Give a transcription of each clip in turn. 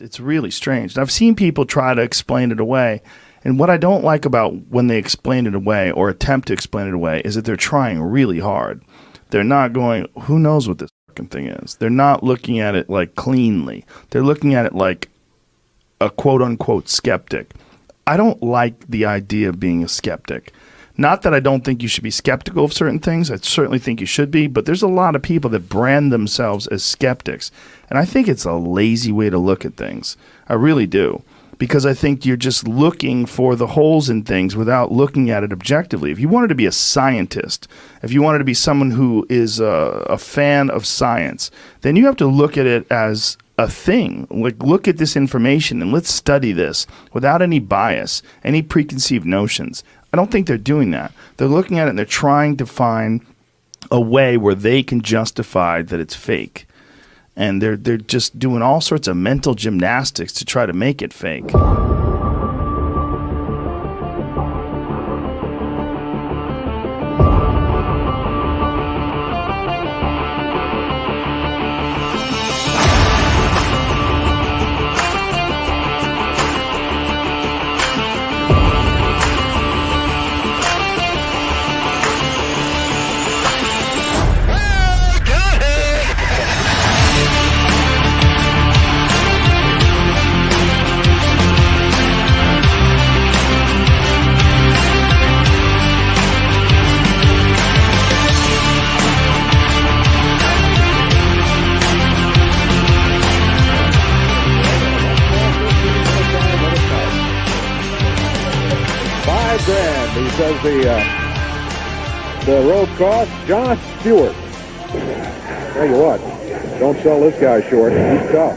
It's really strange. And I've seen people try to explain it away. And what I don't like about when they explain it away or attempt to explain it away is that they're trying really hard. They're not going, who knows what this fucking thing is? They're not looking at it like cleanly. They're looking at it like a quote unquote skeptic. I don't like the idea of being a skeptic. Not that I don't think you should be skeptical of certain things. I certainly think you should be, but there's a lot of people that brand themselves as skeptics. And I think it's a lazy way to look at things. I really do. Because I think you're just looking for the holes in things without looking at it objectively. If you wanted to be a scientist, if you wanted to be someone who is a fan of science, then you have to look at it as a thing. Like, look at this information and let's study this without any bias, any preconceived notions. I don't think they're doing that. They're looking at it and they're trying to find a way where they can justify that it's fake. And they're just doing all sorts of mental gymnastics to try to make it fake. 5 grand. He says the road cost. Jon Stewart. Tell you what, don't sell this guy short. He's tough.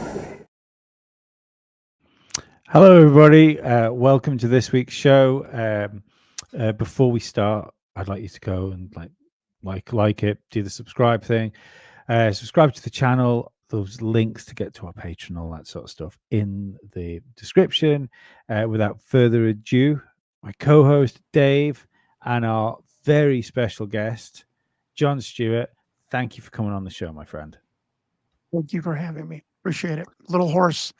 Hello, everybody. Welcome to this week's show. Before we start, I'd like you to go and like it, do the subscribe thing, subscribe to the channel. Those links to get to our Patreon, all that sort of stuff, in the description. Without further ado, my co-host Dave and our very special guest, Jon Stewart. Thank you for coming on the show, my friend. Thank you for having me. Appreciate it. A little hoarse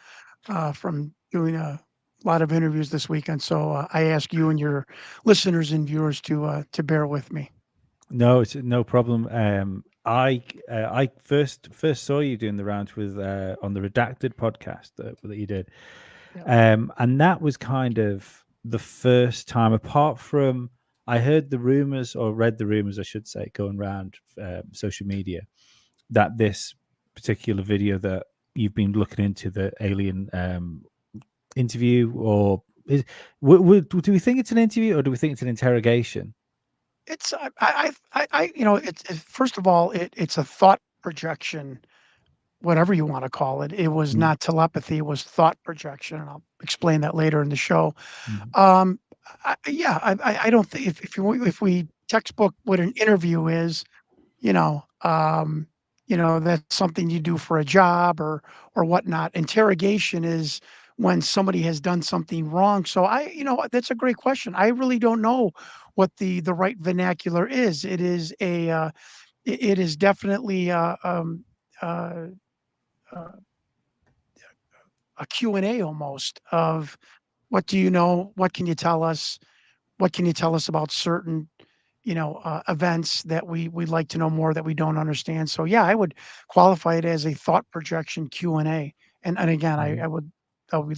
from doing a lot of interviews this weekend, so I ask you and your listeners and viewers to bear with me. No, it's no problem. I first saw you doing the rounds with on the Redacted podcast that you did, and that was kind of the first time, apart from I heard the rumors, or read the rumors, I should say, going around social media, that this particular video that you've been looking into, the alien interview, or do we think it's an interview or do we think it's an interrogation? It's it's first of all, it's a thought projection, whatever you want to call it. It was not telepathy; it was thought projection, and I'll explain that later in the show. I don't think if we textbook what an interview is, that's something you do for a job or whatnot. Interrogation is when somebody has done something wrong. So that's a great question. I really don't know what the right vernacular is. It is definitely a Q&A almost of what do you know? What can you tell us? What can you tell us about certain events that we'd like to know more that we don't understand? So yeah, I would qualify it as a thought projection Q&A. And again, I would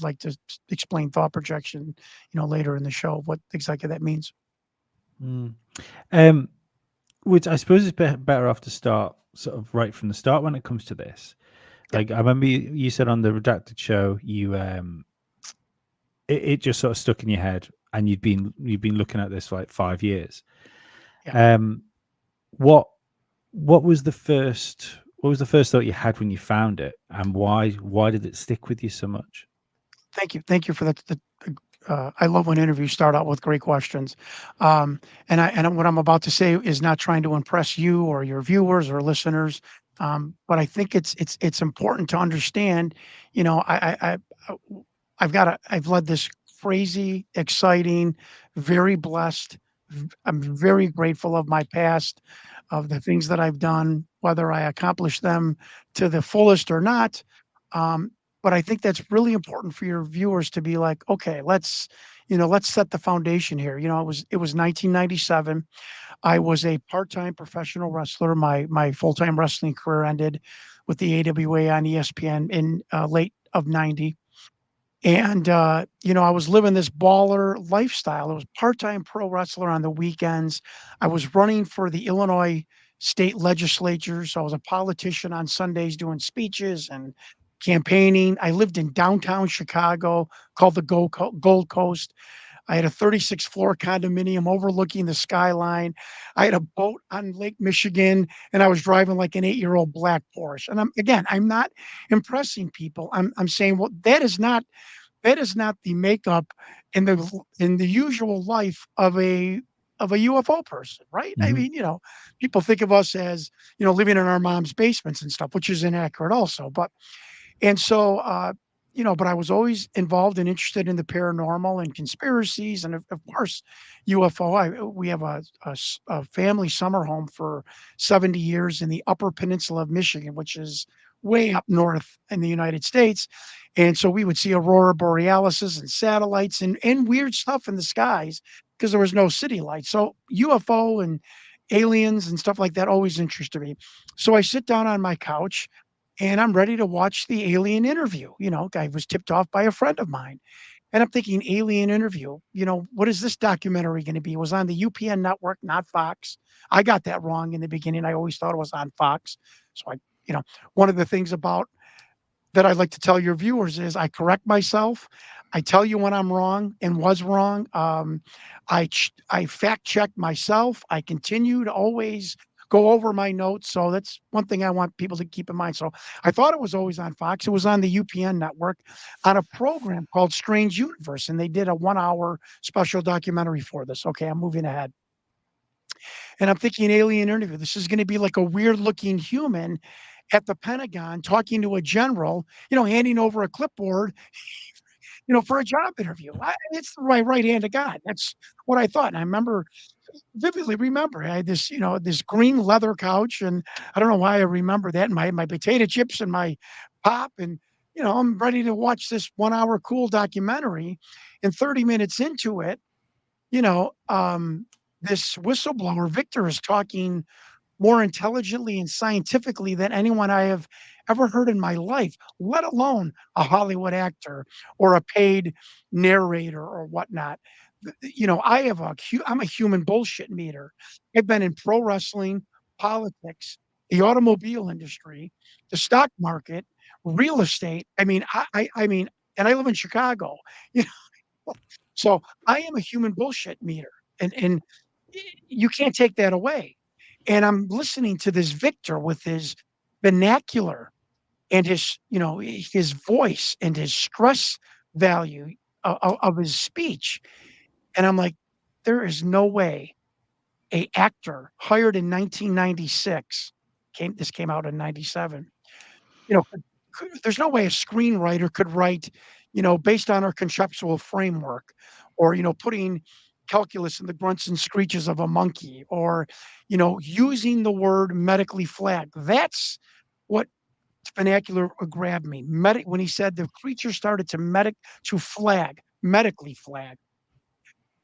like to explain thought projection, later in the show, what exactly that means. Which I suppose is better off to start sort of right from the start when it comes to this. Like I remember you said on the Redacted show, you it just sort of stuck in your head, and you've been looking at this for like 5 years. What was the first thought you had when you found it, and why did it stick with you so much? Thank you for that. I love when interviews start out with great questions. And what I'm about to say is not trying to impress you or your viewers or listeners. But I think it's important to understand, I've led this crazy, exciting, very blessed. I'm very grateful of my past, of the things that I've done, whether I accomplish them to the fullest or not. but I think that's really important for your viewers to be like, okay, let's set the foundation here. It was 1997. I was a part-time professional wrestler. My full-time wrestling career ended with the AWA on ESPN in late of 90. And I was living this baller lifestyle. I was part-time pro wrestler on the weekends. I was running for the Illinois state legislature. So I was a politician on Sundays doing speeches and campaigning. I lived in downtown Chicago called the Gold Coast. I had a 36 floor condominium overlooking the skyline. I had a boat on Lake Michigan, and I was driving like an 8-year-old black Porsche. And I'm not impressing people. I'm saying, well, that is not the makeup in the usual life of a UFO person, right? I Mhm. mean, people think of us as, living in our mom's basements and stuff, which is inaccurate also. But I was always involved and interested in the paranormal and conspiracies, and of course, UFO. We have a family summer home for 70 years in the Upper Peninsula of Michigan, which is way up north in the United States, and so we would see aurora borealises and satellites and weird stuff in the skies because there was no city lights. So UFO and aliens and stuff like that always interested me. So I sit down on my couch and I'm ready to watch the Alien Interview. I was tipped off by a friend of mine, and I'm thinking, Alien Interview, what is this documentary gonna be? It was on the UPN network, not Fox. I got that wrong in the beginning. I always thought it was on Fox. So you know, one of the things about that I'd like to tell your viewers is I correct myself. I tell you when I'm wrong and was wrong. I fact check myself. I continue to always go over my notes. So that's one thing I want people to keep in mind. So I thought it was always on Fox. It was on the UPN network on a program called Strange Universe, and they did a 1 hour special documentary for this. Okay, I'm moving ahead. And I'm thinking alien interview. This is going to be like a weird looking human at the Pentagon talking to a general, handing over a clipboard, for a job interview. It's the right hand of God. That's what I thought. And I vividly remember I had this green leather couch, and I don't know why I remember that. And my potato chips and my pop, and I'm ready to watch this 1 hour cool documentary. And 30 minutes into it, you know, um, this whistleblower Victor is talking more intelligently and scientifically than anyone I have ever heard in my life, let alone a Hollywood actor or a paid narrator or whatnot. I'm a human bullshit meter. I've been in pro wrestling, politics, the automobile industry, the stock market, real estate. I mean, and I live in Chicago. You know, so I am a human bullshit meter, and you can't take that away. And I'm listening to this Victor with his vernacular and his voice and his stress value of his speech. And I'm like, there is no way a actor hired in 1996 this came out in 97. There's no way a screenwriter could write, based on our conceptual framework, or putting calculus in the grunts and screeches of a monkey, or using the word medically flagged. That's what vernacular grabbed me. When he said the creature started to flag, medically flag.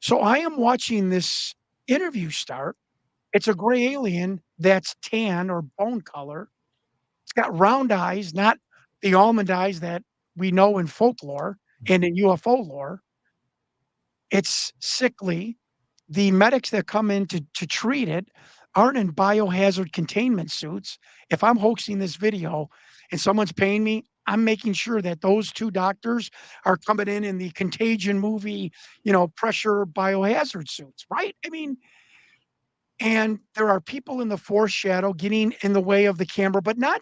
So I am watching this interview start. It's a gray alien that's tan or bone color. It's got round eyes, not the almond eyes that we know in folklore and in UFO lore. It's sickly. The medics that come in to treat it aren't in biohazard containment suits. If I'm hoaxing this video and someone's paying me, I'm making sure that those 2 doctors are coming in the Contagion movie, pressure biohazard suits, right? I mean, and there are people in the foreshadow getting in the way of the camera, but not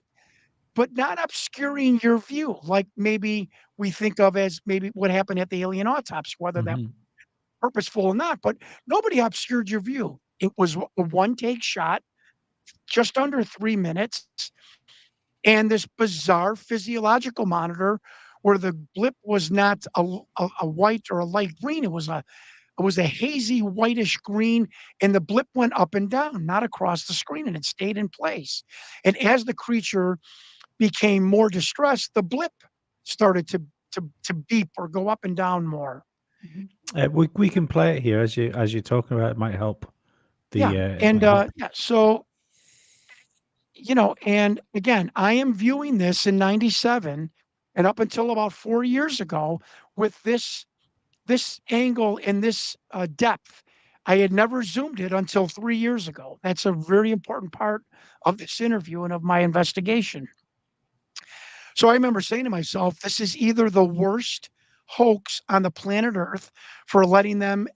obscuring your view, like maybe we think of as maybe what happened at the alien autopsy, whether that Mhm. purposeful or not, but nobody obscured your view. It was a one take shot, just under 3 minutes, and this bizarre physiological monitor where the blip was not a white or a light green. It was a hazy whitish green, and the blip went up and down, not across the screen, and it stayed in place. And as the creature became more distressed, the blip started to beep or go up and down more. We can play it here as you're talking about. It might help. Yeah, It and might help. yeah, so and again, I am viewing this in '97 and up until about 4 years ago with this angle and this depth. I had never zoomed it until 3 years ago. That's a very important part of this interview and of my investigation. So I remember saying to myself, this is either the worst hoax on the planet Earth for letting them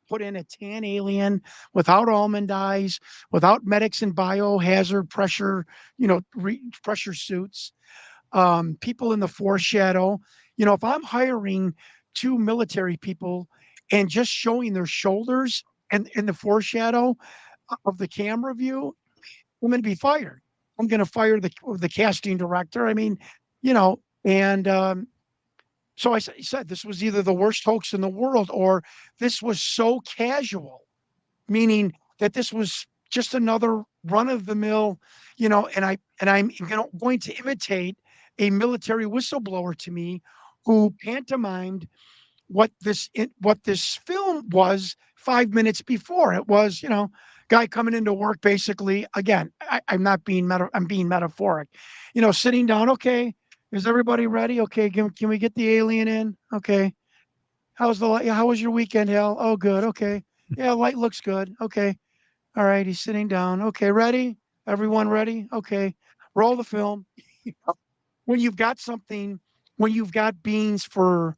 put in a tan alien without almond eyes, without medics and biohazard pressure, pressure suits, people in the foreshadow. If I'm hiring two military people and just showing their shoulders and in the foreshadow of the camera view, I'm going to be fired. I'm going to fire the casting director. I mean, and so I said this was either the worst hoax in the world or this was so casual, meaning that this was just another run of the mill, and I'm going to imitate a military whistleblower to me who pantomimed what this film was 5 minutes before. It was, guy coming into work basically. Again, I'm not being I'm being metaphoric. Sitting down. Okay, is everybody ready? Okay, can we get the alien in? Okay, how was your weekend, Hal? Oh, good. Okay, yeah, light looks good. Okay, all right. He's sitting down. Okay, ready? Everyone ready? Okay, roll the film. When you've got something, when you've got beans for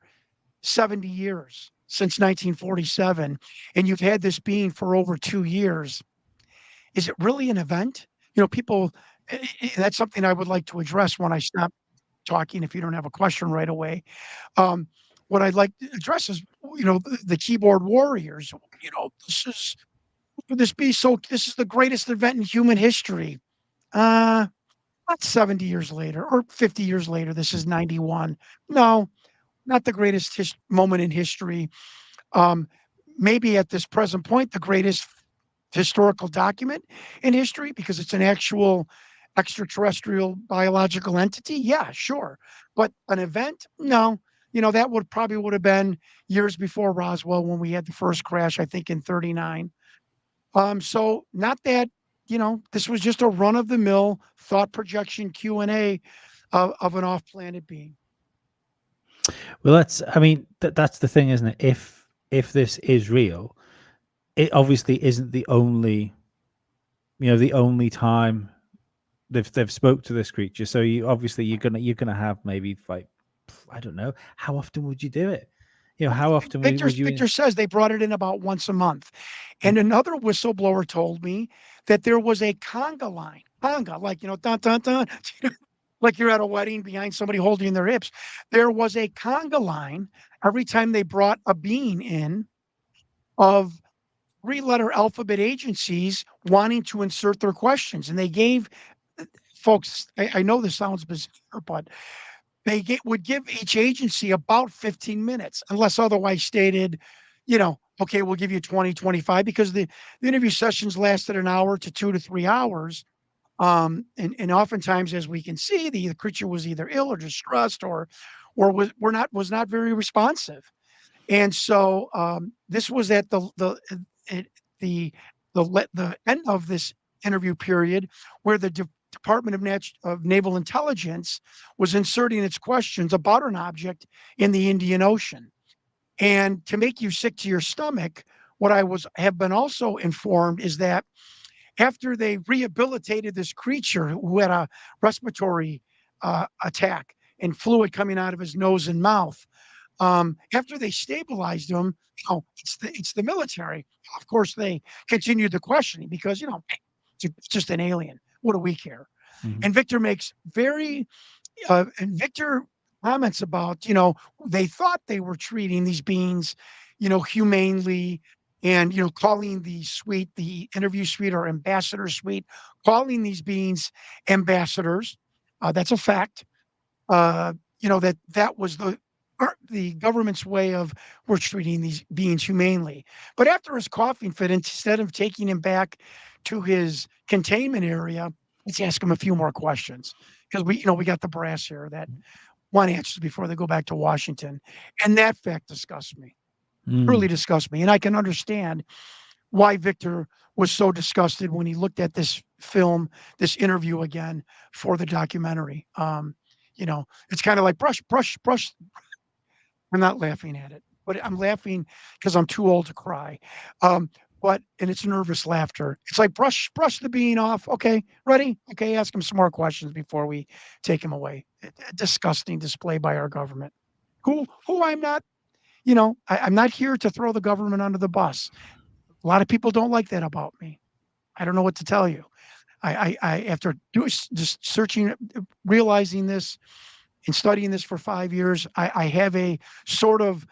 70 years since 1947, and you've had this being for over 2 years. Is it really an event? People, that's something I would like to address when I stop talking if you don't have a question right away. Um, what I'd like to address is, the keyboard warriors. This is the greatest event in human history. Uh, Not 70 years later or 50 years later. This is 91. No, not the greatest moment in history. Um, Maybe at this present point, the greatest historical document in history because it's an actual extraterrestrial biological entity. Yeah, sure. But an event? No. That would have been years before Roswell when we had the first crash, I think in 39. So not that, this was just a run of the mill thought projection Q&A of an off planet being. Well, that's the thing, isn't it? If this is real, it obviously isn't the only time they've spoke to this creature. So you're gonna have maybe like, I don't know, how often would you do it? How often would you? Victor says they brought it in about once a month. And another whistleblower told me that there was a conga line. Conga, like, dun, dun, dun, like you're at a wedding behind somebody holding their hips. There was a conga line every time they brought a being in of three-letter alphabet agencies wanting to insert their questions. And they gave folks, I know this sounds bizarre, but would give each agency about 15 minutes, unless otherwise stated, okay, we'll give you 20, 25, because the interview sessions lasted an hour to 2 to 3 hours. And oftentimes, as we can see, the creature was either ill or distressed was not very responsive. And so this was at the end of this interview period where the Department of Naval Intelligence was inserting its questions about an object in the Indian Ocean. And to make you sick to your stomach, what have been also informed is that after they rehabilitated this creature who had a respiratory attack and fluid coming out of his nose and mouth, after they stabilized him, it's the military. Of course, they continued the questioning because it's just an alien. What do we care? Mhm. And Victor comments about, they thought they were treating these beings, humanely, and calling the interview suite or ambassador suite, calling these beings ambassadors. That's a fact. That was the government's way of we're treating these beings humanely. But after his coughing fit, instead of taking him back to his containment area, let's ask him a few more questions because we got the brass here that want answers before they go back to Washington. And that fact disgusts me, Mm. really disgusts me. And I can understand why Victor was so disgusted when he looked at this film, this interview again for the documentary. It's kind of like brush. I'm not laughing at it, but I'm laughing because I'm too old to cry. And it's nervous laughter. It's like brush the bean off. Okay, ready? Okay, ask him some more questions before we take him away. A disgusting display by our government. Who I'm not, I'm not here to throw the government under the bus. A lot of people don't like that about me. I don't know what to tell you. I after just searching, realizing this and studying this for 5 years, I have a sort of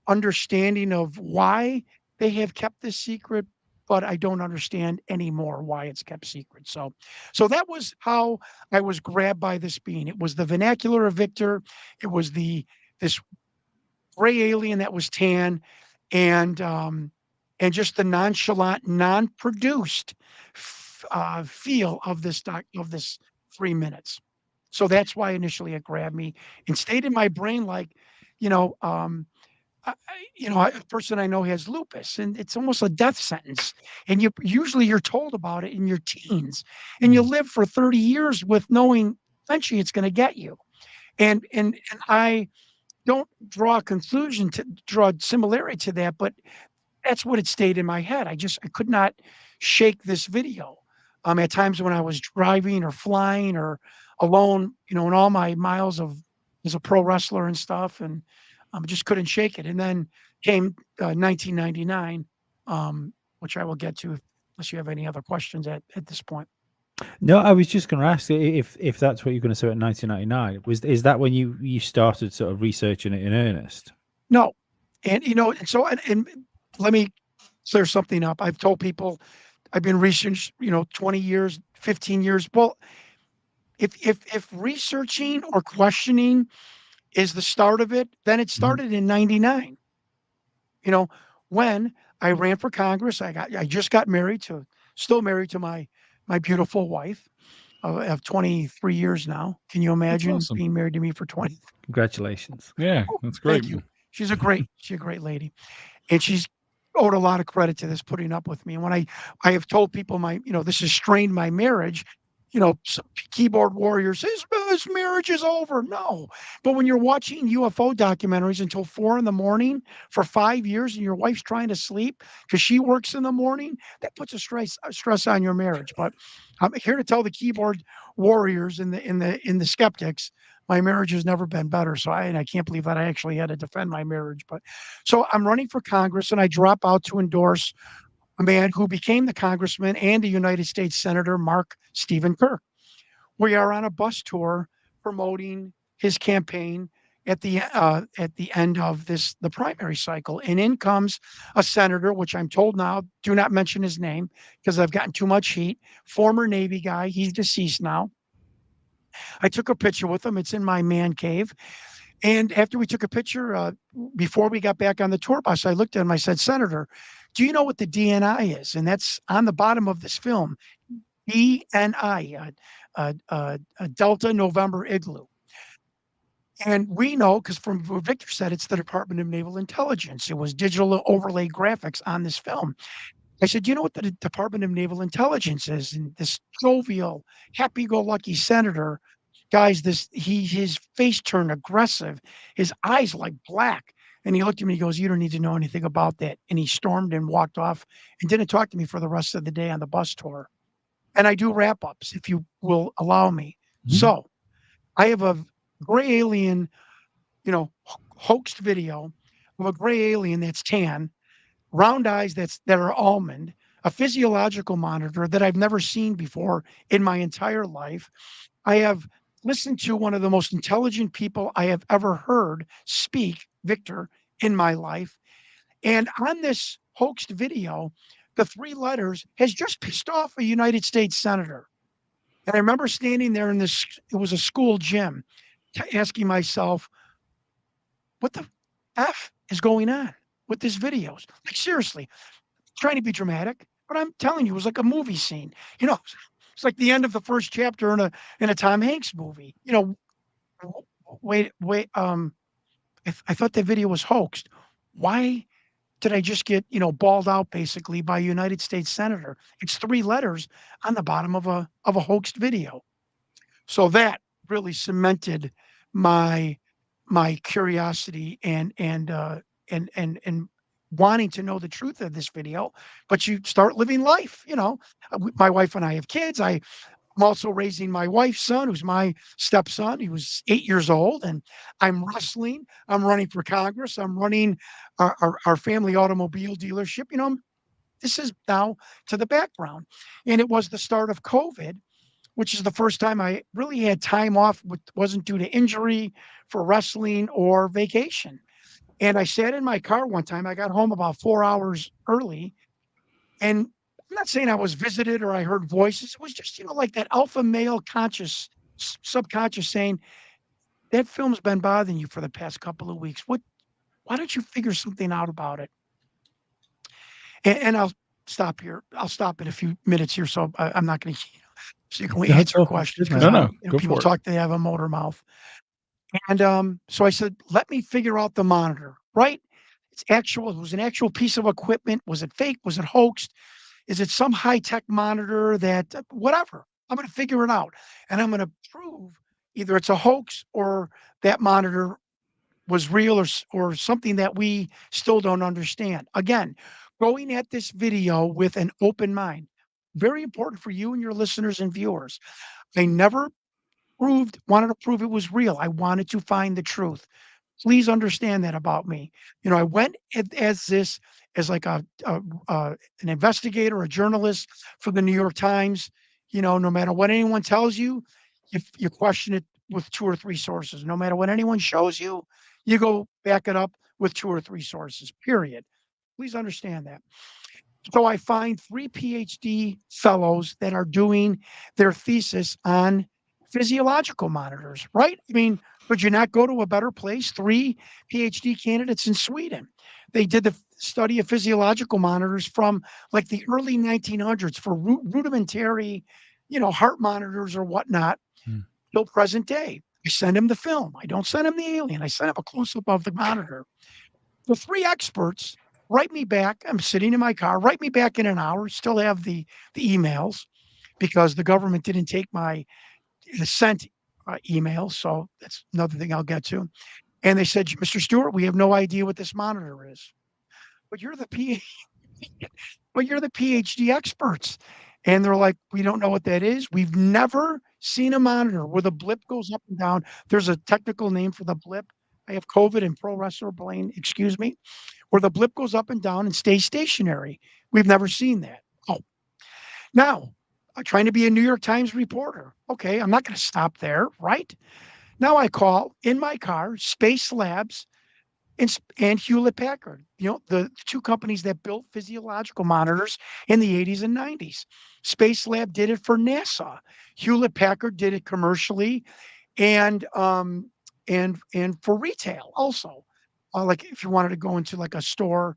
understanding of why they have kept this secret, but I don't understand anymore why it's kept secret. So that was how I was grabbed by this being. It was the vernacular of Victor. It was this gray alien that was tan, and and just the nonchalant, non-produced feel of this 3 minutes. So that's why initially it grabbed me and stayed in my brain like, you know, a person I know has lupus, and it's almost a death sentence. And you're told about it in your teens, and you live for 30 years with knowing eventually it's going to get you. And I don't draw similarity to that, but that's what it stayed in my head. I could not shake this video. At times when I was driving or flying or alone, in all my miles of as a pro wrestler and stuff, and just couldn't shake it. And then came 1999, which I will get to unless you have any other questions at this point. No, I was just going to ask if that's what you're going to say at 1999. Is that when you started sort of researching it in earnest? No, and let me clear something up. I've told people I've been researching, 20 years, 15 years. Well, if researching or questioning is the start of it, then it started in 99. When I ran for Congress, I just got still married to my beautiful wife of 23 years now. Can you imagine awesome. being married to me for 20? Congratulations. Yeah, that's great. Thank you. She's a great lady. And she's owed a lot of credit to this, putting up with me. And when I have told people this has strained my marriage, some keyboard warriors, this marriage is over. No. But when you're watching UFO documentaries until 4 a.m. for 5 years and your wife's trying to sleep because she works in the morning, that puts a stress on your marriage. But I'm here to tell the keyboard warriors and the skeptics, my marriage has never been better. So I can't believe that I actually had to defend my marriage. But so I'm running for Congress, and I drop out to endorse a man who became the congressman and a United States Senator, Mark Stephen Kirk. We are on a bus tour promoting his campaign at the end of the primary cycle, and in comes a senator, which I'm told now do not mention his name because I've gotten too much heat. Former Navy guy, he's deceased now. I took a picture with him. It's in my man cave. And after we took a picture, before we got back on the tour bus, I looked at him. I said, Senator, do you know what the DNI is? And that's on the bottom of this film, DNI, Delta November Igloo. And we know, because from what Victor said, it's the Department of Naval Intelligence. It was digital overlay graphics on this film. I said, do you know what the Department of Naval Intelligence is? And this jovial, happy-go-lucky senator, guys, his face turned aggressive, his eyes like black. And he looked at me, he goes, you don't need to know anything about that. And he stormed and walked off and didn't talk to me for the rest of the day on the bus tour. And I do wrap-ups, if you will allow me. So I have a gray alien, hoaxed video of a gray alien that's tan, round eyes that are almond, a physiological monitor that I've never seen before in my entire life. I have listened to one of the most intelligent people I have ever heard speak, Victor, in my life. And on this hoaxed video, the 3 letters has just pissed off a United States senator. And I remember standing there it was a school gym, asking myself, what the F is going on with this videos? Like, seriously, trying to be dramatic, but I'm telling you, it was like a movie scene. It's like the end of the first chapter in a Tom Hanks movie. wait, wait. I thought that video was hoaxed. Why did I just get, bawled out basically by a United States senator? It's 3 letters on the bottom of a hoaxed video. So that really cemented my my curiosity and wanting to know the truth of this video. But you start living life, My wife and I have kids. I'm also raising my wife's son, who's my stepson. He was 8 years old, and I'm wrestling. I'm running for Congress. I'm running our family automobile dealership. This is now to the background. And it was the start of COVID, which is the first time I really had time off, which wasn't due to injury for wrestling or vacation. And I sat in my car one time. I got home about 4 hours early. And I'm not saying I was visited or I heard voices. It was just, like that alpha male conscious, subconscious saying, that film's been bothering you for the past couple of weeks. Why don't you figure something out about it? And I'll stop here. I'll stop in a few minutes here. So I'm not going to, so you can answer questions because No, go people for it. talk, they have a motor mouth. And so I said, let me figure out the monitor, right? It was an actual piece of equipment. Was it fake? Was it hoaxed? Is it some high-tech monitor that whatever? I'm going to figure it out. And I'm going to prove either it's a hoax or that monitor was real or something that we still don't understand. Again, going at this video with an open mind. Very important for you and your listeners and viewers. I never wanted to prove it was real. I wanted to find the truth. Please understand that about me. I went as like an investigator, a journalist for the New York Times. No matter what anyone tells you, you question it with 2 or 3 sources. No matter what anyone shows you, you go back it up with 2 or 3 sources. Period. Please understand that. So I find 3 PhD fellows that are doing their thesis on physiological monitors, right? I mean, could you not go to a better place? 3 PhD candidates in Sweden. They did the study of physiological monitors from like the early 1900s for rudimentary, heart monitors or whatnot Hmm. till present day. I send him the film. I don't send him the alien. I send him a close up of the monitor. The 3 experts write me back. I'm sitting in my car. Write me back in an hour. Still have the emails because the government didn't take my sent emails. So that's another thing I'll get to. And they said, Mr. Stewart, we have no idea what this monitor is, but you're the PhD experts. And they're like, we don't know what that is. We've never seen a monitor where the blip goes up and down. There's a technical name for the blip. I have COVID and pro wrestler brain, excuse me, where the blip goes up and down and stays stationary. We've never seen that. Oh, now I'm trying to be a New York Times reporter. Okay, I'm not going to stop there, right? Now I call in my car Space Labs and Hewlett Packard, the 2 companies that built physiological monitors in the 80s and 90s. Space Lab did it for NASA. Hewlett Packard did it commercially and for retail also. Like if you wanted to go into like a store,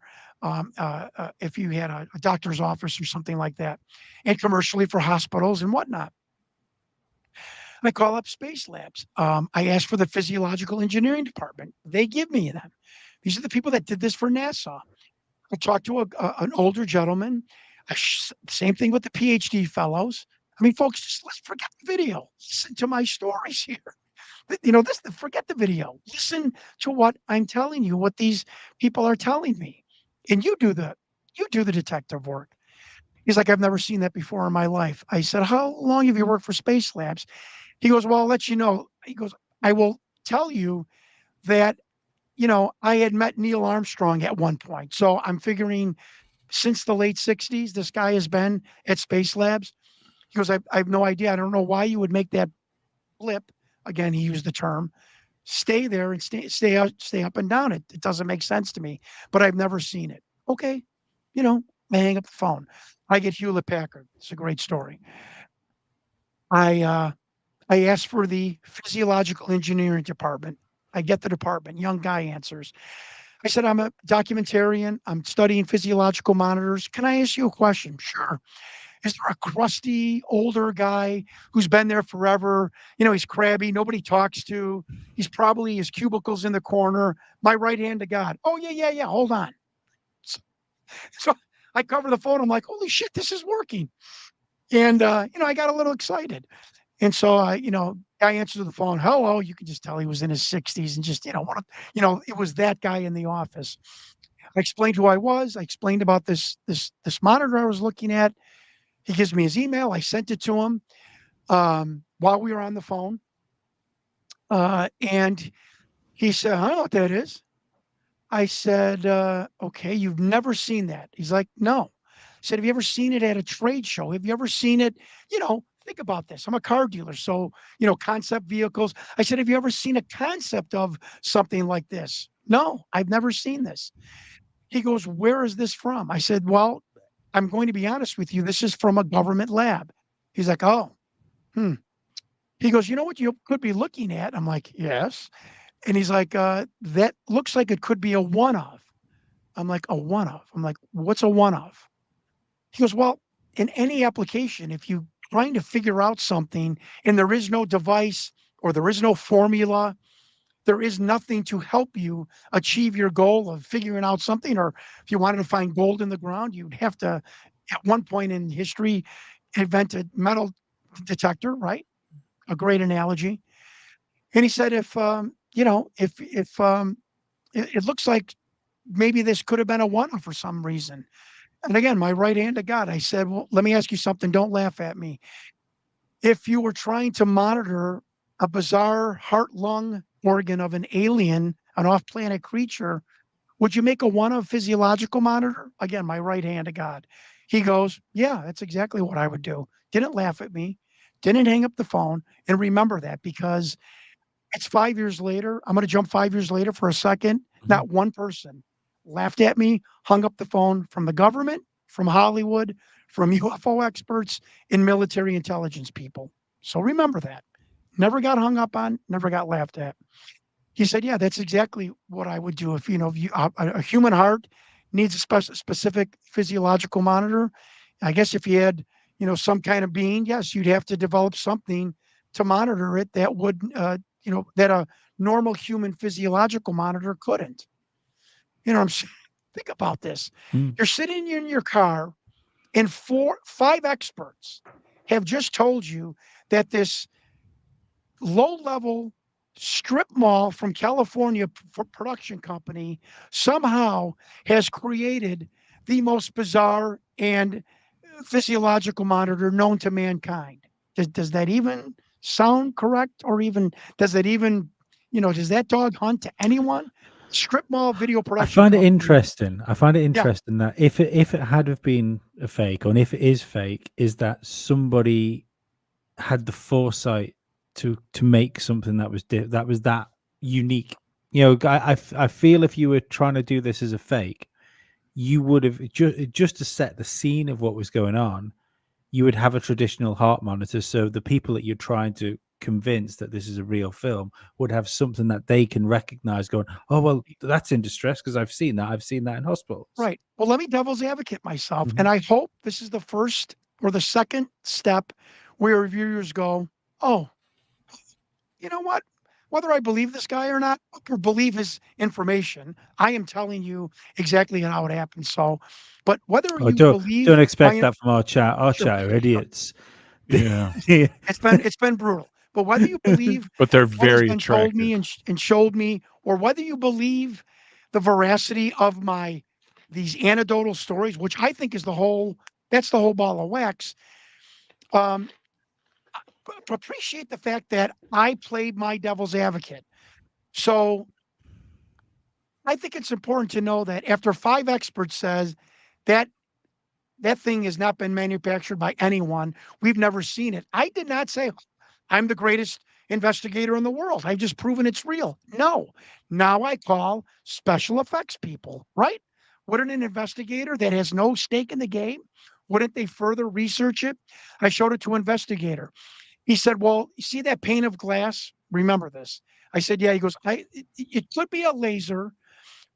if you had a doctor's office or something like that, and commercially for hospitals and whatnot. I call up Space Labs. I ask for the physiological engineering department. They give me them. These are the people that did this for NASA. I talked to an older gentleman. Same thing with the PhD fellows. I mean, folks, just let's forget the video. Listen to my stories here. Forget the video. Listen to what I'm telling you, what these people are telling me. And you do the detective work. He's like, I've never seen that before in my life. I said, how long have you worked for Space Labs? He goes, well, I'll let you know. He goes, I will tell you that, I had met Neil Armstrong at one point. So I'm figuring since the late 60s, this guy has been at Space Labs. He goes, I have no idea. I don't know why you would make that blip. Again, he used the term, stay there and stay up and down. It doesn't make sense to me, but I've never seen it. Okay. I hang up the phone. I get Hewlett Packard. It's a great story. I asked for the physiological engineering department. I get the department. Young guy answers. I said, I'm a documentarian. I'm studying physiological monitors. Can I ask you a question? Sure. Is there a crusty older guy who's been there forever? He's crabby, nobody talks to. He's probably his cubicle's in the corner. My right hand to God. Oh, yeah. Hold on. So I cover the phone. I'm like, holy shit, this is working. And, I got a little excited. And so, guy answers the phone. Hello. You could just tell he was in his 60s and just, it was that guy in the office. I explained who I was. I explained about this monitor I was looking at. He gives me his email. I sent it to him while we were on the phone. And he said, I don't know what that is. I said, okay, you've never seen that. He's like, no. I said, have you ever seen it at a trade show? Have you ever seen it? Think about this. I'm a car dealer. So, concept vehicles. I said, have you ever seen a concept of something like this? No, I've never seen this. He goes, where is this from? I said, well, I'm going to be honest with you. This is from a government lab. He's like, oh, He goes, you know what you could be looking at? I'm like, yes. And he's like, that looks like it could be a one of. I'm like, a one of. I'm like, what's a one of? He goes, well, in any application, if you're trying to figure out something and there is no device or there is no formula, there is nothing to help you achieve your goal of figuring out something. Or if you wanted to find gold in the ground, you'd have to, at one point in history, invent a metal detector, right? A great analogy. And he said, if it looks like maybe this could have been a one-off for some reason. And again, my right hand to God, I said, well, let me ask you something. Don't laugh at me. If you were trying to monitor a bizarre heart-lung organ of an alien, an off-planet creature, would you make a one-off physiological monitor? Again, my right hand to God. He goes, yeah, that's exactly what I would do. Didn't laugh at me, didn't hang up the phone. And remember that, because it's 5 years later. I'm going to jump 5 years later for a second. Not one person laughed at me, hung up the phone, from the government, from Hollywood, from UFO experts, and military intelligence people. So remember that. Never got hung up on, never got laughed at. He said, yeah, that's exactly what I would do. If a human heart needs a specific physiological monitor. I guess if you had, some kind of being, yes, you'd have to develop something to monitor it that would, that a normal human physiological monitor couldn't. Think about this. You're sitting in your car and 5 experts have just told you that this low-level strip mall from California production company somehow has created the most bizarre and physiological monitor known to mankind. Does that even sound correct? Or even, does that dog hunt to anyone? Strip mall video production. I find it company. interesting. I find it Yeah. interesting that if it had have been a fake, or if it is fake, is that somebody had the foresight to make something that was that unique. I feel if you were trying to do this as a fake, you would have just to set the scene of what was going on. You would have a traditional heart monitor, so the people that you're trying to convince that this is a real film would have something that they can recognize, going, oh, well, that's in distress, because I've seen that in hospitals. Right. Well, let me devil's advocate myself. And I hope this is the first or the second step where reviewers go, oh, you know what? Whether I believe this guy or not, or believe his information, I am telling you exactly how it happened. So, but whether you believe, don't expect that from our chat. Our chat are idiots. Yeah. it's been brutal. But whether you believe, but they're what has very been told attractive. me and showed me, or whether you believe the veracity of these anecdotal stories, which I think is the whole ball of wax. Appreciate the fact that I played my devil's advocate. So I think it's important to know that after 5 experts says that that thing has not been manufactured by anyone, we've never seen it. I did not say I'm the greatest investigator in the world. I've just proven it's real. No. Now I call special effects people, right? Wouldn't an investigator that has no stake in the game, wouldn't they further research it? I showed it to an investigator. He said, well, you see that pane of glass? Remember this. I said, yeah. He goes, it could be a laser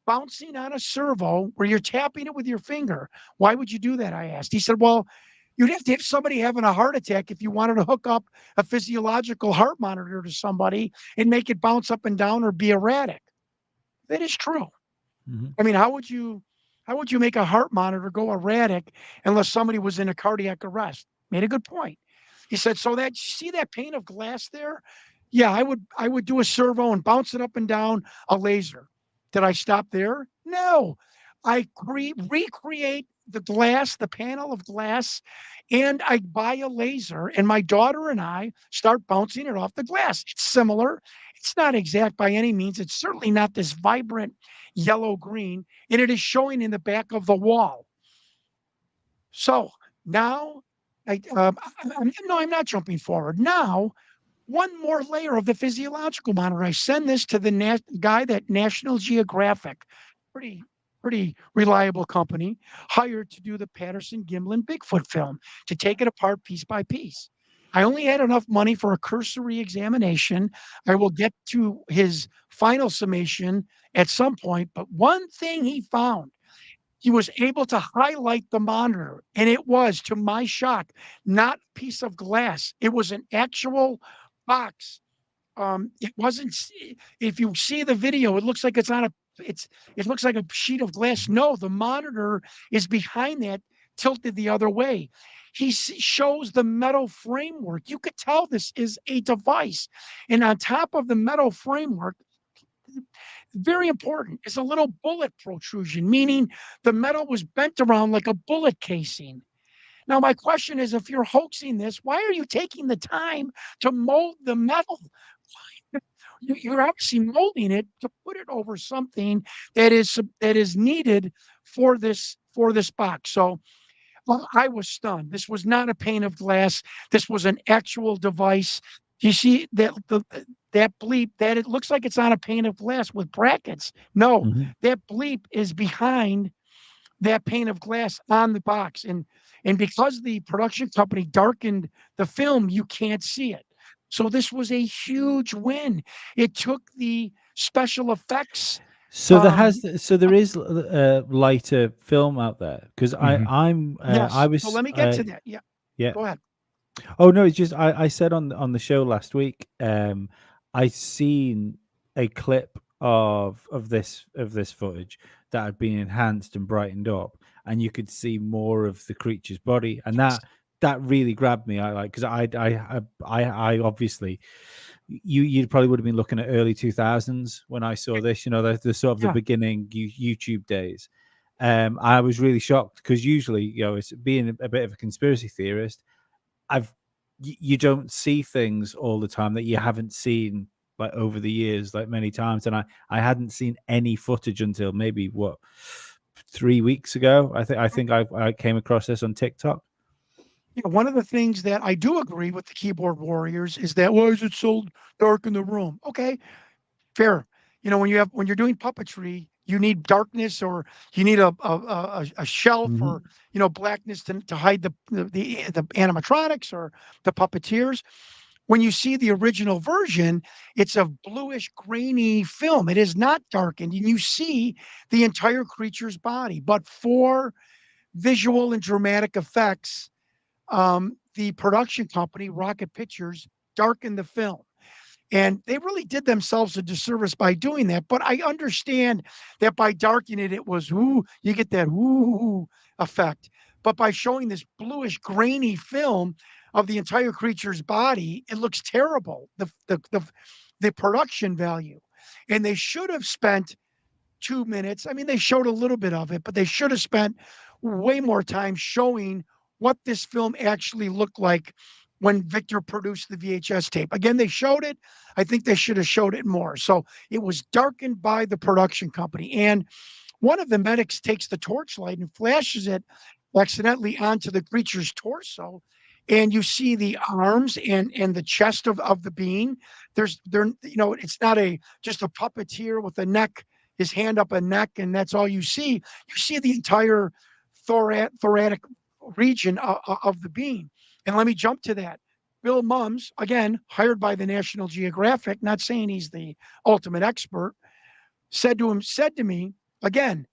bouncing on a servo where you're tapping it with your finger. Why would you do that? I asked. He said, well, You'd have to have somebody having a heart attack if you wanted to hook up a physiological heart monitor to somebody and make it bounce up and down or be erratic. That is true. Mhm. I mean, how would you make a heart monitor go erratic unless somebody was in a cardiac arrest? Made a good point. He said, so that see that pane of glass there? Yeah, I would do a servo and bounce it up and down a laser. Did I stop there? No. I recreate the glass, the panel of glass, and I buy a laser, and my daughter and I start bouncing it off the glass. It's similar. It's not exact by any means. It's certainly not this vibrant yellow green, and it is showing in the back of the wall. So now, I'm not jumping forward. Now, one more layer of the physiological monitor. I send this to the guy that National Geographic, pretty pretty reliable company, hired to do the Patterson Gimlin Bigfoot film to take it apart piece by piece. I only had enough money for a cursory examination. I will get to his final summation at some point, but one thing he found, he was able to highlight the monitor, and it was, to my shock, not a piece of glass. It was an actual box. It wasn't. If you see the video, it looks like it's on a. It looks like a sheet of glass. No, the monitor is behind that, tilted the other way. He shows the metal framework. You could tell this is a device, and on top of the metal framework, very important, is a little bullet protrusion, meaning the metal was bent around like a bullet casing. Now, my question is, if you're hoaxing this, why are you taking the time to mold the metal? You're obviously molding it to put it over something that is needed for this box. So, well, I was stunned. This was not a pane of glass. This was an actual device. You see that bleep, that it looks like it's on a pane of glass with brackets. No, Mhm. that bleep is behind that pane of glass on the box. And because the production company darkened the film, you can't see it. So this was a huge win. It took the special effects. So Um, there is lighter film out there because Mhm. I yes. So was let me get to that. Yeah. yeah. Go ahead. Oh no, it's just I said on the show last week. I seen a clip of this footage that had been enhanced and brightened up, and you could see more of the creature's body, and Yes. that really grabbed me. I like because I obviously you probably would have been looking at early 2000s when I saw this. You know, the sort of the Yeah. beginning YouTube days. I was really shocked because usually, you know, it's being a bit of a conspiracy theorist. You don't see things all the time that you haven't seen like over the years, like many times. And I hadn't seen any footage until maybe what 3 weeks ago. I came across this on TikTok. Yeah, one of the things that I do agree with the keyboard warriors is that, why is it so dark in the room? Okay, fair. When you're doing puppetry, you need darkness, or you need a shelf, Hmm. or blackness to hide the animatronics or the puppeteers. When you see the original version, it's a bluish, grainy film. It is not darkened, and you see the entire creature's body. But for visual and dramatic effects, the production company, Rocket Pictures, darkened the film. And they really did themselves a disservice by doing that. But I understand that by darkening it, it was, ooh, you get that ooh effect. But by showing this bluish, grainy film of the entire creature's body, it looks terrible. The production value. And they should have spent 2 minutes. I mean, they showed a little bit of it, but they should have spent way more time showing what this film actually looked like when Victor produced the VHS tape. Again, they showed it. I think they should have showed it more. So it was darkened by the production company. And one of the medics takes the torchlight and flashes it accidentally onto the creature's torso. And you see the arms and the chest of the being. It's not just a puppeteer with a neck, his hand up a neck, and that's all you see. You see the entire thoracic region of the being. And let me jump to that. Bill Mums, again, hired by the National Geographic, not saying he's the ultimate expert, said to me, again,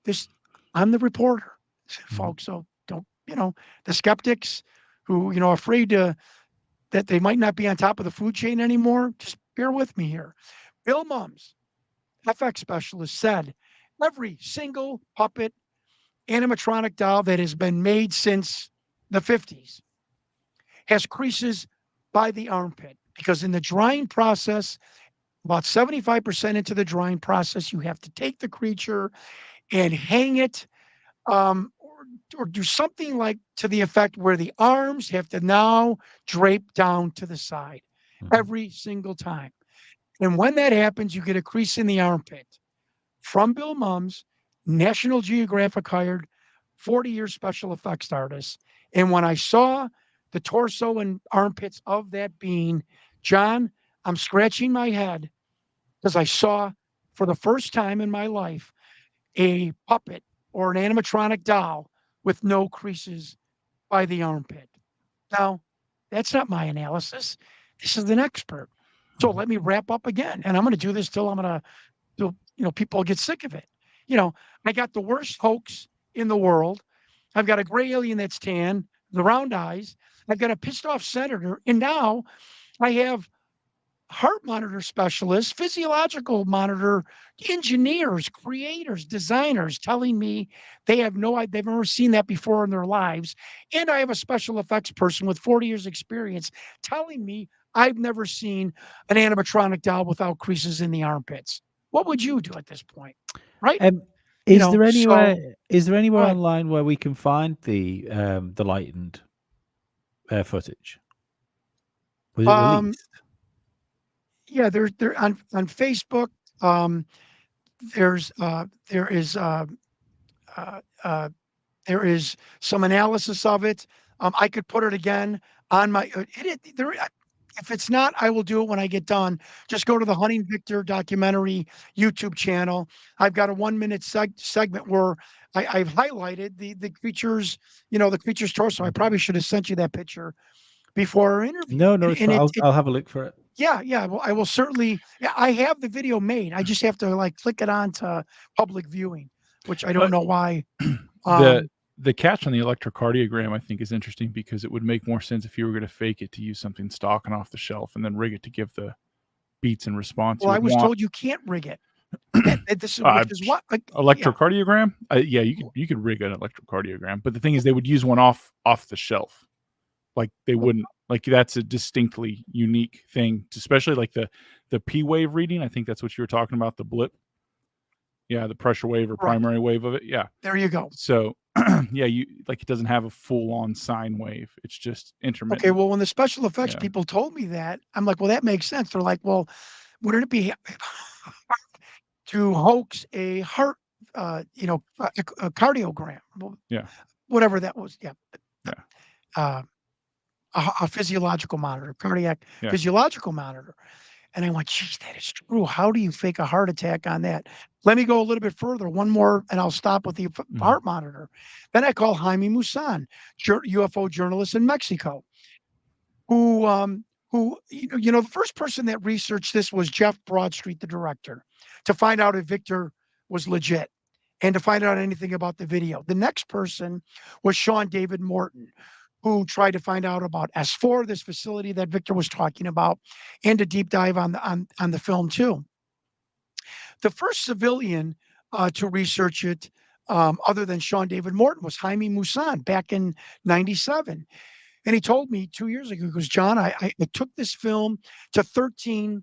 this I'm the reporter, Mhm. folks, so don't the skeptics who, afraid that they might not be on top of the food chain anymore, just bear with me here. Bill Mums, FX specialist, said every single puppet animatronic doll that has been made since the 50s has creases by the armpit, because in the drying process, about 75% into the drying process, you have to take the creature and hang it, or do something like to the effect where the arms have to now drape down to the side every single time. And when that happens, you get a crease in the armpit. From Bill Mums, National Geographic hired 40-year special effects artists. And when I saw the torso and armpits of that being, John, I'm scratching my head because I saw for the first time in my life a puppet or an animatronic doll with no creases by the armpit. Now, that's not my analysis. This is an expert. So let me wrap up again. And I'm going to do this till people get sick of it. I got the worst hoax in the world. I've got a gray alien that's tan, the round eyes. I've got a pissed off senator. And now I have heart monitor specialists, physiological monitor engineers, creators, designers telling me they've never seen that before in their lives. And I have a special effects person with 40 years experience telling me I've never seen an animatronic doll without creases in the armpits. What would you do at this point? Right? Is there anywhere Go ahead. online where we can find the lightened footage? Was it released? Yeah, they're on Facebook. There is some analysis of it. I could put it again on my. If it's not, I will do it when I get done. Just go to the Hunting Victor documentary YouTube channel. I've got a 1-minute segment where I've highlighted the creature's, the creature's torso. I probably should have sent you that picture before our interview. No, it's fine. I'll have a look for it. Yeah. Well, I will certainly. Yeah, I have the video made. I just have to click it on to public viewing, which I don't know why. The catch on the electrocardiogram, I think, is interesting because it would make more sense if you were going to fake it to use something stocking off the shelf and then rig it to give the beats and response. Well, I was told you can't rig it. This is, which is what electrocardiogram. Yeah, you could rig an electrocardiogram, but the thing is, they would use one off the shelf. Like they wouldn't. Like that's a distinctly unique thing, especially like the P wave reading. I think that's what you were talking about, the blip. Yeah, the pressure wave or primary wave of it. Yeah. There you go. So yeah, it doesn't have a full on sine wave. It's just intermittent. Okay, well, when the special effects people told me that, I'm like, well, that makes sense. They're like, well, wouldn't it be to hoax a heart, a cardiogram? Well, yeah. Whatever that was. Yeah. Yeah. A physiological monitor, cardiac physiological monitor. And I went, geez, that is true. How do you fake a heart attack on that? Let me go a little bit further. One more, and I'll stop with the heart monitor. Then I call Jaime Musan, UFO journalist in Mexico, who the first person that researched this was Jeff Broadstreet, the director, to find out if Victor was legit and to find out anything about the video. The next person was Sean David Morton, who tried to find out about S4, this facility that Victor was talking about, and to deep dive on the film too. The first civilian to research it, other than Sean David Morton, was Jaime Musan back in '97. And he told me 2 years ago, he goes, John, I took this film to 13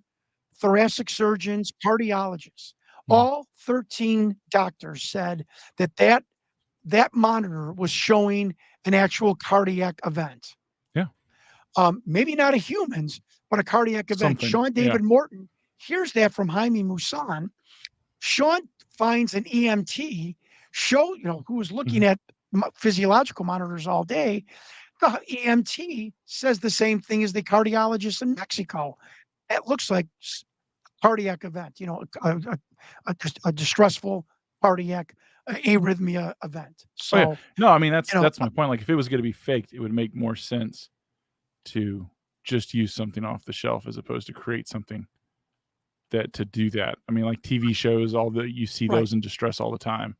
thoracic surgeons, cardiologists. All 13 doctors said that monitor was showing an actual cardiac event. Yeah. Maybe not a human's, but a cardiac event. Something. Sean David Morton hears that from Jaime Musan. Sean finds an EMT, who was looking at physiological monitors all day. The EMT says the same thing as the cardiologist in Mexico. It looks like cardiac event, a distressful cardiac arrhythmia event. So no, I mean that's my point. Like if it was going to be faked, it would make more sense to just use something off the shelf as opposed to create something to do that. I mean, like TV shows, you see those in distress all the time.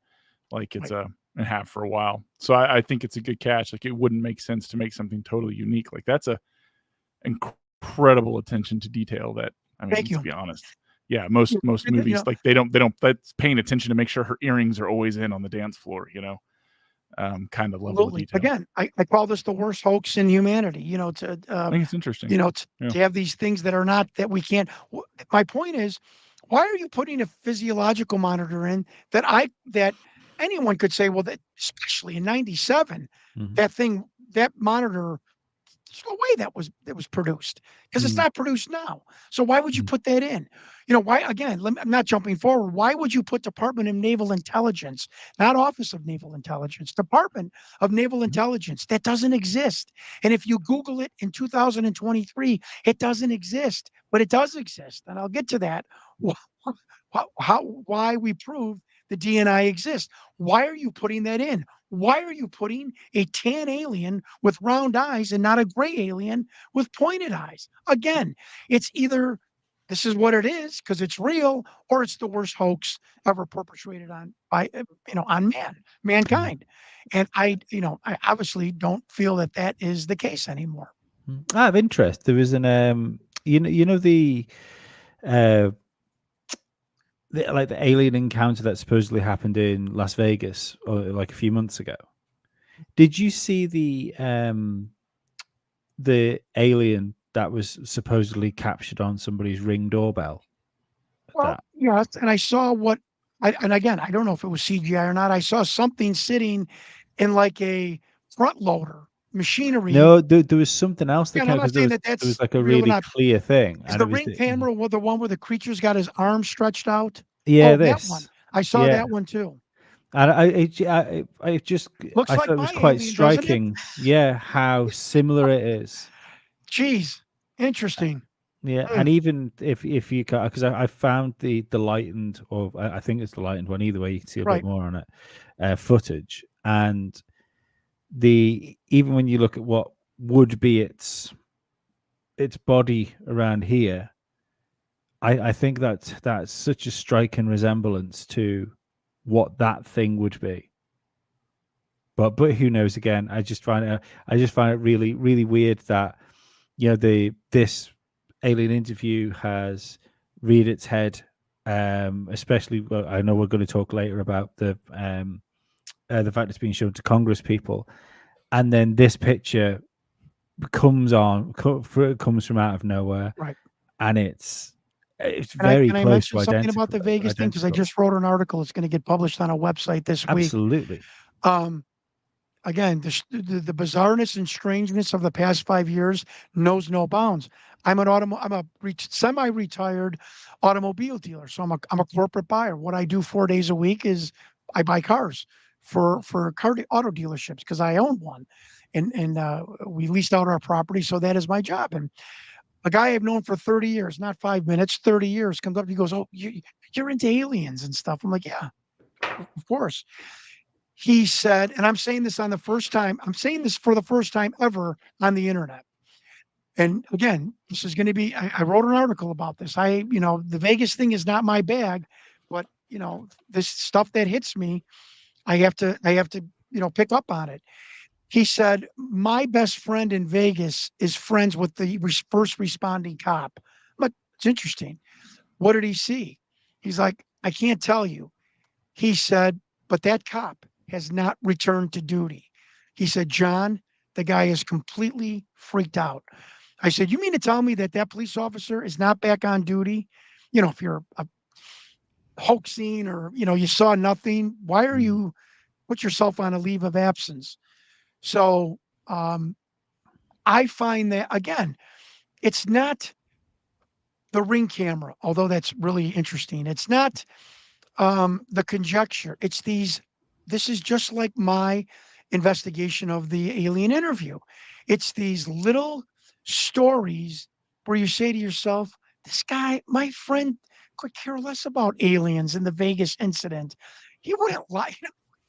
Like it's and have for a while. So I think it's a good catch. Like, it wouldn't make sense to make something totally unique. Like, that's a incredible attention to detail that, I mean, Thank to you. be honest. Yeah, most You know, movies, like, they don't that's paying attention to make sure her earrings are always in on the dance floor, kind of level of absolutely. detail. Again, I call this the worst hoax in humanity. I think it's interesting. Yeah. To have these things that are not that we can't. My point is, why are you putting a physiological monitor in that anyone could say, well, that especially in '97, Mhm. that monitor. There's no way that was produced because it's Mm. not produced now. So why would you Mm. put that in? Why again, I'm not jumping forward. Why would you put Department of Naval Intelligence, not Office of Naval Intelligence, Department of Naval Intelligence? That doesn't exist. And if you Google it in 2023, it doesn't exist, but it does exist. And I'll get to that. Why we prove the DNI exists. Why are you putting that in? Why are you putting a tan alien with round eyes and not a gray alien with pointed eyes? Again, it's either this is what it is because it's real, or it's the worst hoax ever perpetrated on mankind. And I obviously don't feel that is the case anymore. Out of interest, there was an like the alien encounter that supposedly happened in Las Vegas, or like a few months ago. Did you see the alien that was supposedly captured on somebody's Ring doorbell? Well, yes, and I saw and again, I don't know if it was CGI or not. I saw something sitting in like a front loader machinery. No, there was something else that Yeah, and came I'm not because saying there that's was like a real or really not. clear thing, Is and the it was Ring camera the one where the creature's got his arm stretched out? yeah, That one. this I saw that one too. and I just Looks I like thought it was my quite alien, doesn't it? striking. Yeah, how similar it is. Jeez, interesting. Yeah, and even if you can, because I found the lightened, or I think it's the lightened one. Either way, you can see a Right. bit more on it, footage, and even when you look at what would be its body around here, I think that's such a striking resemblance to what that thing would be. But who knows? Again, I just find it really really weird that this alien interview has reared its head, especially. Well, I know we're going to talk later about the fact it's being shown to Congress people, and then this picture comes from out of nowhere, Right. and it's very Can I close mention to something about the Vegas thing? Because I identical. just wrote an article. It's going to get published on a website this week. Absolutely. Again, the bizarreness and strangeness of the past 5 years knows no bounds. I'm a semi-retired automobile dealer, so I'm a corporate buyer. What I do 4 days a week is I buy cars for auto dealerships because I own one, and we leased out our property, so that is my job. And a guy I've known for 30 years, not 5 minutes, 30 years, comes up. He goes, "Oh, you're into aliens and stuff." I'm like, "Yeah, of course." He said, and I'm saying this for the first time ever on the internet. And again, this is going to be, I wrote an article about this. The Vegas thing is not my bag, but this stuff that hits me, I have to, pick up on it. He said, my best friend in Vegas is friends with the first responding cop. But it's interesting. What did he see? He's like, I can't tell you. He said, but that cop has not returned to duty. He said, John, the guy is completely freaked out. I said, you mean to tell me that police officer is not back on duty? If you're hoaxing or, you saw nothing, why are you put yourself on a leave of absence? So I find that, again, it's not the Ring camera, although that's really interesting. It's not the conjecture. This is just like my investigation of the alien interview. It's these little stories where you say to yourself, this guy, my friend, could care less about aliens in the Vegas incident. He wouldn't lie.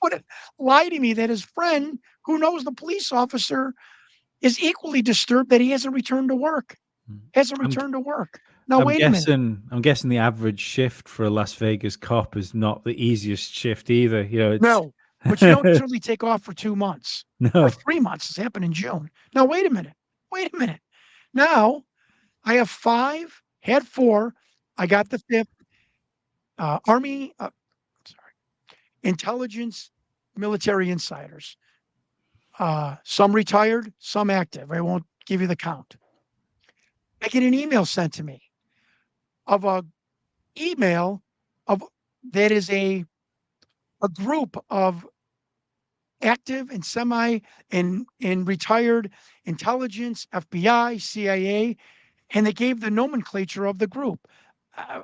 Wouldn't lie to me that his friend, who knows the police officer, is equally disturbed that he hasn't returned to work. Now, wait a minute. I'm guessing the average shift for a Las Vegas cop is not the easiest shift either. No, but you don't usually take off for 2 months or No. 3 months. It's happened in June. Now, wait a minute. Wait a minute. Now I have 5, had 4. I got the 5th. Army, sorry, intelligence, military insiders. Some retired, some active. I won't give you the count. I get an email sent to me of a email of that is a group of active and semi and retired intelligence, FBI, CIA, and they gave the nomenclature of the group.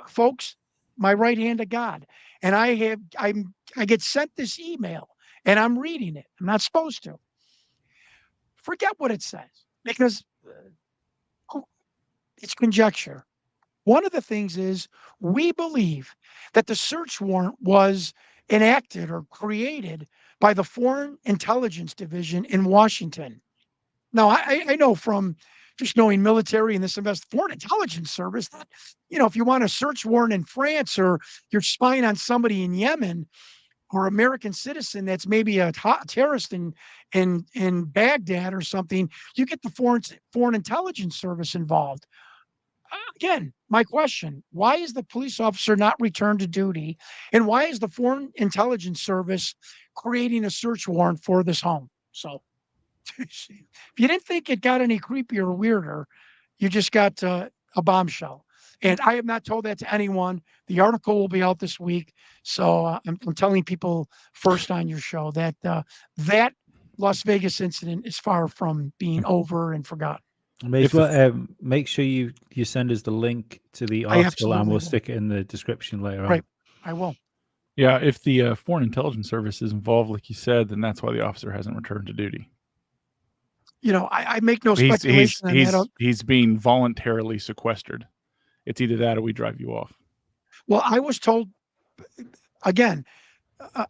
Folks, my right hand of God. And I get sent this email and I'm reading it. I'm not supposed to. Forget what it says because it's conjecture. One of the things is we believe that the search warrant was enacted or created by the Foreign Intelligence Division in Washington. Now, I know from just knowing military and this Foreign Intelligence Service that, if you want a search warrant in France or you're spying on somebody in Yemen or American citizen that's maybe a terrorist in Baghdad or something, you get the Foreign Intelligence Service involved. Again, my question, why is the police officer not returned to duty? And why is the Foreign Intelligence Service creating a search warrant for this home? So if you didn't think it got any creepier or weirder, you just got a bombshell. And I have not told that to anyone. The article will be out this week. So I'm telling people first on your show that that Las Vegas incident is far from being over and forgotten. Make sure you send us the link to the article and we'll stick it in the description later on. Right, I will. Yeah, if the Foreign Intelligence Service is involved, like you said, then that's why the officer hasn't returned to duty. I make no speculation on that. He's being voluntarily sequestered. It's either that or we drive you off. Well, I was told, again,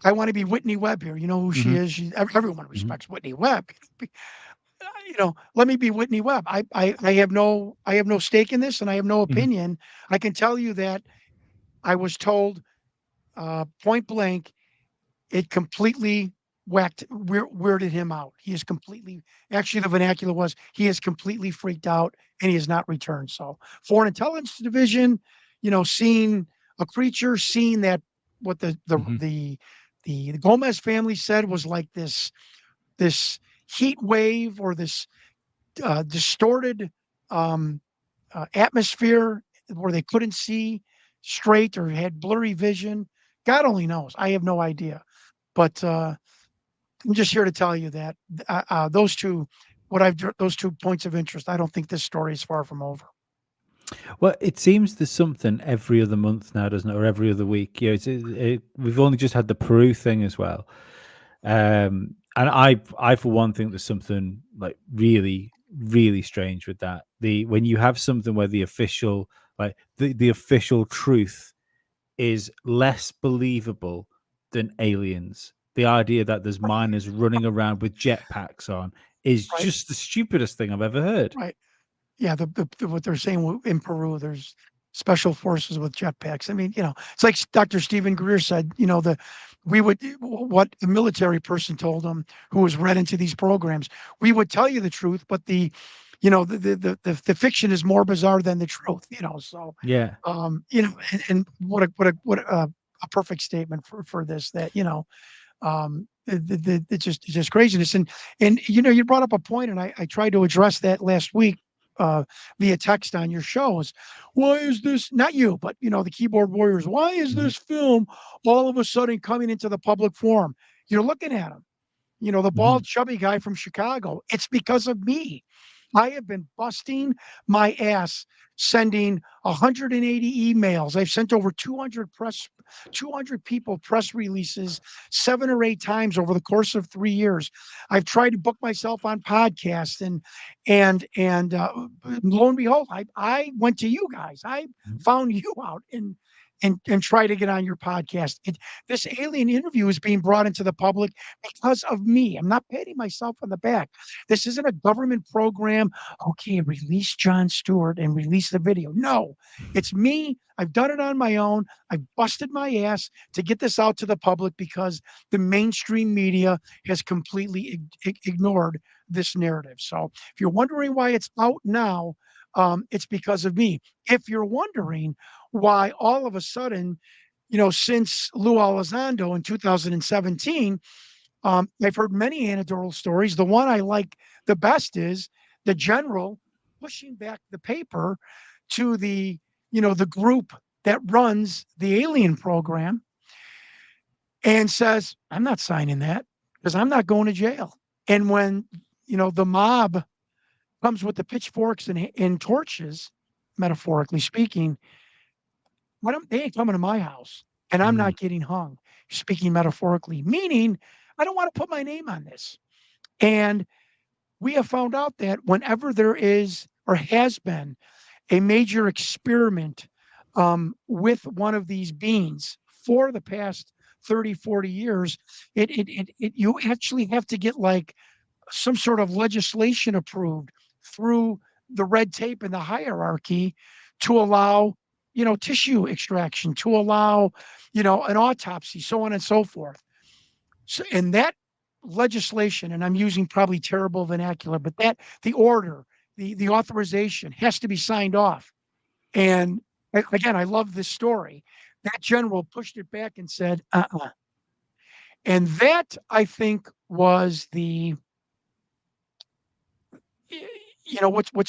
I want to be Whitney Webb here. You know who she is. Everyone respects Whitney Webb. Let me be Whitney Webb. I have no stake in this and I have no opinion. I can tell you that I was told point blank, it completely weirded him out. He is completely, actually the vernacular was, he is completely freaked out and he has not returned. So Foreign Intelligence Division, seeing a creature, seeing that what the Gomez family said was like this heat wave or this distorted atmosphere where they couldn't see straight or had blurry vision. God only knows. I have no idea. But I'm just here to tell you that those two points of interest, I don't think this story is far from over. Well, it seems there's something every other month now, doesn't it, or every other week? We've only just had the Peru thing as well, and I for one think there's something like really, really strange with that. When you have something where the official the official truth is less believable than aliens. The idea that there's miners running around with jetpacks on is just the stupidest thing I've ever heard. Right. Yeah. The what they're saying in Peru, there's special forces with jetpacks. I mean, it's like Dr. Stephen Greer said, what the military person told him who was read into these programs, we would tell you the truth, but the fiction is more bizarre than the truth, so yeah. And what a perfect statement for this, that, it's just craziness. And you brought up a point and I tried to address that last week via text on your shows. Why is this, not you, but the keyboard warriors, why is this film all of a sudden coming into the public forum? You're looking at him, the bald chubby guy from Chicago. It's because of me. I have been busting my ass sending 180 emails. I've sent over 200 people press releases 7 or 8 times over the course of 3 years. I've tried to book myself on podcasts and lo and behold, I went to you guys. I found you out and try to get on your podcast. This alien interview is being brought into the public because of me. I'm not patting myself on the back. This isn't a government program. Okay, release Jon Stewart and release release the video. No, it's me. I've done it on my own. I've busted my ass to get this out to the public because the mainstream media has completely ignored this narrative. So if you're wondering why it's out now, it's because of me. If you're wondering why all of a sudden, since Lou Elizondo in 2017, I've heard many anecdotal stories. The one I like the best is the general pushing back the paper to the group that runs the alien program and says, I'm not signing that because I'm not going to jail. And when, the mob comes with the pitchforks and torches, metaphorically speaking, they ain't coming to my house and I'm not getting hung, speaking metaphorically, meaning I don't want to put my name on this. And we have found out that whenever there is or has been a major experiment with one of these beings for the past 30, 40 years, you actually have to get like some sort of legislation approved through the red tape and the hierarchy to allow, tissue extraction, to allow, an autopsy, so on and so forth. So, and that legislation, and I'm using probably terrible vernacular, but the order, the authorization has to be signed off. And again, I love this story. That general pushed it back and said, And that, I think, was what's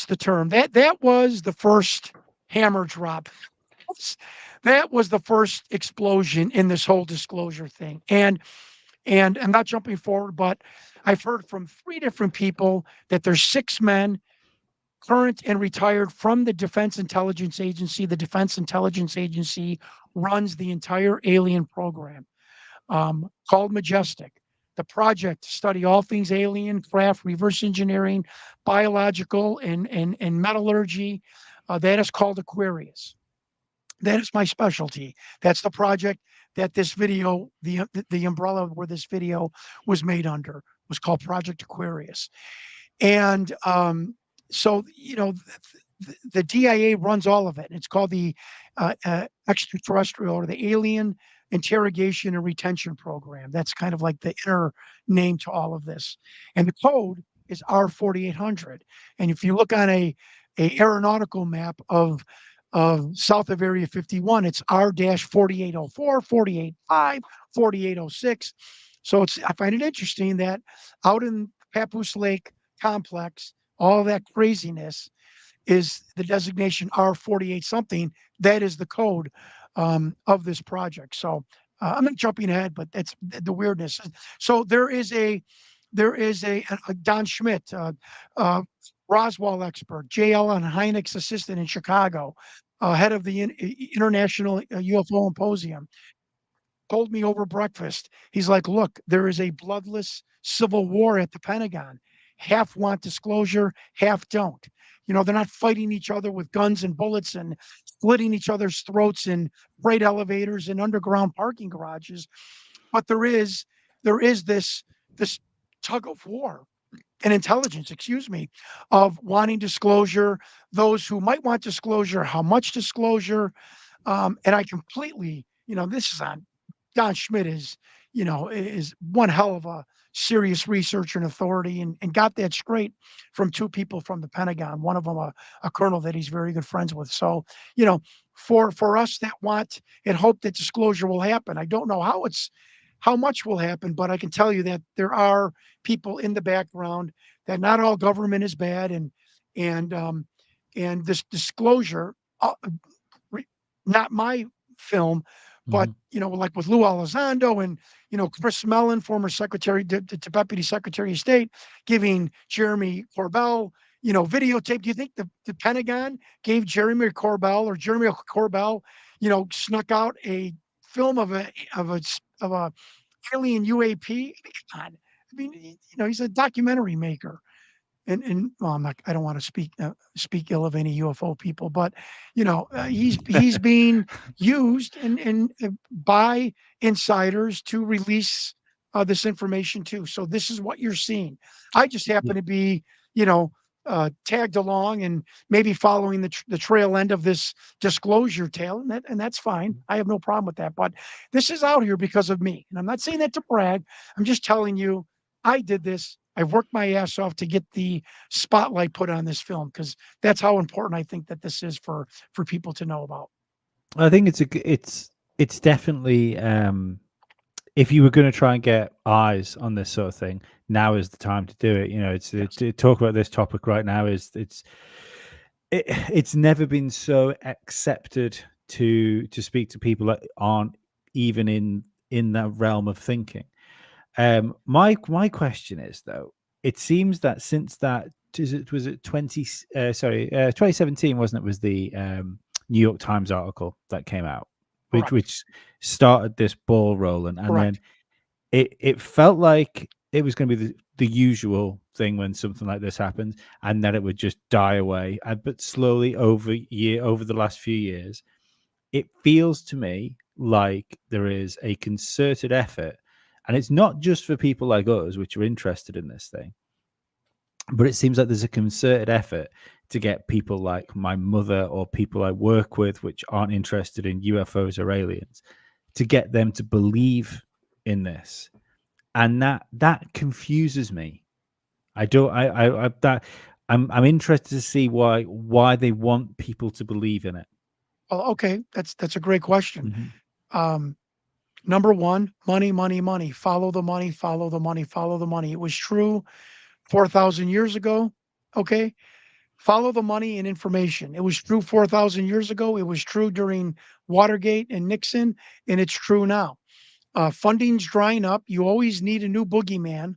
the term? That was the first hammer drop. That was the first explosion in this whole disclosure thing. And I'm not jumping forward, but I've heard from 3 different people that there's 6 men, current and retired, from the Defense Intelligence Agency. The Defense Intelligence Agency runs the entire alien program called Majestic. The project to study all things alien, craft, reverse engineering, biological, and metallurgy. That is called Aquarius. That is my specialty. That's the project that this video, the umbrella where this video was made under, was called Project Aquarius. And so, the DIA runs all of it. It's called the extraterrestrial or the Alien Interrogation and Retention Program. That's kind of like the inner name to all of this. And the code is R4800. And if you look on a aeronautical map of south of Area 51, it's R-4804, 485, 4806. So I find it interesting that out in Papoose Lake complex, all that craziness is the designation R48 something. That is the code of this project. So I'm not jumping ahead, but that's the weirdness. So there is a Don Schmidt, Roswell expert, J.L. and Hynek's assistant in Chicago, head of the International UFO Symposium, told me over breakfast. He's like, look, there is a bloodless civil war at the Pentagon. Half want disclosure, half don't. They're not fighting each other with guns and bullets and splitting each other's throats in freight elevators and underground parking garages. But there is this tug of war and intelligence, of wanting disclosure, those who might want disclosure, how much disclosure. And I completely, this is on Don Schmidt is one hell of a serious researcher and authority, and got that straight from 2 people from the Pentagon, one of them a colonel that he's very good friends with. So, for us that want and hope that disclosure will happen, I don't know how much will happen, but I can tell you that there are people in the background, that not all government is bad, and this disclosure, not my film, but like with Lou Elizondo and Chris Mellon, former Deputy Secretary of State, giving Jeremy Corbell videotape. Do you think the Pentagon gave Jeremy Corbell snuck out a film of a alien UAP? Come on. I mean, he's a documentary maker. And well, I don't want to speak ill of any UFO people, but he's being used and by insiders to release this information too. So this is what you're seeing. I just happen to be tagged along and maybe following the trail end of this disclosure tale, and that's fine. I have no problem with that. But this is out here because of me, and I'm not saying that to brag. I'm just telling you, I did this. I worked my ass off to get the spotlight put on this film because that's how important I think that this is for people to know about. I think it's definitely if you were going to try and get eyes on this sort of thing, now is the time to do it. You know, to talk about this topic right now it's never been so accepted to speak to people that aren't even in that realm of thinking. My question is though, it seems that since that was it 2017, wasn't it? Was the New York Times article that came out, which started this ball rolling, and then it felt like it was going to be the usual thing when something like this happens, and then it would just die away. But slowly over the last few years, it feels to me like there is a concerted effort, and it's not just for people like us, which are interested in this thing, but it seems like there's a concerted effort to get people like my mother or people I work with, which aren't interested in UFOs or aliens, to get them to believe in this, and that confuses me. I'm interested to see why they want people to believe in it. Well, okay, that's a great question. Mm-hmm. Number one, money, money, money. Follow the money, follow the money, follow the money. It was true 4,000 years ago. Okay. Follow the money and information. It was true 4,000 years ago. It was true during Watergate and Nixon, and it's true now. Funding's drying up. You always need a new boogeyman.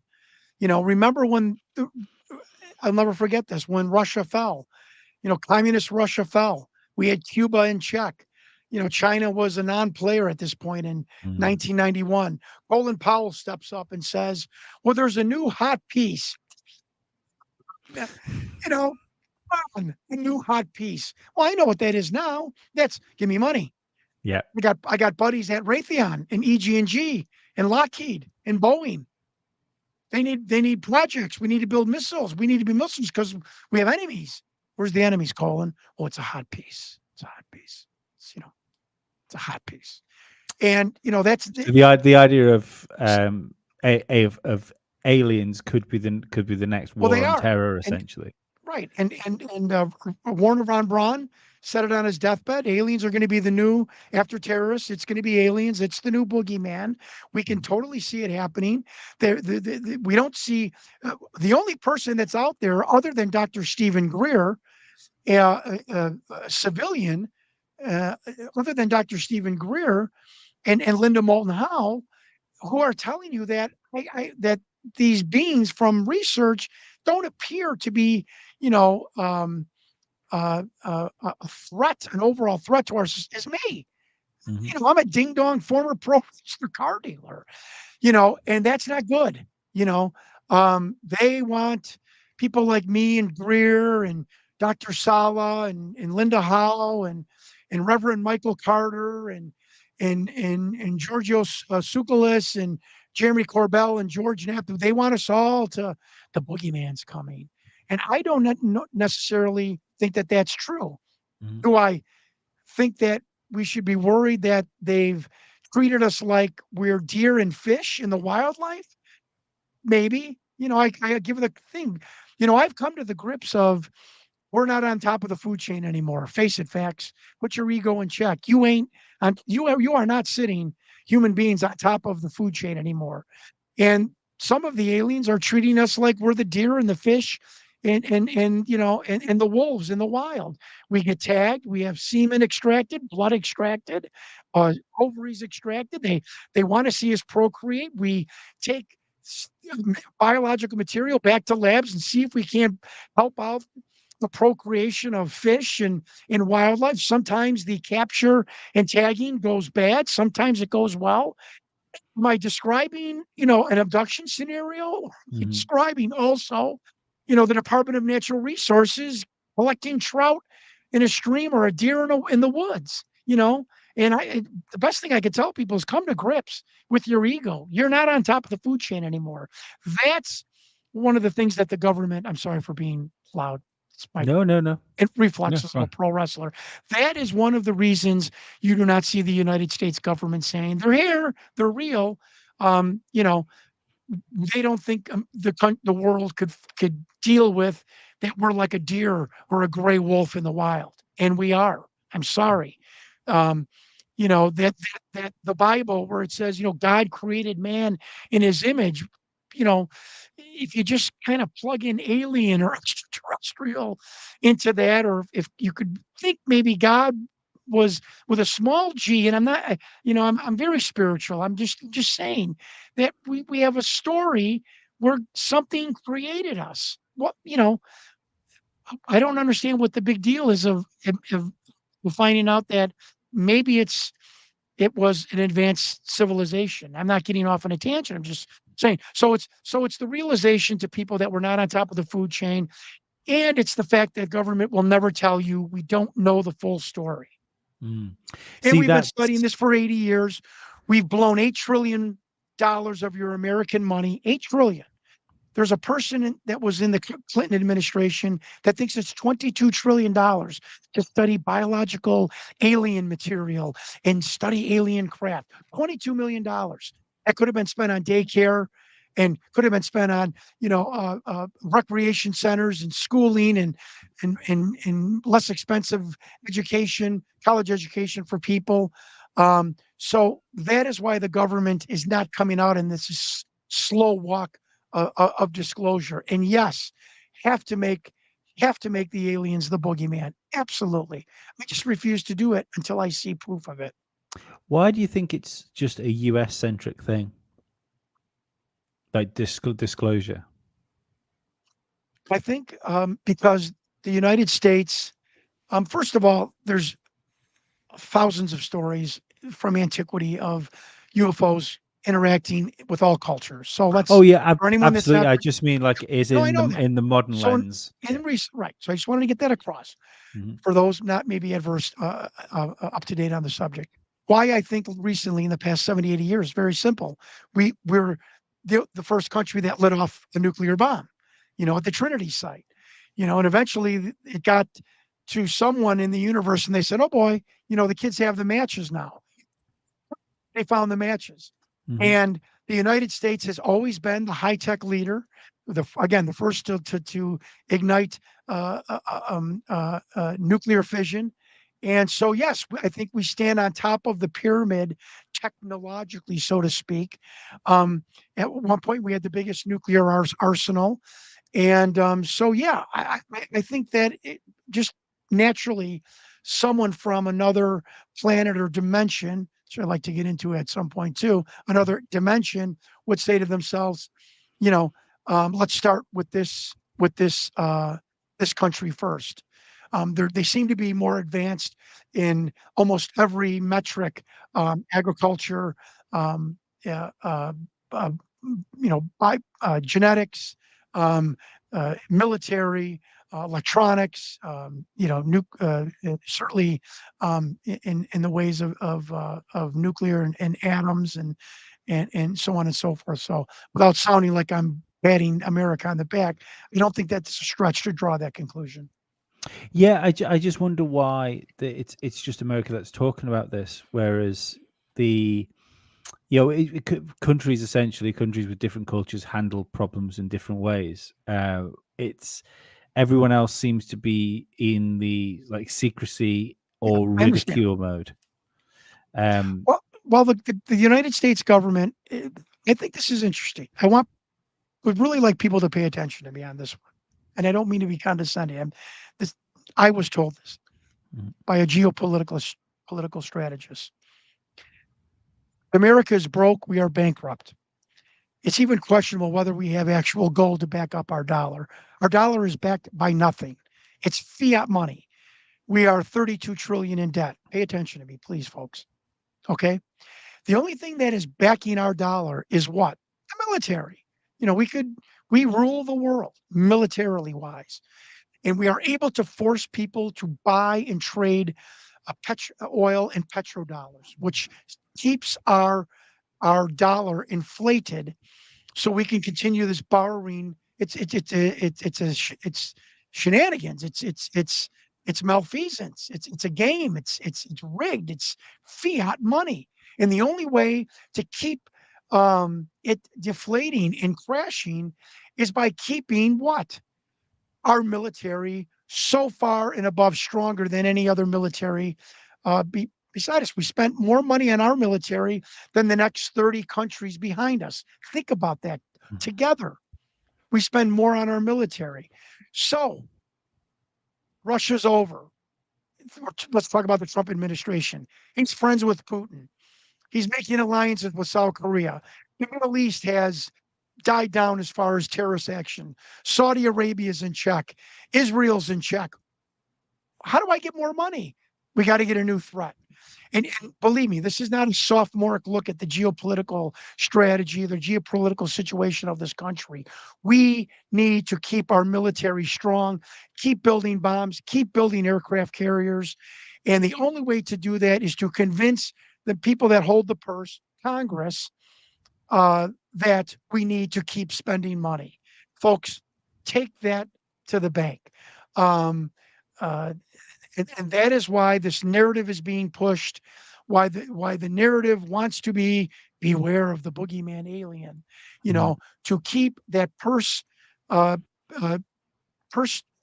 You know, remember when I'll never forget this, when Russia fell, communist Russia fell. We had Cuba in check. China was a non-player at this point in 1991. Colin Powell steps up and says, well, there's a new hot piece. A new hot piece. Well, I know what that is now. That's give me money. Yeah. I got buddies at Raytheon and EG&G and Lockheed and Boeing. They need projects. We need to build missiles. We need to be missiles because we have enemies. Where's the enemies, Colin? Oh, it's a hot piece. It's a hot piece. It's a hot piece. And that's so the idea of of aliens could be the next war on terror, essentially. Right. And Warner von Braun said it on his deathbed. Aliens are going to be the new, after terrorists, it's going to be aliens. It's the new boogeyman. We can totally see it happening. We don't see the only person that's out there other than Dr. Stephen Greer, a civilian, other than Dr. Stephen Greer and Linda Moulton Howe, who are telling you that that these beings from research don't appear to be, a threat, an overall threat to ours is me. Mm-hmm. I'm a ding dong former pro car dealer, and that's not good. They want people like me and Greer and Dr. Sala and Linda Howe and Reverend Michael Carter and Giorgio Tsoukalos and Jeremy Corbell and George Knapp. They want us all to the boogeyman's coming. And I don't necessarily think that that's true. Mm-hmm. Do I think that we should be worried that they've treated us like we're deer and fish in the wildlife? Maybe. I give it a thing. I've come to the grips of we're not on top of the food chain anymore. Face it, facts. Put your ego in check. You are not sitting, human beings, on top of the food chain anymore. And some of the aliens are treating us like we're the deer and the fish and the wolves in the wild. We get tagged. We have semen extracted, blood extracted, ovaries extracted. They want to see us procreate. We take biological material back to labs and see if we can't help out the procreation of fish and wildlife. Sometimes the capture and tagging goes bad. Sometimes it goes well. Am I describing, an abduction scenario? Mm-hmm. Describing also, the Department of Natural Resources collecting trout in a stream or a deer in the woods, and the best thing I could tell people is come to grips with your ego. You're not on top of the food chain anymore. That's one of the things that the government, I'm sorry for being loud. It's my No. reflex it's as a fine. pro wrestler. That is one of the reasons you do not see the United States government saying they're here, they're real. You know, they don't think the world could deal with that we're like a deer or a gray wolf in the wild, and we are. I'm sorry. Um, you know that the Bible where it says God created man in His image. You know, if you just kind of plug in alien or extraterrestrial into that, or if you could think maybe God was with a small g, and I'm not, I'm very spiritual. I'm just saying that we have a story where something created us. What I don't understand what the big deal is of finding out that maybe it was an advanced civilization. I'm not getting off on a tangent. I'm just saying. So it's the realization to people that we're not on top of the food chain, and it's the fact that government will never tell you. We don't know the full story. Mm. And See, we've been that's studying this for 80 years. We've blown $8 trillion of your American money, 8 trillion. There's a person that was in the Clinton administration that thinks it's $22 trillion to study biological alien material and study alien craft. $22 million. That could have been spent on daycare and could have been spent on, recreation centers and schooling and less expensive education, college education for people. So that is why the government is not coming out in this slow walk of disclosure. And yes, have to make the aliens the boogeyman. Absolutely. I just refuse to do it until I see proof of it. why do you think it's just a US centric thing? Like disclosure. I think because the United States, first of all, there's thousands of stories from antiquity of UFOs interacting with all cultures. So Oh let's, yeah, for anyone that's absolutely. not, I just mean like is no, I know that. in the modern So lens. Yeah. right. So I just wanted to get that across Mhm. for those not maybe adverse, up to date on the subject. Why I think recently in the past 70, 80 years, very simple. We're the first country that lit off a nuclear bomb, at the Trinity site, and eventually it got to someone in the universe and they said, oh boy, the kids have the matches now. They found the matches. Mhm. And the United States has always been the high tech leader. The first to ignite nuclear fission. And so, yes, I think we stand on top of the pyramid technologically, so to speak. At one point, we had the biggest nuclear arsenal. And so, yeah, I think that just naturally, someone from another planet or dimension, which I'd like to get into at some point too, another dimension would say to themselves, let's start with this country first. They seem to be more advanced in almost every metric, agriculture, um, uh, uh, uh, genetics, military, electronics, certainly in the ways of nuclear and atoms and so on and so forth. So without sounding like I'm patting America on the back, I don't think that's a stretch to draw that conclusion. Yeah, I just wonder why it's just America that's talking about this, whereas the countries, essentially countries with different cultures, handle problems in different ways. It's everyone else seems to be in the like secrecy Yeah, or I understand. ridicule mode. Um, Well, the United States government, I think this is interesting. Would really like people to pay attention to me on this one, and I don't mean to be condescending. I was told this Mhm. by a political strategist. America is broke. We are bankrupt. It's even questionable whether we have actual gold to back up our dollar. Our dollar is backed by nothing. It's fiat money. We are 32 trillion in debt. Pay attention to me, please, folks. Okay. The only thing that is backing our dollar is what? The military. We rule the world militarily wise, and we are able to force people to buy and trade oil and petrodollars, which keeps our dollar inflated, so we can continue this borrowing. It's shenanigans. It's malfeasance. It's a game. It's rigged. It's fiat money. And the only way to keep it deflating and crashing is by keeping what? Our military so far and above stronger than any other military beside us. We spent more money on our military than the next 30 countries behind us. Think about that. Together, we spend more on our military. So, Russia's over. Let's talk about the Trump administration. He's friends with Putin. He's making alliances with South Korea. The Middle East has died down as far as terrorist action. Saudi Arabia's in check. Israel's in check. How do I get more money? We got to get a new threat. And believe me, this is not a sophomoric look at the geopolitical strategy, the geopolitical situation of this country. We need to keep our military strong, keep building bombs, keep building aircraft carriers. And the only way to do that is to convince the people that hold the purse, Congress, that we need to keep spending money. Folks, take that to the bank. And that is why this narrative is being pushed, why the narrative wants to be beware of the boogeyman alien, to keep that purse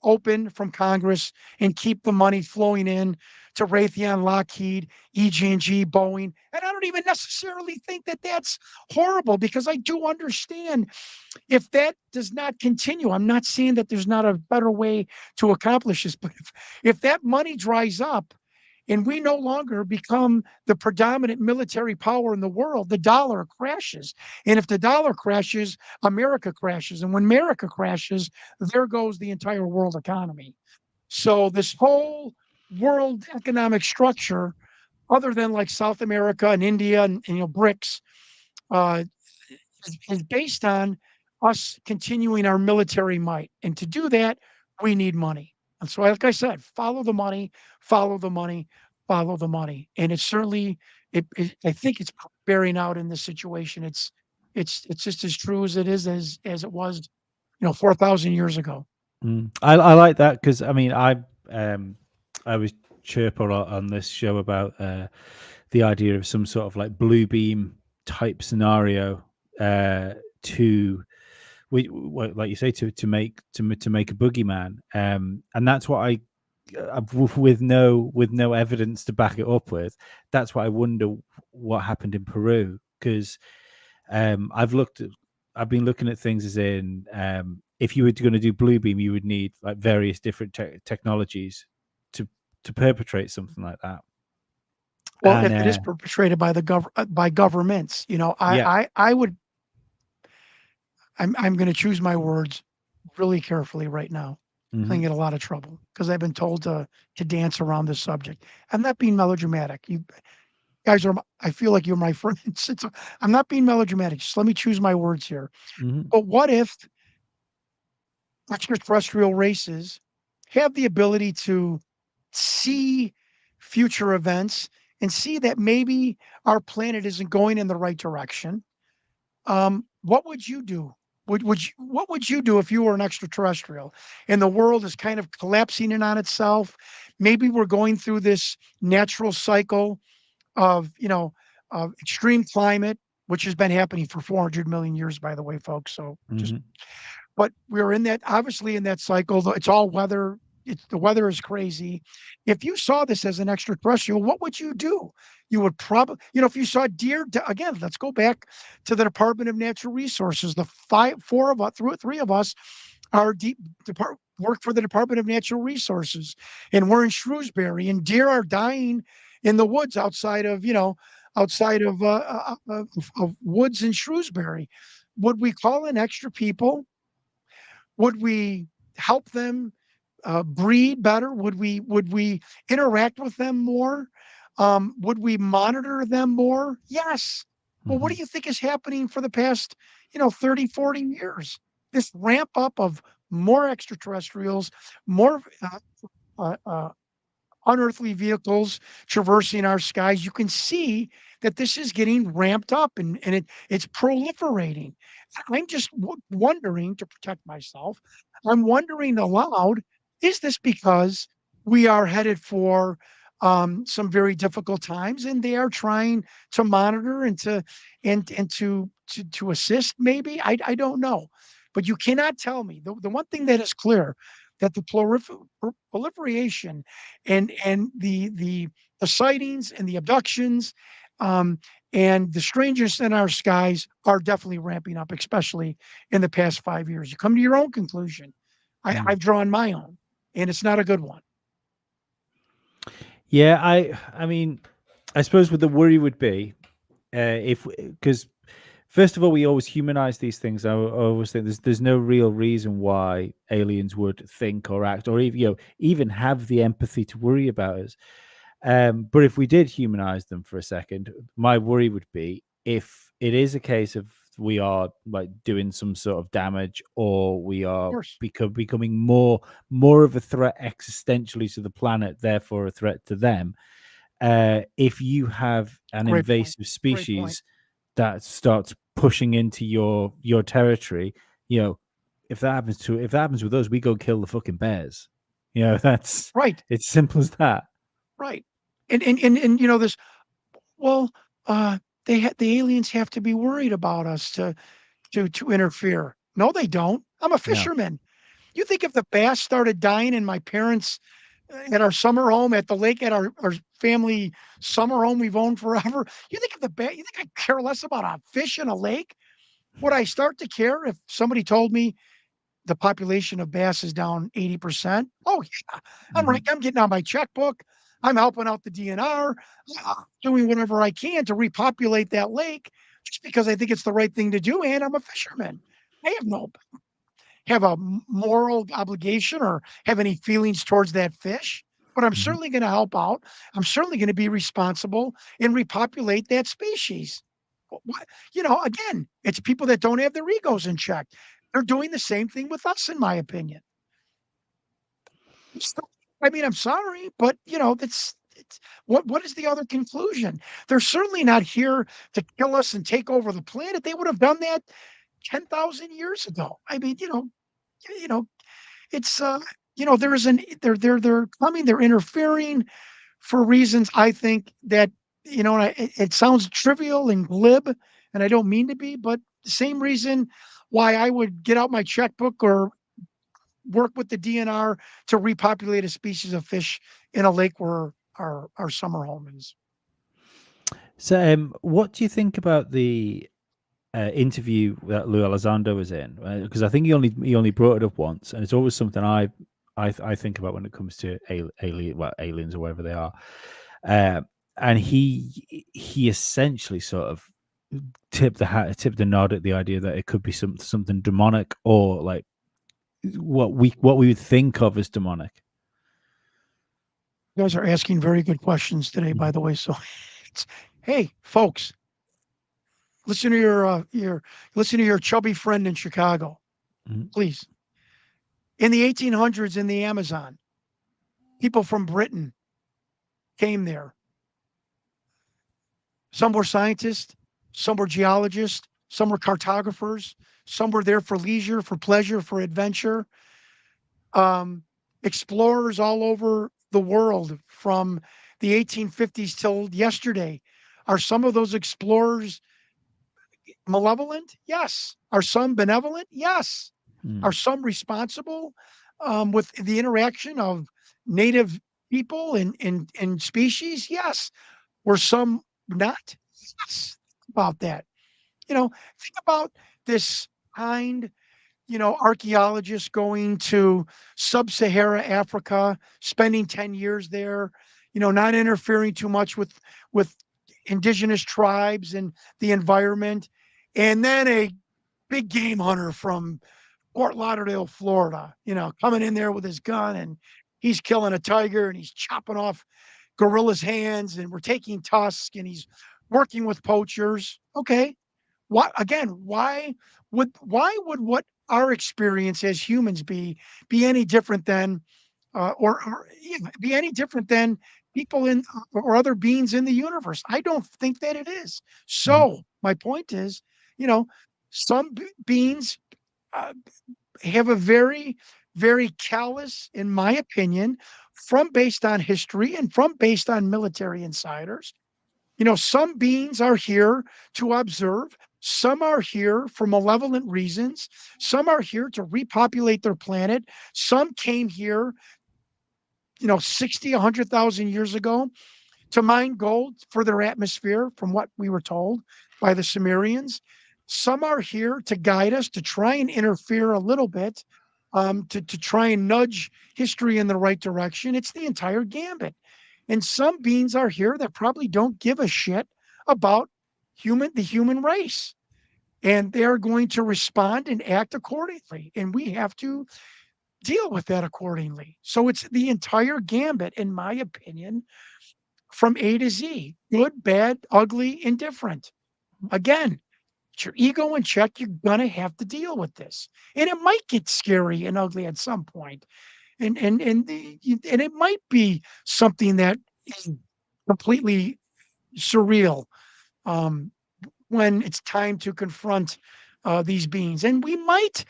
open from Congress and keep the money flowing in to Raytheon, Lockheed, EG&G, Boeing. And I don't even necessarily think that that's horrible, because I do understand if that does not continue. I'm not saying that there's not a better way to accomplish this, but if that money dries up and we no longer become the predominant military power in the world, the dollar crashes. And if the dollar crashes, America crashes. And when America crashes, there goes the entire world economy. So this whole world economic structure, other than like South America and India and BRICS, is based on us continuing our military might. And to do that, we need money. And so, like I said, follow the money, follow the money, follow the money. And it's certainly, I think it's bearing out in this situation. It's just as true as it is as it was, 4,000 years ago. I like that, because I mean I was chirp a lot on this show about the idea of some sort of like blue beam type scenario to, like you say, to make a boogeyman, and that's what I with no evidence to back it up with. That's why I wonder what happened in Peru, because I've been looking at things as in, if you were going to do blue beam, you would need like various different technologies to perpetrate something like that. Well, if it is perpetrated by by governments, I would. I'm going to choose my words really carefully right now. I'm going to get a lot of trouble because I've been told to dance around this subject. I'm not being melodramatic. You guys I feel like you're my friends. I'm not being melodramatic. Just let me choose my words here. But what if extraterrestrial races have the ability to see future events and see that maybe our planet isn't going in the right direction? What would you do? What would you do if you were an extraterrestrial and the world is kind of collapsing in on itself? Maybe we're going through this natural cycle of extreme climate, which has been happening for 400 million years, by the way, folks. So but we're obviously in that cycle. It's all weather. The weather is crazy. If you saw this as an extraterrestrial, what would you do? You would probably, if you saw deer, again, let's go back to the Department of Natural Resources. The three of us work for the Department of Natural Resources, and we're in Shrewsbury, and deer are dying in the woods outside of woods in Shrewsbury. Would we call in extra people? Would we help them breed better? Would we interact with them more? Would we monitor them more? Yes. Well, what do you think is happening for the past, 30, 40 years? This ramp up of more extraterrestrials, more unearthly vehicles traversing our skies. You can see that this is getting ramped up and it's proliferating. I'm just wondering, to protect myself, I'm wondering aloud, Is this because we are headed for some very difficult times, and they are trying to monitor and to assist? Maybe I don't know, but you cannot tell me the one thing that is clear, that the proliferation and the sightings and the abductions, um, and the strangers in our skies are definitely ramping up, especially in the past 5 years. You come to your own conclusion. Mm. I've drawn my own, and it's not a good one. Yeah, I mean, I suppose what the worry would be, if because first of all, we always humanize these things. I always think there's no real reason why aliens would think or act or even even have the empathy to worry about us. But if we did humanize them for a second, my worry would be if it is a case of we are like doing some sort of damage, or we Of are course. becoming more of a threat existentially to the planet, therefore a threat to them. If you have an Great point. invasive Great point. species that starts pushing into your territory, if that happens with us, we go kill the fucking bears. That's Right. it's simple as that. Right. And this, well, uh the aliens have to be worried about us to interfere. No, they don't. I'm a No. fisherman. You think if the bass started dying in my parents' at our summer home at the lake, at our family summer home we've owned forever, you think if you think I care less about a fish in a lake? Would I start to care if somebody told me the population of bass is down 80%? Oh, yeah. Mhm. I'm getting out my checkbook. I'm helping out the DNR, doing whatever I can to repopulate that lake just because I think it's the right thing to do. And I'm a fisherman. I have a moral obligation or have any feelings towards that fish, but I'm Mhm. certainly going to help out. I'm certainly going to be responsible and repopulate that species. Again, it's people that don't have their egos in check. They're doing the same thing with us, in my opinion. So, I mean, I'm sorry, but that's it's what is the other conclusion? They're certainly not here to kill us and take over the planet. They would have done that 10,000 years ago. I mean, you know, it's there is an they're coming, they're interfering for reasons I think that and it sounds trivial and glib, and I don't mean to be, but the same reason why I would get out my checkbook or work with the DNR to repopulate a species of fish in a lake where our summer home is. So, what do you think about the interview that Lou Elizondo was in? Because I think he only brought it up once, and it's always something I think about when it comes to aliens or whatever they are. Uh, and he essentially sort of tipped the nod at the idea that it could be something demonic, or like what we would think of as demonic. You guys are asking very good questions today, by the way. So, hey, folks, listen to your chubby friend in Chicago, Mhm. please. In the 1800s, in the Amazon, people from Britain came there. Some were scientists, some were geologists, some were cartographers, some were there for leisure, for pleasure, for adventure. Um, Explorers all over the world from the 1850s till yesterday. Are some of those explorers malevolent? Yes. Are some benevolent? Yes. Are Mm. some responsible with the interaction of native people and species? Yes. Were some not? Yes. Think about that. Think about this kind, archaeologists going to sub-Sahara Africa, spending 10 years there, not interfering too much with indigenous tribes and the environment. And then a big game hunter from Fort Lauderdale, Florida, coming in there with his gun, and he's killing a tiger and he's chopping off gorilla's hands, and we're taking tusks, and he's working with poachers. Okay. Why would what our experience as humans be any different than be any different than people in or other beings in the universe? I don't think that it is. Mhm. So my point is, you know, some beings uh, have a very, very callous, in my opinion, from based on history and from based on military insiders. Some beings are here to observe. Some are here for malevolent reasons. Some are here to repopulate their planet. Some came here, 60, 100,000 years ago to mine gold for their atmosphere, from what we were told by the Sumerians. Some are here to guide us, to try and interfere a little bit, to try and nudge history in the right direction. It's the entire gambit. And some beings are here that probably don't give a shit about the human race. And they're going to respond and act accordingly. And we have to deal with that accordingly. So it's the entire gambit, in my opinion, from A to Z: good, bad, ugly, indifferent. Again, get your ego in check. You're going to have to deal with this. And it might get scary and ugly at some point. And it might be something that is completely surreal when it's time to confront these beings. And we might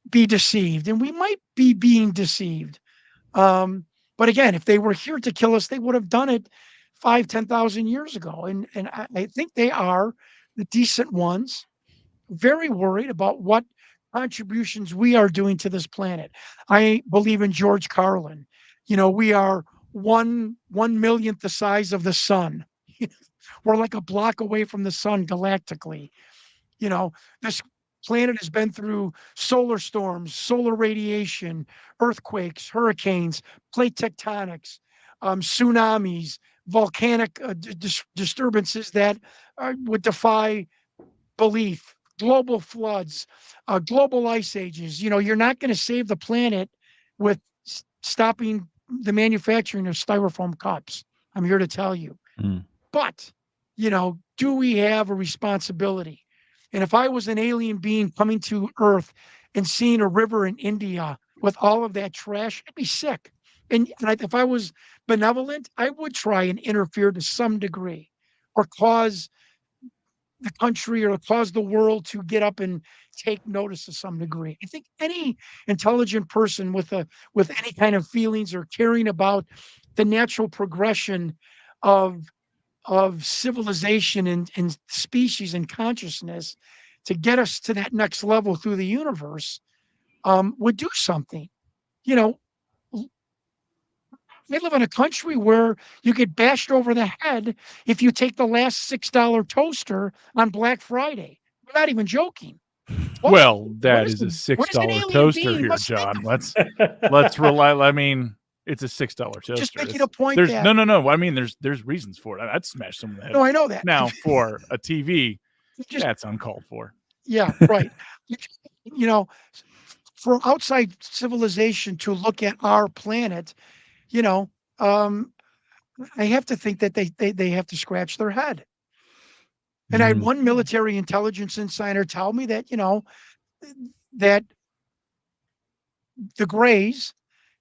be deceived, and we might be being deceived. But again, if they were here to kill us, they would have done it 5,000-10,000 years ago. And I think they are the decent ones, very worried about what contributions we are doing to this planet. I believe in George Carlin. We are 1/1,000,000th the size of the sun. We're like a block away from the sun galactically. This planet has been through solar storms, solar radiation, earthquakes, hurricanes, plate tectonics, tsunamis, volcanic disturbances that would defy belief, global floods, global ice ages. You're not going to save the planet with stopping the manufacturing of styrofoam cups. I'm here to tell you. But, do we have a responsibility? And if I was an alien being coming to Earth and seeing a river in India with all of that trash, I'd be sick. And if I was benevolent, I would try and interfere to some degree, or cause the country or cause the world to get up and take notice to some degree. I think any intelligent person with any kind of feelings or caring about the natural progression of civilization and species and consciousness to get us to that next level through the universe would do something. They live in a country where you get bashed over the head if you take the last $6 toaster on Black Friday. We're not even joking. Well, that is a $6 toaster here, John. Let's rely. I mean, it's a $6 toaster. Just making a point. There's no. I mean, there's reasons for it. I'd smash someone in the head. No, I know that. Now, for a TV, that's uncalled for. Yeah, right. For outside civilization to look at our planet, I have to think that they have to scratch their head. And I had one military intelligence insider tell me that, that the Greys,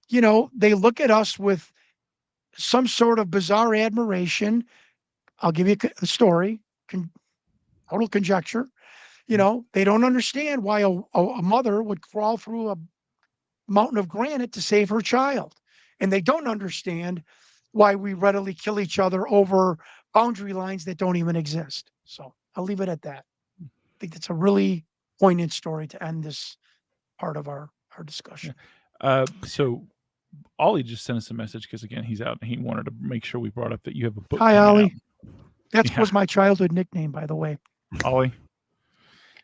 they look at us with some sort of bizarre admiration. I'll give you a story, total conjecture. They don't understand why a mother would crawl through a mountain of granite to save her child. And they don't understand why we readily kill each other over boundary lines that don't even exist. So I'll leave it at that. I think that's a really poignant story to end this part of our discussion. So Ollie just sent us a message because, again, he's out and he wanted to make sure we brought up that you have a book. Hi, Ollie. That was my childhood nickname, by the way. Ollie.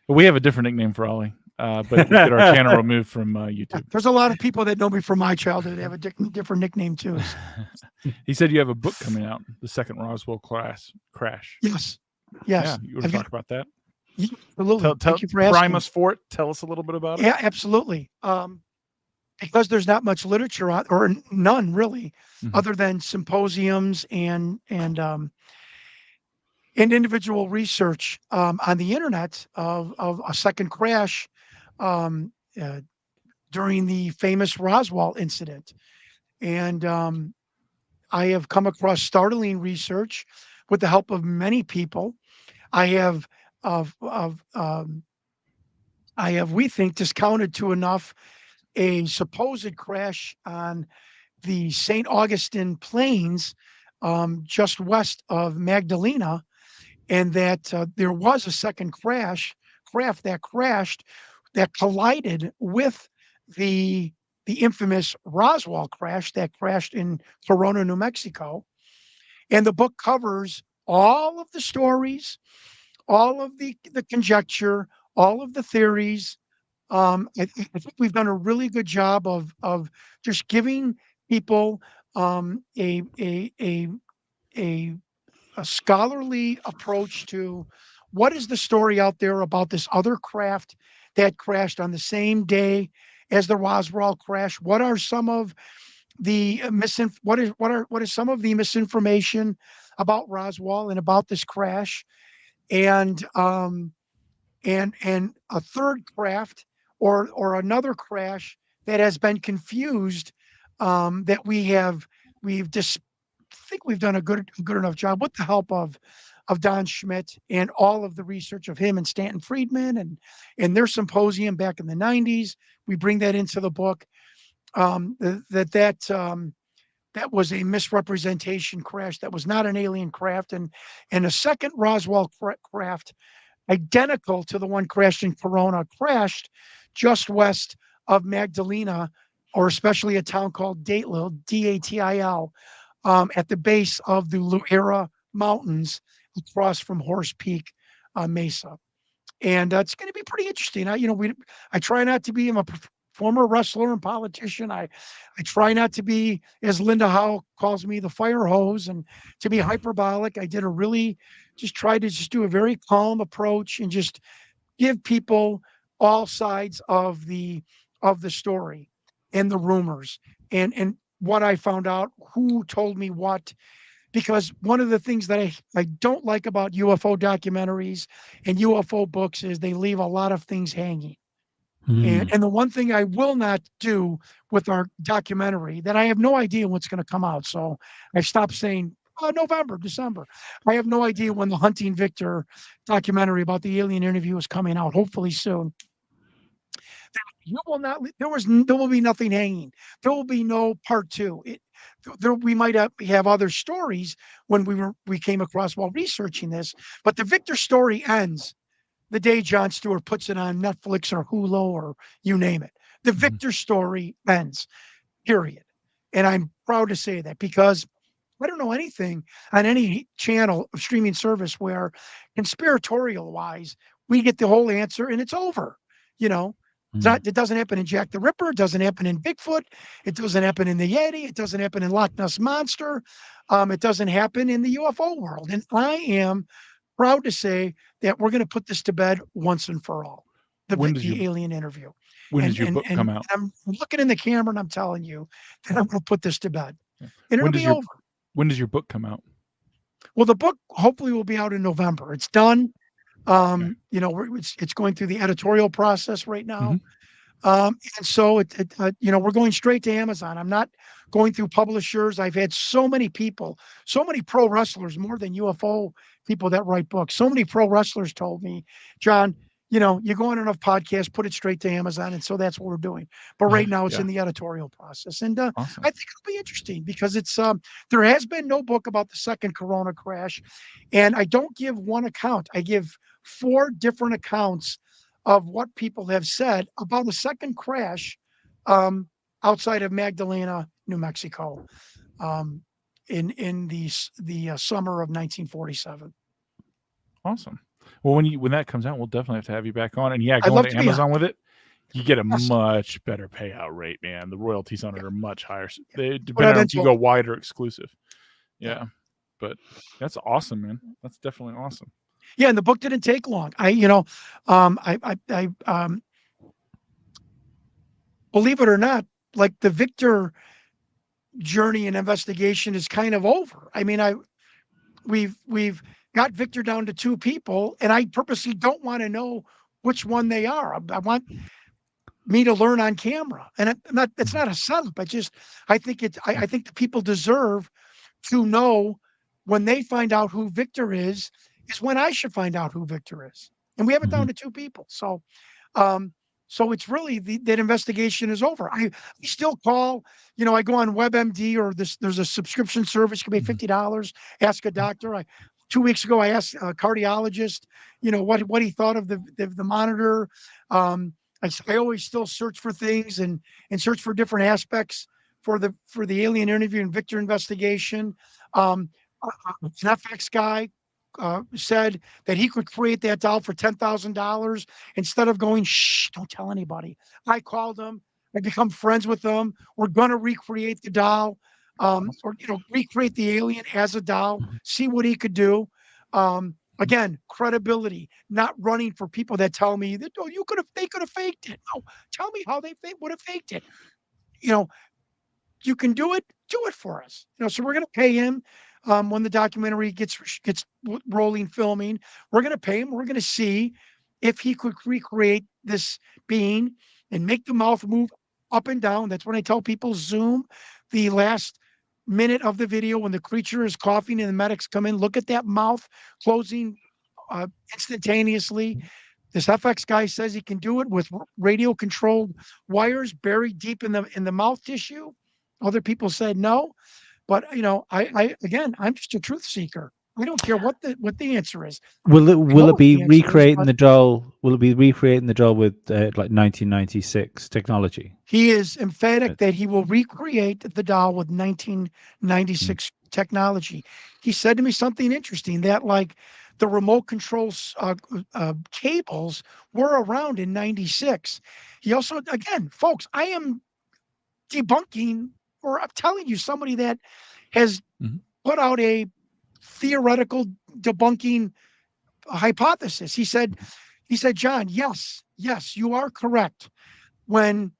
We have a different nickname for Ollie. But we'll get our channel removed from YouTube. There's a lot of people that know me from my childhood. They have a different nickname too. He said you have a book coming out, The Second Roswell Crash. Yes. Yeah, you want to talk about that? Absolutely. Thank you for asking. Prime us for it. Tell us a little bit about it. Yeah, absolutely. Because there's not much literature on, or none really, other than symposiums and individual research on the internet of a second crash during the famous Roswell incident. And I have come across startling research with the help of many people. I have, we think, discounted to enough a supposed crash on the St. Augustine Plains, just west of Magdalena, and that there was a second craft that crashed, that collided with the infamous Roswell crash that crashed in Corona, New Mexico. And the book covers all of the stories, all of the conjecture, all of the theories. I think we've done a really good job of just giving people a, a a scholarly approach to what is the story out there about this other craft that crashed on the same day as the Roswell crash. What are some of the what is some of the misinformation about Roswell and about this crash? And and a third craft, or another crash that has been confused, that we've just think we've done a good enough job with the help of Don Schmidt and all of the research of him and Stanton Friedman and their symposium back in the 90s. We bring that into the book. That was a misrepresentation crash. That was not an alien craft, and a second Roswell craft, identical to the one crashed in Corona, crashed just west of Magdalena, or especially a town called Datil, Datil, at the base of the Luera Mountains across from Horse Peak Mesa. And it's going to be pretty interesting. I try not to be, I'm a former wrestler and politician. I try not to be, as Linda Howe calls me, the fire hose, and to be hyperbolic. I did a really, just try to just do a very calm approach and just give people all sides of the story and the rumors and what I found out, who told me what. Because one of the things that I don't like about UFO documentaries and UFO books is they leave a lot of things hanging. And the one thing I will not do with our documentary, that I have no idea what's going to come out. So I stopped saying, November, December. I have no idea when the Hunting Victor documentary about the alien interview is coming out, hopefully soon. You will not, there will be nothing hanging. There will be no part two. We might have other stories when we came across while researching this, but the Victor story ends the day Jon Stewart puts it on Netflix or Hulu or you name it. The Victor story ends, period. And I'm proud to say that, because I don't know anything on any channel of streaming service where, conspiratorial wise, we get the whole answer and it's over. It doesn't happen in Jack the Ripper. It doesn't happen in Bigfoot. It doesn't happen in the Yeti. It doesn't happen in Loch Ness Monster. It doesn't happen in the UFO world. And I am proud to say that we're going to put this to bed once and for all. The alien interview. When does your book come out? I'm looking in the camera and I'm telling you that I'm going to put this to bed. And it'll be over. When does your book come out? Well, the book hopefully will be out in November. It's done. It's going through the editorial process right now. And so we're going straight to Amazon. I'm not going through publishers. I've had so many people, so many pro wrestlers, more than UFO people that write books. So many pro wrestlers told me, John, you go on enough podcasts, put it straight to Amazon. And so that's what we're doing. But right now it's in the editorial process. And awesome. I think it'll be interesting, because it's there has been no book about the second Corona crash. And I don't give one account. I give 4 different accounts of what people have said about the second crash outside of Magdalena, New Mexico, in the summer of 1947. Awesome. Well, when that comes out, we'll definitely have to have you back on. And going to Amazon with it, you get a much better payout rate, man. The royalties on it are much higher. They depend on if you go wide or exclusive. Yeah. But that's awesome, man. That's definitely awesome. Yeah, and the book didn't take long. I believe it or not, like, the Victor journey and investigation is kind of over. I mean, we've got Victor down to 2 people, and I purposely don't want to know which one they are. I want me to learn on camera, and it's not a setup. I think the people deserve to know, when they find out who Victor is when I should find out who Victor is. And we have it down to 2 people. So So it's really that investigation is over. I still call, I go on WebMD or there's a subscription service, you can pay $50, ask a doctor. 2 weeks ago, I asked a cardiologist, what he thought of the monitor. I always still search for things and search for different aspects for the alien interview and Victor investigation. An FX guy said that he could create that doll for $10,000 instead of going, shh, don't tell anybody. I called him. I become friends with them. We're going to recreate the doll, or recreate the alien as a doll, see what he could do. Again, credibility, not running for people that tell me that, oh, they could have faked it. No, tell me how they would have faked it. You can do it for us. So we're going to pay him. When the documentary gets rolling, filming, we're going to pay him. We're going to see if he could recreate this being and make the mouth move up and down. That's when I tell people zoom the last minute of the video when the creature is coughing and the medics come in. Look at that mouth closing instantaneously. This FX guy says he can do it with radio controlled wires buried deep in the mouth tissue. Other people said no. But I'm just a truth seeker. I don't care what the answer is. Will it be recreating the doll? Will it be recreating the doll with like 1996 technology? He is emphatic that he will recreate the doll with 1996 technology. He said to me something interesting that like the remote controls cables were around in 96. He also, again, folks, I am debunking, or I'm telling you, somebody that has put out a theoretical debunking hypothesis. He said, John, yes, you are correct. When,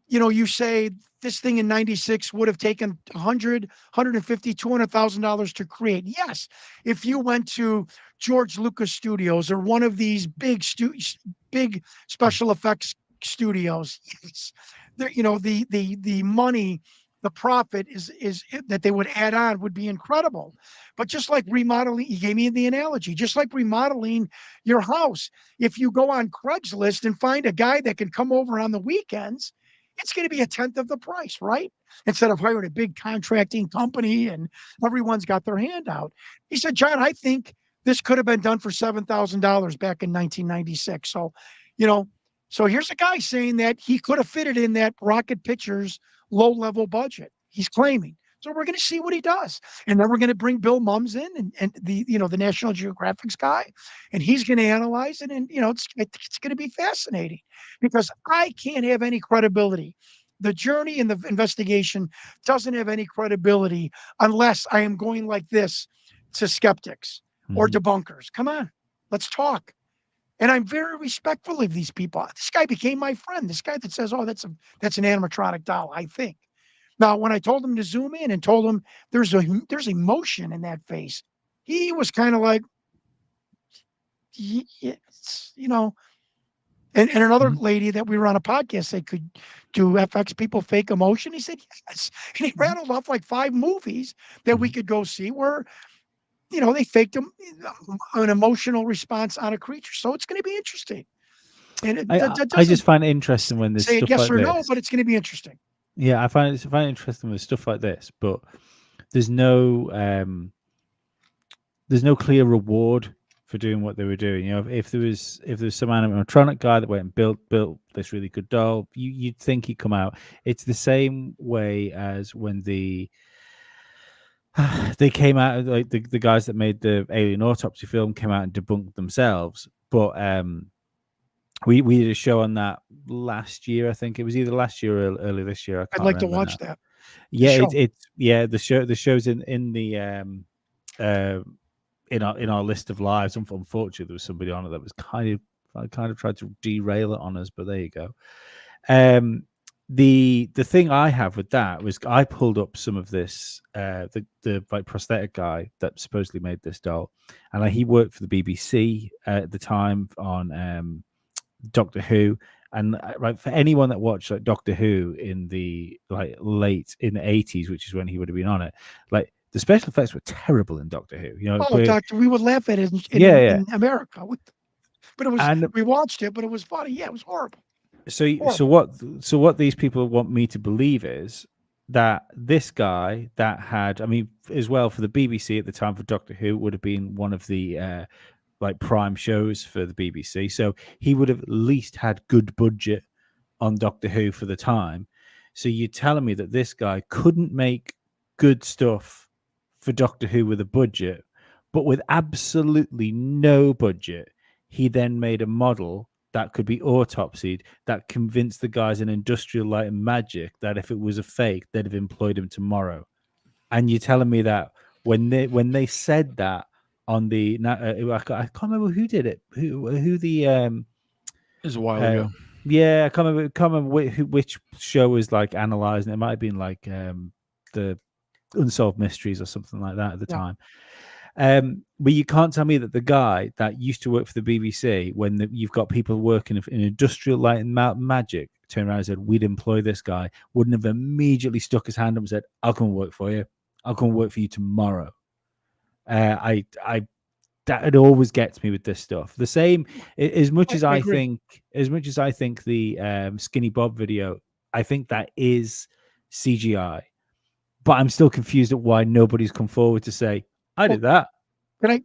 you say this thing in 96 would have taken $100, $150, $200,000 to create. Yes. If you went to George Lucas Studios or one of these big special effects studios, yes. The money, the profit is that they would add on would be incredible. But just like remodeling, he gave me the analogy, just like remodeling your house. If you go on Craigslist and find a guy that can come over on the weekends, it's going to be 1/10 of the price, right? Instead of hiring a big contracting company and everyone's got their hand out. He said, John, I think this could have been done for $7,000 back in 1996. So, so here's a guy saying that he could have fitted in that Rocket Pictures low-level budget. He's claiming. So we're going to see what he does. And then we're going to bring Bill Mums in and the National Geographic's guy, and he's going to analyze it. And, it's going to be fascinating because I can't have any credibility. The journey in the investigation doesn't have any credibility unless I am going like this to skeptics or debunkers. Come on, let's talk. And I'm very respectful of these people. This guy became my friend. This guy that says, oh, that's an animatronic doll, I think. Now, when I told him to zoom in and told him there's emotion in that face, he was kind of like, yes, And another lady that we were on a podcast said, could do FX people fake emotion? He said, yes. And he rattled off like 5 movies that we could go see where, they faked an emotional response on a creature. So it's going to be interesting. And I just find it interesting when there's say stuff yes like or this. No, but it's going to be interesting. Yeah, I find it interesting with stuff like this, but there's no clear reward for doing what they were doing. If there was some animatronic guy that went and built this really good doll, you'd think he'd come out. It's the same way as when they came out, like the guys that made the Alien Autopsy film came out and debunked themselves. But we did a show on that last year. I think it was either last year or early this year. I'd like to watch that. Yeah, the show's in the in our list of lives. Unfortunately, there was somebody on it that was kind of tried to derail it on us, but there you go. The thing I have with that was I pulled up some of this the like prosthetic guy that supposedly made this doll, and he worked for the BBC at the time on Doctor Who. And right, for anyone that watched like Doctor Who in the late in the 80s, which is when he would have been on it, like the special effects were terrible in Doctor Who. Doctor, we would laugh at it in America, but it was we watched it, but it was funny. Yeah, it was horrible. So what these people want me to believe is that this guy that had, I mean, as well for the BBC at the time for Doctor Who would have been one of the like prime shows for the BBC. So he would have at least had good budget on Doctor Who for the time. So you're telling me that this guy couldn't make good stuff for Doctor Who with a budget, but with absolutely no budget, he then made a model that could be autopsied that convinced the guys in Industrial Light and Magic that if it was a fake, they'd have employed him tomorrow. And you're telling me that when they said that on the I can't remember who did it, who the It was a while ago. yeah, I can't remember which show was like analyzing it. Might have been like the Unsolved Mysteries or something like that at the time. But you can't tell me that the guy that used to work for the BBC, when you've got people working in Industrial Light and Magic, turned around and said, we'd employ this guy, wouldn't have immediately stuck his hand up and said, I'll come and work for you. I'll come and work for you tomorrow. That it always gets me with this stuff. The same, as much as I think the Skinny Bob video, I think that is CGI, but I'm still confused at why nobody's come forward to say, I did that. I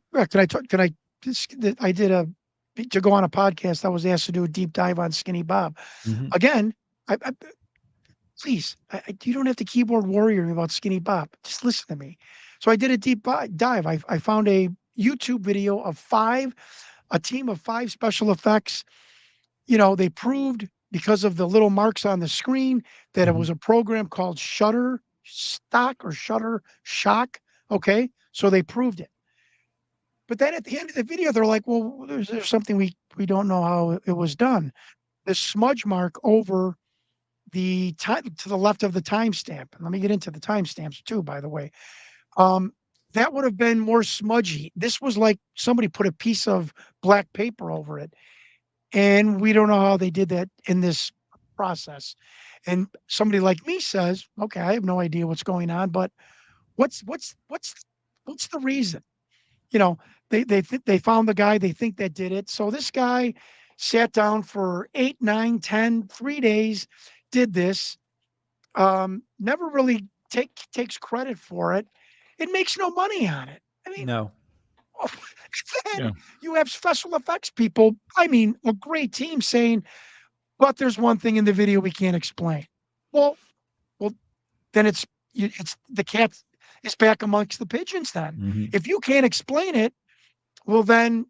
did to go on a podcast. I was asked to do a deep dive on Skinny Bob. Mm-hmm. Again, please, you don't have to keyboard warrior about Skinny Bob. Just listen to me. So I did a deep dive. I found a YouTube video of a team of 5 special effects. You know, they proved because of the little marks on the screen that it was a program called Shutterstock or Shutterstock. Okay. So they proved it. But then at the end of the video, they're like, well, there's something we don't know how it was done. The smudge mark over the time to the left of the timestamp. And let me get into the timestamps too, by the way. That would have been more smudgy. This was like somebody put a piece of black paper over it. And we don't know how they did that in this process. And somebody like me says, okay, I have no idea what's going on, but what's the reason? You know, they found the guy they think that did it. So this guy sat down for 8, 9, 10, 3 days, did this, never really takes credit for it. It makes no money on it. I mean, no. Then you have special effects people, I mean, a great team saying, but there's one thing in the video we can't explain. Well, then it's the cat is back amongst the pigeons then. Mm-hmm. If you can't explain it, well, then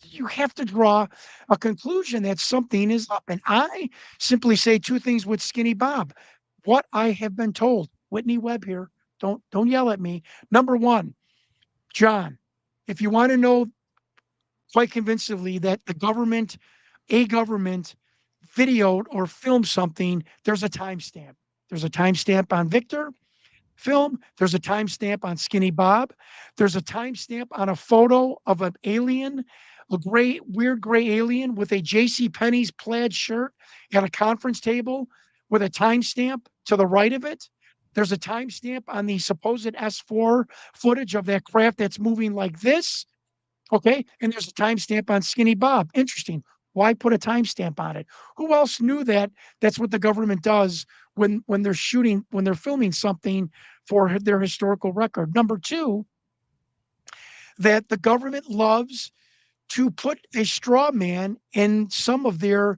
you have to draw a conclusion that something is up. And I simply say 2 things with Skinny Bob. What I have been told, Whitney Webb here, don't yell at me. Number 1, John, if you want to know quite convincingly that a government videoed or filmed something, there's a timestamp. There's a timestamp on Victor film. There's a timestamp on Skinny Bob. There's a timestamp on a photo of an alien, a weird gray alien with a J.C. Penney's plaid shirt at a conference table with a timestamp to the right of it. There's a timestamp on the supposed S4 footage of that craft that's moving like this. Okay. And there's a timestamp on Skinny Bob. Interesting. Why put a timestamp on it? Who else knew that that's what the government does when they're filming something for their historical record? Number 2, that the government loves to put a straw man in some of the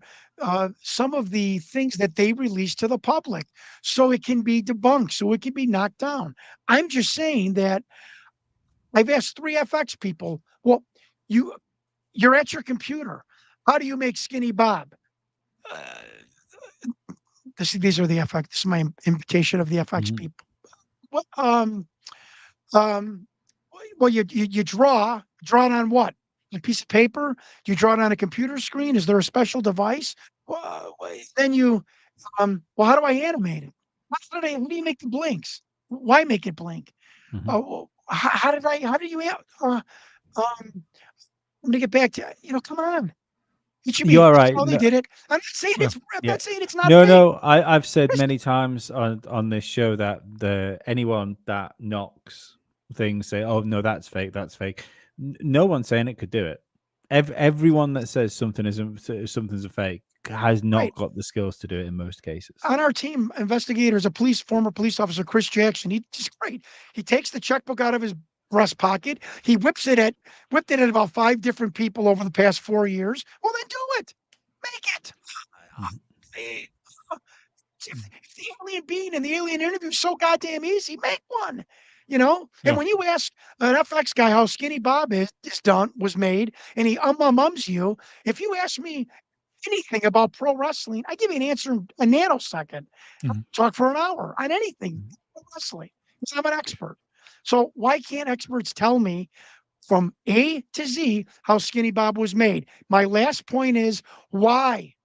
things that they release to the public, so it can be debunked, so it can be knocked down. I'm just saying that I've asked 3 FX people, well, you're at your computer. How do you make Skinny Bob? These are the FX. This is my invitation of the FX people. What? Well, you draw it on what? A piece of paper? Do you draw it on a computer screen? Is there a special device? Well, then well, how do I animate it? How do you make the blinks? Why make it blink? How do you? I'm gonna get back to come on. You're right. They did it. I'm not saying it's not. No. I've said many times on this show that anyone that knocks things say, "Oh no, that's fake. That's fake." No one's saying it could do it. everyone that says something's a fake has not Right. got the skills to do it in most cases. On our team, investigators, former police officer, Chris Jackson, he's great. He takes the checkbook out of his breast pocket. He whipped it at about 5 different people over the past 4 years. Well, then do it. Make it. If the alien being and the alien interview is so goddamn easy, make one. And Yeah. when you ask an FX guy how Skinny Bob was made, and he ums you, if you ask me anything about pro wrestling, I give you an answer in a nanosecond. Mhm. Talk for an hour on anything pro wrestling because I'm an expert. So why can't experts tell me from A to Z how Skinny Bob was made? My last point is why.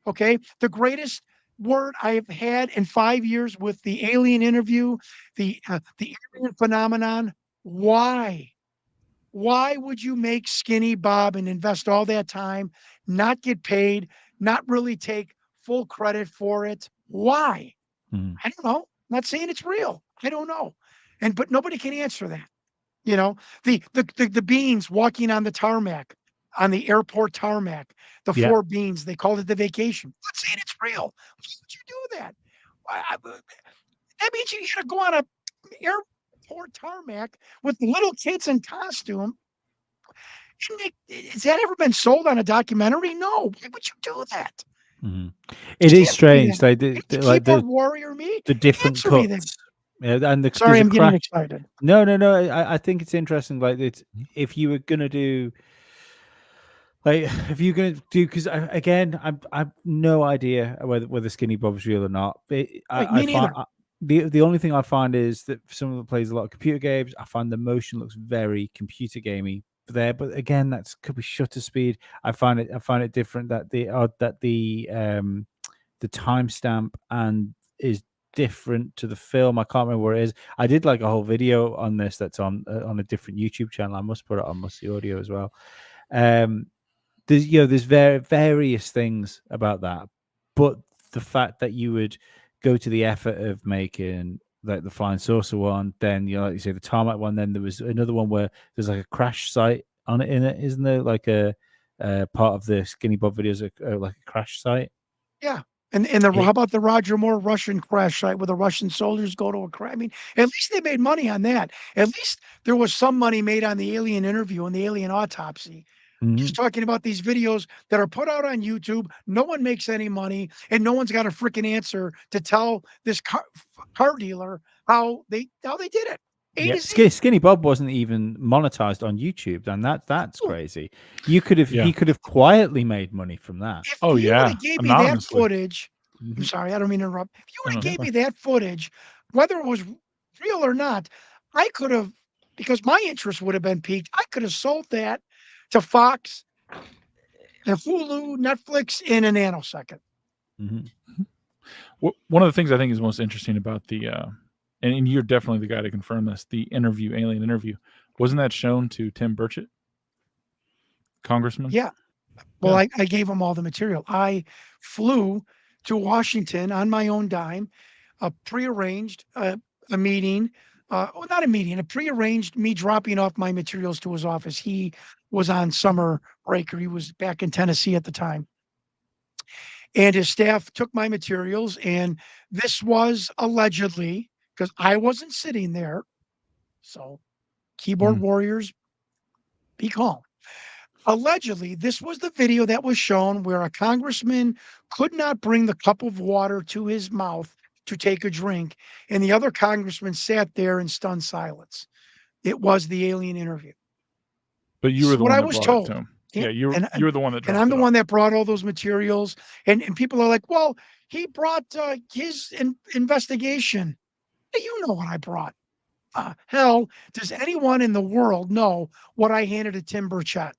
Okay, the greatest word I've had in 5 years with the alien interview, the alien phenomenon. Why? Why would you make Skinny Bob and invest all that time, not get paid, not really take full credit for it? Why? Mhm. I don't know. I'm not saying it's real. I don't know. But nobody can answer that. The beans walking on the tarmac, on the airport tarmac, the Yeah. 4 beans, they called it the vacation. I'm not saying it's real. Why would you do that? That means you got to go on a airport tarmac with little kids in costume. Has that ever been sold on a documentary? No. Why would you do that? Mhm. It is Answer me strange, that. like You like keyboard warrior me? the different Answer me that. cuts. Yeah, and Sorry, there's a I'm getting crash. excited. No. I think it's interesting. Like, if you were gonna do, like, if you're gonna do, because I've no idea whether Skinny Bob's real or not. Right, me I find neither. the only thing I find is that someone that plays a lot of computer games, I find the motion looks very computer gamey there. But again, that could be shutter speed. I find it different that the timestamp and is different to the film. I can't remember where it is. I did like a whole video on this that's on a different YouTube channel. I must put it on Musty Audio as well. There's various things about that, but the fact that you would go to the effort of making like the flying saucer one, then like you say the tarmac one, then there was another one where there's like a crash site on it in it, isn't there? Like a part of the Skinny Bob videos, like a crash site. Yeah. And how about the Roger Moore Russian crash site where the Russian soldiers go to a crash? I mean, at least they made money on that. At least there was some money made on the alien interview and the alien autopsy. Just talking about these videos that are put out on YouTube. No one makes any money, and no one's got a freaking answer to tell this car dealer how they did it. A to Z. Skinny Bob wasn't even monetized on YouTube, and that's Oh. crazy. He could have quietly made money from that. If Oh, you yeah, would have gave me that anonymously. footage, I'm sorry, I don't mean to interrupt. If you would No, have no, gave it's me that footage, whether it was real or not, I could have, because my interest would have been piqued. I could have sold that to Fox, Hulu, Netflix in a nanosecond. Mhm. One of the things I think is most interesting about the and you're definitely the guy to confirm this, the alien interview, wasn't that shown to Tim Burchett, Congressman? Yeah. Well, I gave him all the material. I flew to Washington on my own dime, prearranged a meeting, not a meeting, a prearranged me dropping off my materials to his office. He was on summer break, or he was back in Tennessee at the time. And his staff took my materials, and this was allegedly, because I wasn't sitting there. So, keyboard warriors, be calm. Allegedly, this was the video that was shown where a congressman could not bring the cup of water to his mouth to take a drink, and the other congressman sat there in stunned silence. It was the alien interview. But you This were is the what one I that was brought it told. to him. Yeah, Yeah, you were the one that and dropped I'm the it off. one that brought all those materials. And people are like, well, he brought his investigation. You know what I brought. Hell, does anyone in the world know what I handed to Tim Burchett?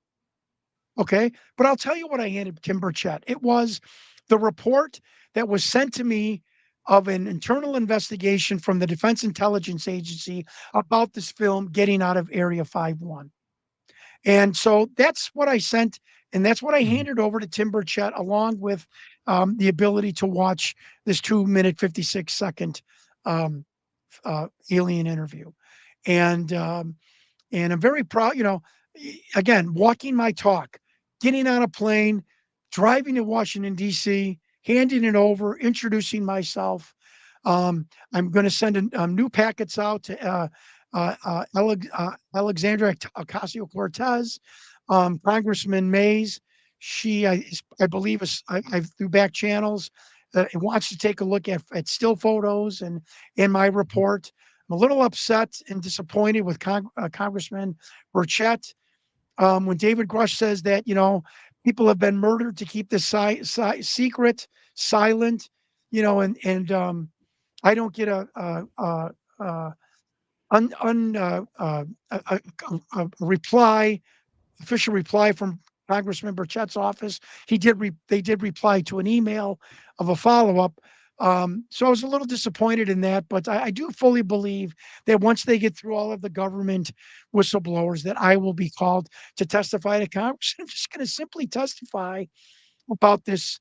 Okay. But I'll tell you what I handed Tim Burchett. It was the report that was sent to me of an internal investigation from the Defense Intelligence Agency about this film getting out of Area 51. And so that's what I sent. And that's what I handed over to Tim Burchett, along with the ability to watch this 2-minute, 56-second alien interview. And I'm very proud, again, walking my talk, getting on a plane, driving to Washington, D.C., handing it over, introducing myself. I'm going to send new packets out to Alexandria Ocasio Cortez, Congressman Mays. She, I believe, I through back channels, wants to take a look at still photos and in my report. I'm a little upset and disappointed with Congressman Burchett when David Grush says that people have been murdered to keep this secret, silent, and I don't get a reply, official reply from Congressman Burchett's office. They did reply to an email of a follow up. So I was a little disappointed in that, but I do fully believe that once they get through all of the government whistleblowers, that I will be called to testify to Congress. I'm just going to simply testify about this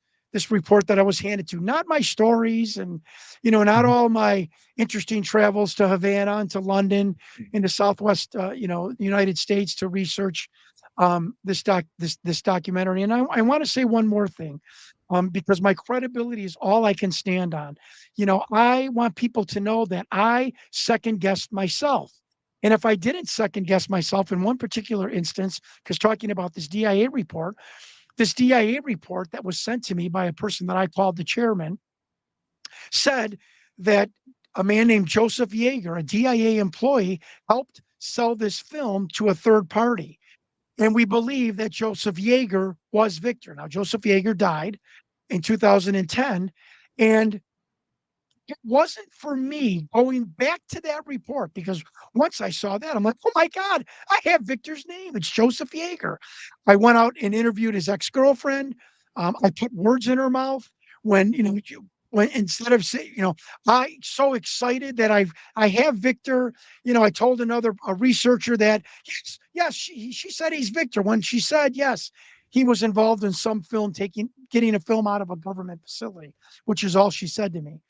report that I was handed to, not my stories and not all my interesting travels to Havana and to London in the Southwest, United States to research this documentary. And I want to say one more thing, because my credibility is all I can stand on. I want people to know that I second guessed myself. And if I didn't second guess myself in one particular instance, because talking about this DIA report, that was sent to me by a person that I called the chairman, said that a man named Joseph Yeager, a DIA employee, helped sell this film to a third party. And we believe that Joseph Yeager was Victor. Now, Joseph Yeager died in 2010. And it wasn't for me going back to that report, because once I saw that, I'm like, oh my God, I have Victor's name. It's Joseph Yeager. I went out and interviewed his ex-girlfriend. I put words in her mouth when, when instead of saying, I so excited that I have Victor. I told a researcher that yes, she said he's Victor when she said yes, he was involved in some film getting a film out of a government facility, which is all she said to me.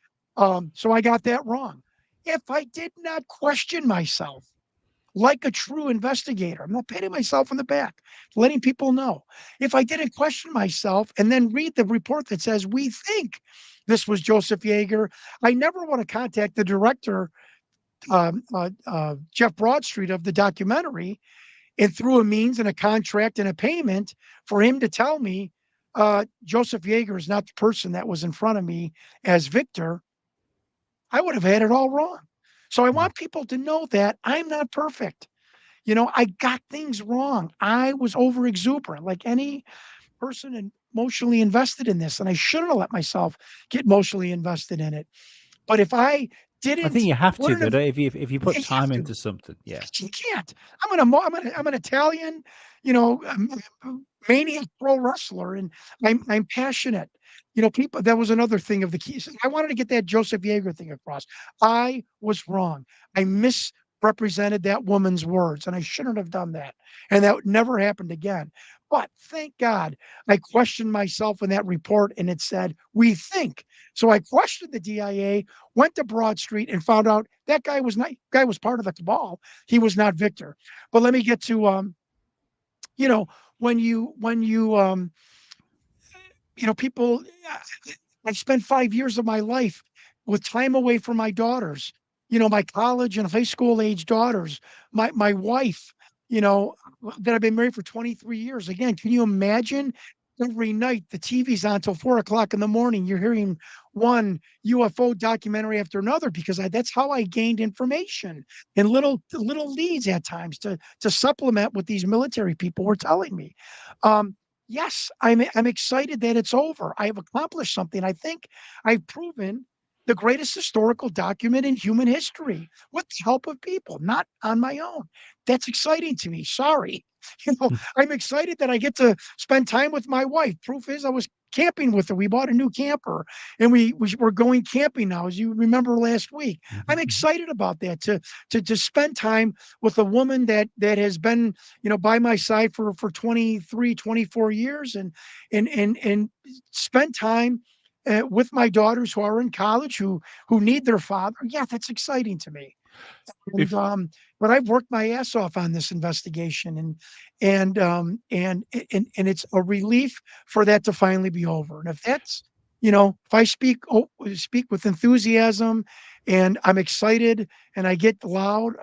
So I got that wrong. If I did not question myself like a true investigator, I'm not patting myself on the back, letting people know. If I didn't question myself and then read the report that says we think this was Joseph Yeager, I never want to contact the director, Jeff Broadstreet, of the documentary, and through a means and a contract and a payment for him to tell me Joseph Yeager is not the person that was in front of me as Victor. I would have had it all wrong. So I want people to know that I'm not perfect. I got things wrong. I was over exuberant, like any person emotionally invested in this, and I shouldn't have let myself get emotionally invested in it. But if I I think didn't you have to, learn, though, if you put you have time to. into something. Yeah. You can't. I'm an Italian, maniac pro wrestler, and I'm passionate. People. That was another thing of the keys. I wanted to get that Joseph Yeager thing across. I was wrong. I misrepresented that woman's words, and I shouldn't have done that. And that never happened again. But thank God I questioned myself in that report, and it said we think. So I questioned the DIA, went to Broad Street, and found out that guy was part of the cabal. He was not Victor. But let me get to when people. I spent 5 years of my life with time away from my daughters. My college and high school age daughters. My wife. That I've been married for 23 years. Again, can you imagine? Every night the TV's on till 4 o'clock in the morning. You're hearing one UFO documentary after another, because that's how I gained information and little leads at times to supplement what these military people were telling me. Yes, I'm excited that it's over. I have accomplished something. I think I've proven the greatest historical document in human history with the help of people, not on my own. That's exciting to me. Sorry. I'm excited that I get to spend time with my wife. Proof is I was camping with her. We bought a new camper and we're going camping now, as you remember last week. I'm excited about that, to spend time with a woman that has been, by my side for 23, 24 years and spend time with my daughters who are in college, who need their father. Yeah, that's exciting to me. If But I've worked my ass off on this investigation, and it's a relief for that to finally be over. And if that's, if I speak with enthusiasm, and I'm excited, and I get loud,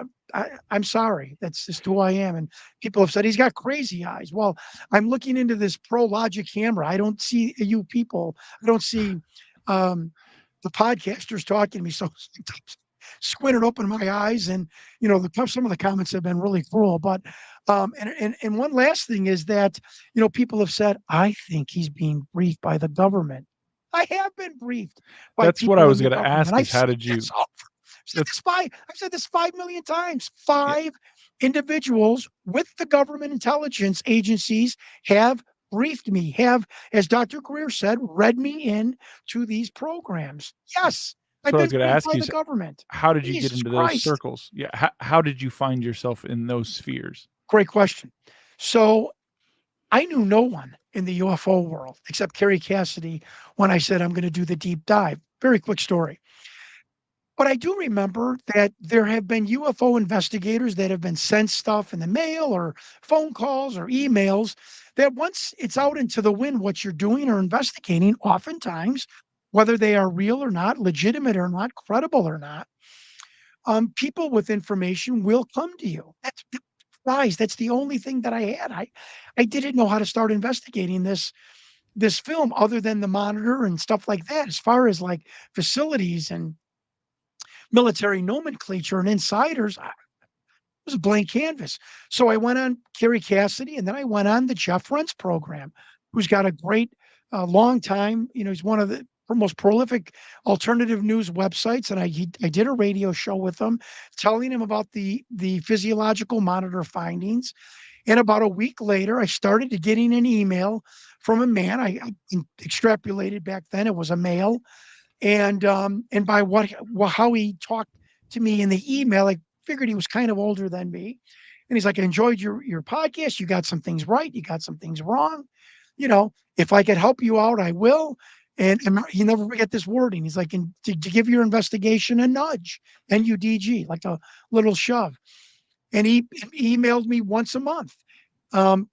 I'm sorry. That's just who I am. And people have said he's got crazy eyes. Well, I'm looking into this Pro Logic camera. I don't see you people. I don't see the podcasters talking to me. So sometimes squinted open my eyes, and some of the comments have been really cruel. But and one last thing is that people have said, I think he's being briefed by the government. I have been briefed by that's what people I in was the going to government. ask is how did you? I've said this 5 million times. Yeah. 5 individuals with the government intelligence agencies have briefed me, have, as Dr. Greer said, read me in to these programs. Yes, That's I've what I been was going to briefed ask by you. the government. How did you get Jesus into those Christ. circles? Yeah. How did you find yourself in those spheres? Great question. So I knew no one in the UFO world except Carrie Cassidy when I said I'm going to do the deep dive. Very quick story. But I do remember that there have been UFO investigators that have been sent stuff in the mail or phone calls or emails that once it's out into the wind, what you're doing or investigating, oftentimes, whether they are real or not, legitimate or not, credible or not, people with information will come to you. That's the only thing that I had. I didn't know how to start investigating this film other than the monitor and stuff like that. As far as like facilities and military nomenclature and insiders, it was a blank canvas. So I went on Kerry Cassidy, and then I went on the Jeff Rense program, who's got a great, long time. He's one of the most prolific alternative news websites, and I did a radio show with him, telling him about the physiological monitor findings. And about a week later, I started getting an email from a man. I extrapolated back then; it was a male, and by how he talked to me in the email, I figured he was kind of older than me. And he's like, I enjoyed your podcast. You got some things right. You got some things wrong. If I could help you out, I will. And you never forget this wording. He's like, to give your investigation a nudge, NUDG, like a little shove. And he emailed me once a month.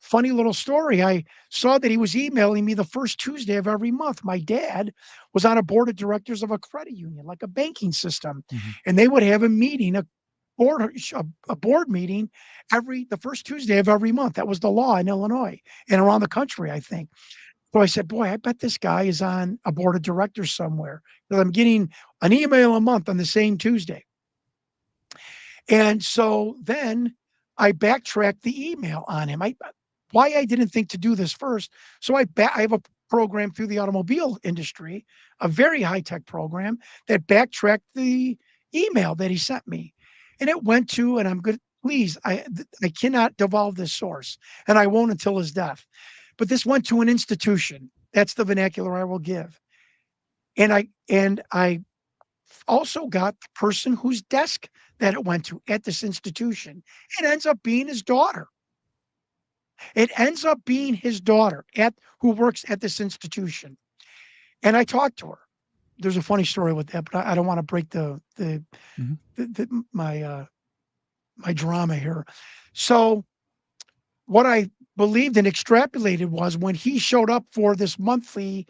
Funny little story. I saw that he was emailing me the first Tuesday of every month. My dad was on a board of directors of a credit union, like a banking system, and they would have a meeting, a board meeting the first Tuesday of every month. That was the law in Illinois and around the country, I think. So I said, boy, I bet this guy is on a board of directors somewhere, because I'm getting an email a month on the same Tuesday. And so then I backtracked the email on him. Why I didn't think to do this first. So I have a program through the automobile industry, a very high-tech program that backtracked the email that he sent me. And it went to, and I'm good, please, I cannot divulge this source, and I won't until his death. But this went to an institution. That's the vernacular I will give. And I also got the person whose desk that it went to at this institution. It ends up being his daughter. It ends up being his daughter who works at this institution. And I talked to her. There's a funny story with that, but I don't want to break my drama here. So what I believed and extrapolated was, when he showed up for this monthly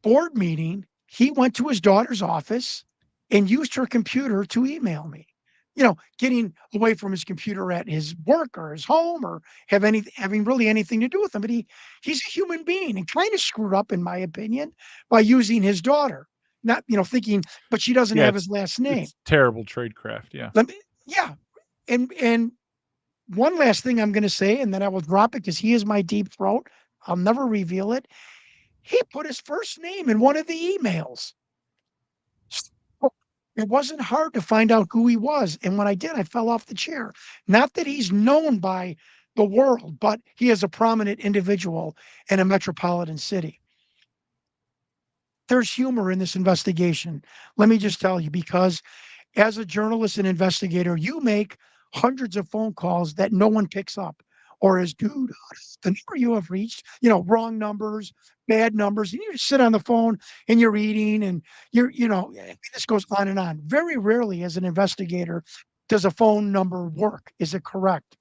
board meeting, he went to his daughter's office and used her computer to email me, getting away from his computer at his work or his home, or having really anything to do with him. But he's a human being and kind of screwed up, in my opinion, by using his daughter, not, thinking, but she doesn't have his last name. It's terrible tradecraft. Yeah. And one last thing I'm going to say, and then I will drop it because he is my deep throat. I'll never reveal it. He put his first name in one of the emails. So it wasn't hard to find out who he was. And when I did, I fell off the chair. Not that he's known by the world, but he is a prominent individual in a metropolitan city. There's humor in this investigation. Let me just tell you, because as a journalist and investigator, you make hundreds of phone calls that no one picks up, or as dude, the number you have reached, wrong numbers, bad numbers, and you just sit on the phone and you're eating and this goes on and on. Very rarely as an investigator does a phone number work. Is it correct?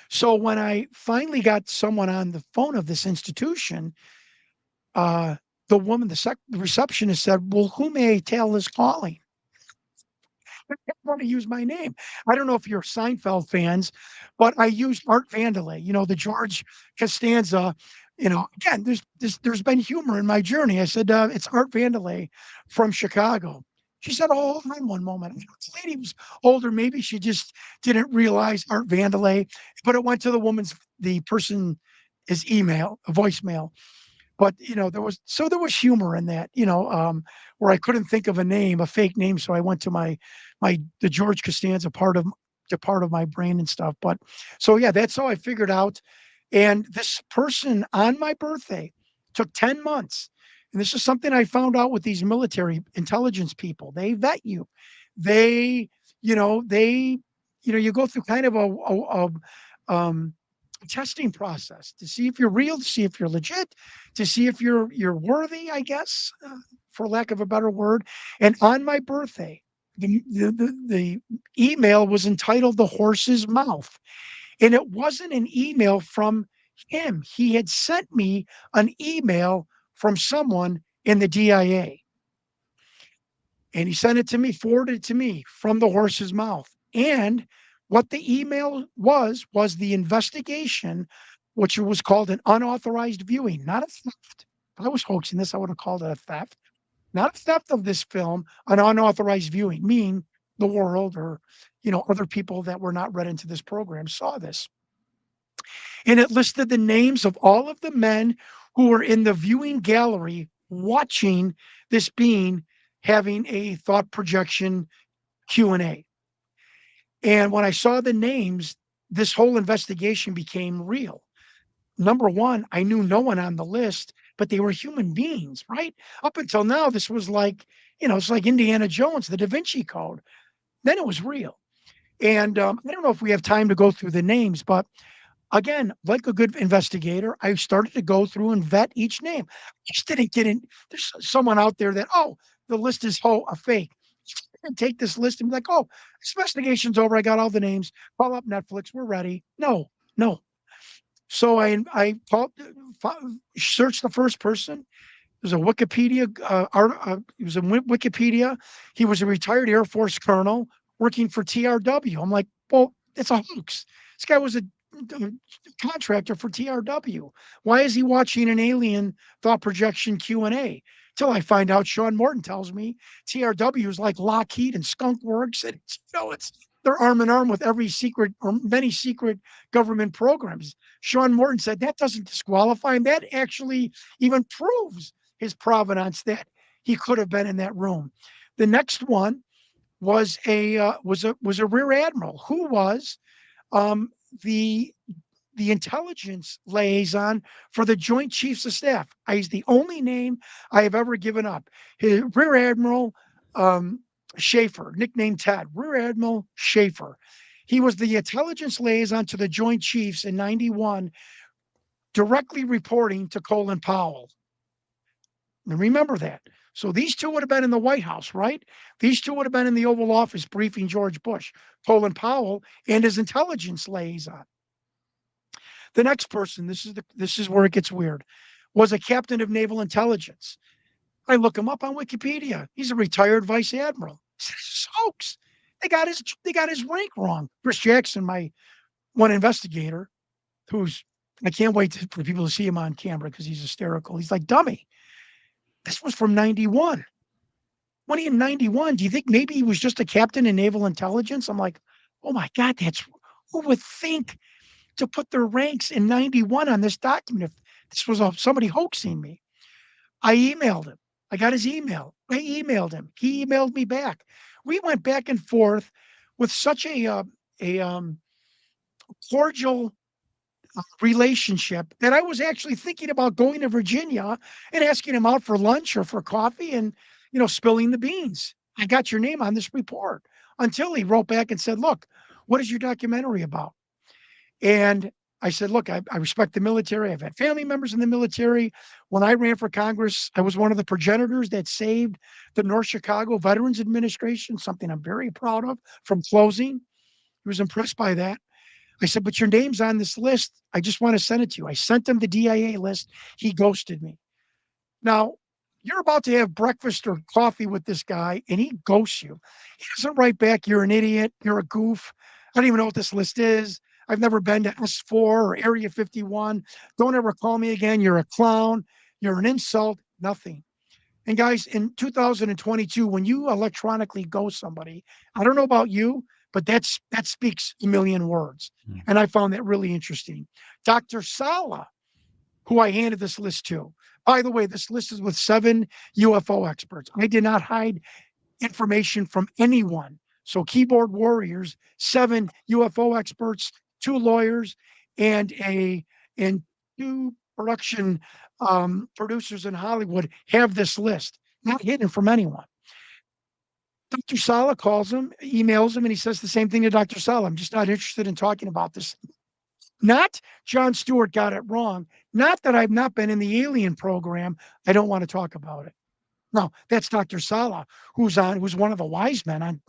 So when I finally got someone on the phone of this institution, the woman, the receptionist said, "Well, who may I tell is calling?" I want to use my name. I don't know if you're Seinfeld fans, but I used Art Vandelay, the George Costanza. Again, there's been humor in my journey. I said, it's Art Vandelay from Chicago. She said, "Oh, hold on one moment." The lady was older. Maybe she just didn't realize Art Vandelay, but it went to the person's email, a voicemail. But there was humor in that, where I couldn't think of a fake name, so I went to the George Costanza part of my brain and stuff. But so yeah, that's how I figured out. And this person on my birthday took 10 months. And this is something I found out with these military intelligence people. They vet you. They, you go through kind of a testing process to see if you're real, to see if you're legit, to see if you're worthy, I guess, for lack of a better word. And on my birthday, the email was entitled "The Horse's Mouth," and it wasn't an email from him. He had sent me an email from someone in the DIA, and he sent it to me, forwarded it to me from the horse's mouth. And what the email was the investigation, which was called an unauthorized viewing, not a theft. If I was hoaxing this, I would have called it a theft. Not a theft of this film, an unauthorized viewing, meaning the world or other people that were not read into this program saw this. And it listed the names of all of the men who were in the viewing gallery watching this being having a thought projection Q&A. And when I saw the names, this whole investigation became real. Number one, I knew no one on the list, but they were human beings, right? Up until now, this was like, it's like Indiana Jones, the Da Vinci Code. Then it was real. And I don't know if we have time to go through the names, but again, like a good investigator, I started to go through and vet each name. I just didn't get in. There's someone out there that, the list is a fake. And take this list and be like, this investigation's over. I got all the names. Call up Netflix. We're ready. No. So I called, searched the first person. There's a Wikipedia he was in Wikipedia. He was a retired Air Force colonel working for TRW. I'm like, well, it's a hoax. This guy was a contractor for TRW. Why is he watching an alien thought projection Q&A? Till I find out, Sean Morton tells me TRW is like Lockheed and Skunk Works, and they're arm in arm with every secret or many secret government programs. Sean Morton said that doesn't disqualify him. That actually even proves his provenance, that he could have been in that room. The next one was a rear admiral who was the intelligence liaison for the Joint Chiefs of Staff. He's the only name I have ever given up. His Rear Admiral Schaefer, nicknamed Ted, Rear Admiral Schaefer. He was the intelligence liaison to the Joint Chiefs in 91, directly reporting to Colin Powell. And remember that. So these two would have been in the White House, right? These two would have been in the Oval Office briefing George Bush, Colin Powell and his intelligence liaison. The next person, this is where it gets weird, was a captain of naval intelligence. I look him up on Wikipedia. He's a retired vice admiral. This is hoax. They got his rank wrong. Chris Jackson, my one investigator, I can't wait for people to see him on camera because he's hysterical. He's like, dummy. This was from 91. When he in 91, do you think maybe he was just a captain in naval intelligence? I'm like, oh my God, who would think to put their ranks in 91 on this document if this was somebody hoaxing me? I emailed him. I got his email. I emailed him. He emailed me back. We went back and forth with such a cordial relationship that I was actually thinking about going to Virginia and asking him out for lunch or for coffee and, spilling the beans. I got your name on this report, until he wrote back and said, look, what is your documentary about? And I said, look, I respect the military. I've had family members in the military. When I ran for Congress, I was one of the progenitors that saved the North Chicago Veterans Administration, something I'm very proud of, from closing. He was impressed by that. I said, but your name's on this list. I just want to send it to you. I sent him the DIA list. He ghosted me. Now, you're about to have breakfast or coffee with this guy, and he ghosts you. He doesn't write back, you're an idiot, you're a goof. I don't even know what this list is. I've never been to S4 or Area 51. Don't ever call me again. You're a clown. You're an insult. Nothing. And guys, in 2022, when you electronically ghost somebody, I don't know about you, but that speaks a million words. And I found that really interesting. Dr. Sala, who I handed this list to. By the way, this list is with 7 UFO experts. I did not hide information from anyone. So keyboard warriors, 7 UFO experts, 2 lawyers, and 2 production producers in Hollywood have this list, not hidden from anyone. Dr. Sala calls him, emails him, and he says the same thing to Dr. Sala. I'm just not interested in talking about this. Not Jon Stewart got it wrong. Not that I've not been in the alien program. I don't want to talk about it. No, that's Dr. Sala, who's one of the wise men on,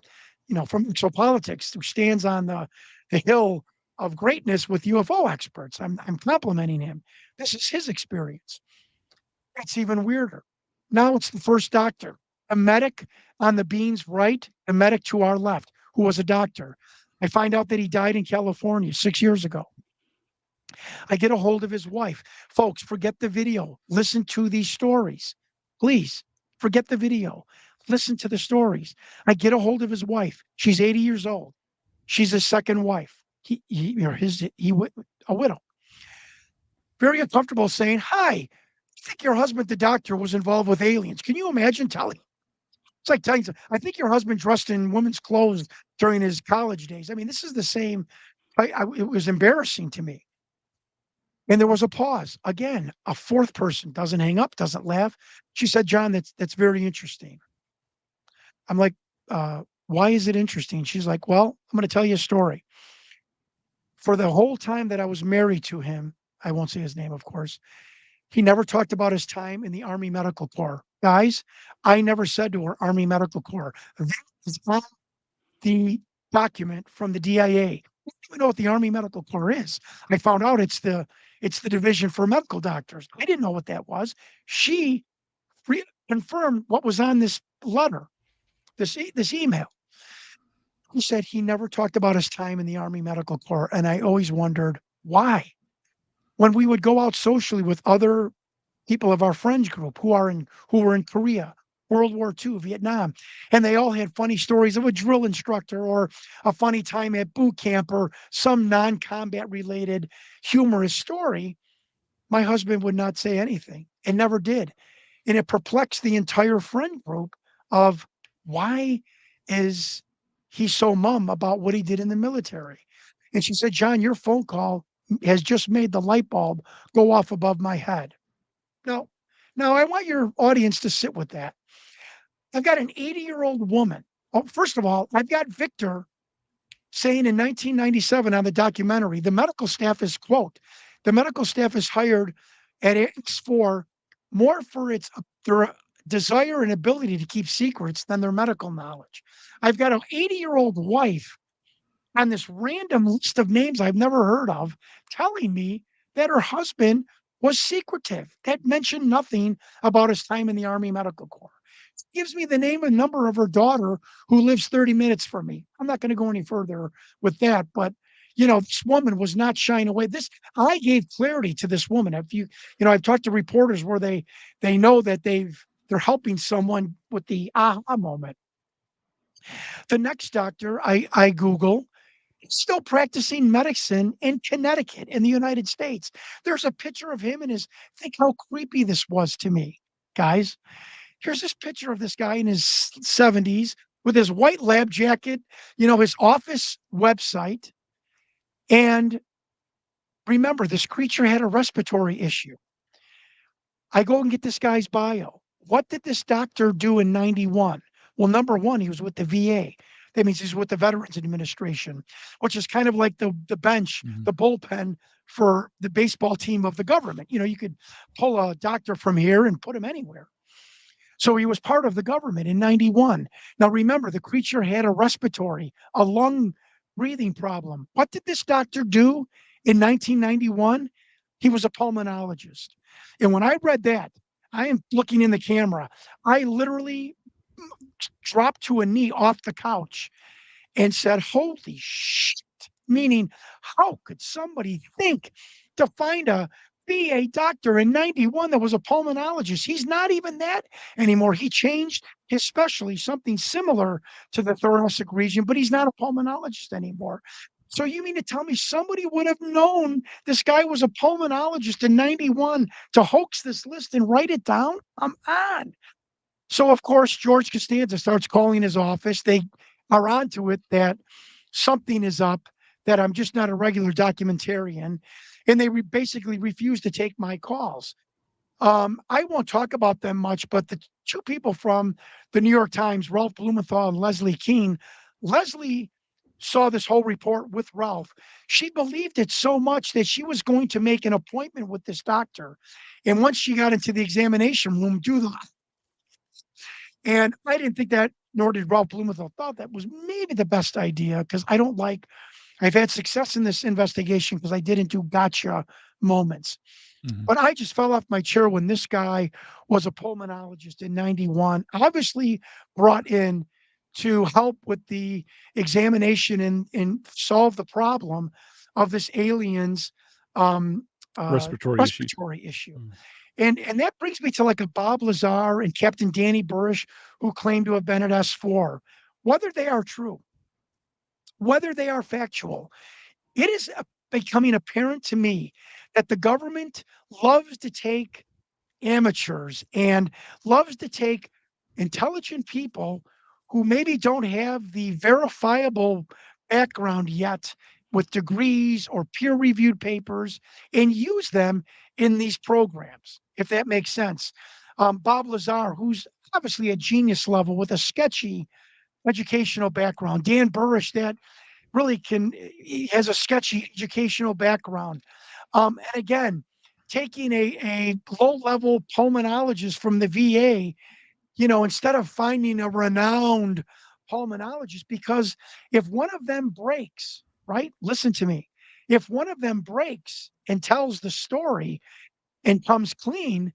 from exopolitics, who stands on the hill of greatness with UFO experts. I'm complimenting him. This is his experience. That's even weirder. Now it's the first doctor, a medic on the beam's right, a medic to our left, who was a doctor. I find out that he died in California 6 years ago. I get a hold of his wife. Folks, forget the video. Listen to these stories. Please, forget the video. Listen to the stories. I get a hold of his wife. She's 80 years old. She's his second wife. A widow. Very uncomfortable saying, hi, I think your husband, the doctor, was involved with aliens. Can you imagine telling? It's like telling, I think your husband dressed in women's clothes during his college days. I mean, this is the same. It was embarrassing to me. And there was a pause. Again, a fourth person doesn't hang up, doesn't laugh. She said, John, that's very interesting. I'm like, why is it interesting? She's like, well, I'm going to tell you a story. For the whole time that I was married to him, I won't say his name, of course, he never talked about his time in the Army Medical Corps. Guys, I never said to her Army Medical Corps. That is on the document from the DIA. I don't even know what the Army Medical Corps is. I found out it's the division for medical doctors. I didn't know what that was. She confirmed what was on this letter, this email. He said he never talked about his time in the Army Medical Corps, and I always wondered why. When we would go out socially with other people of our friends group who were in Korea, World War II, Vietnam, and they all had funny stories of a drill instructor or a funny time at boot camp or some non-combat related humorous story, my husband would not say anything and never did. And it perplexed the entire friend group of why is he so mum about what he did in the military? And she said, John, your phone call has just made the light bulb go off above my head. Now, I want your audience to sit with that. I've got an 80-year-old woman. Oh, first of all, I've got Victor saying in 1997 on the documentary, the medical staff is, quote, the medical staff is hired at X4 more for their desire and ability to keep secrets than their medical knowledge. I've got an 80-year-old wife on this random list of names I've never heard of telling me that her husband was secretive. That mentioned nothing about his time in the Army Medical Corps. It gives me the name and number of her daughter who lives 30 minutes from me. I'm not going to go any further with that, but this woman was not shying away. I gave clarity to this woman. I've talked to reporters where they know that they're helping someone with the aha moment. The next doctor I Google, still practicing medicine in Connecticut in the United States. There's a picture of him and think how creepy this was to me, guys. Here's this picture of this guy in his 70s with his white lab jacket, his office website. And remember, this creature had a respiratory issue. I go and get this guy's bio. What did this doctor do in 91? Well, number one, he was with the VA. That means he's with the Veterans Administration, which is kind of like the bench, the bullpen for the baseball team of the government. You could pull a doctor from here and put him anywhere. So he was part of the government in 91. Now remember, the creature had a lung breathing problem. What did this doctor do in 1991? He was a pulmonologist. And when I read that, I am looking in the camera. I literally dropped to a knee off the couch and said, holy shit. Meaning, how could somebody think to find a BA doctor in 91 that was a pulmonologist? He's not even that anymore. He changed his specialty, something similar to the thoracic region, but he's not a pulmonologist anymore. So you mean to tell me somebody would have known this guy was a pulmonologist in 91 to hoax this list and write it down? I'm on. So, of course, George Costanza starts calling his office. They are onto it that something is up, that I'm just not a regular documentarian. And they basically refuse to take my calls. I won't talk about them much, but the two people from the New York Times, Ralph Blumenthal and Leslie Keene, Leslie saw this whole report with Ralph. She believed it so much that she was going to make an appointment with this doctor. And once she got into the examination room, and I didn't think that, nor did Ralph Blumenthal, thought that was maybe the best idea, because I've had success in this investigation because I didn't do gotcha moments. But I just fell off my chair when this guy was a pulmonologist in 91, obviously brought in to help with the examination and solve the problem of this alien's respiratory issue. And that brings me to like a Bob Lazar and Captain Danny Burrish, who claim to have been at S4. Whether they are true, whether they are factual, it is becoming apparent to me that the government loves to take amateurs and loves to take intelligent people who maybe don't have the verifiable background yet with degrees or peer-reviewed papers and use them in these programs, if that makes sense. Bob Lazar, who's obviously a genius level with a sketchy educational background. Dan Burrish, that really he has a sketchy educational background. And again, taking a low-level pulmonologist from the VA, instead of finding a renowned pulmonologist, because if one of them breaks, right? Listen to me. If one of them breaks and tells the story and comes clean,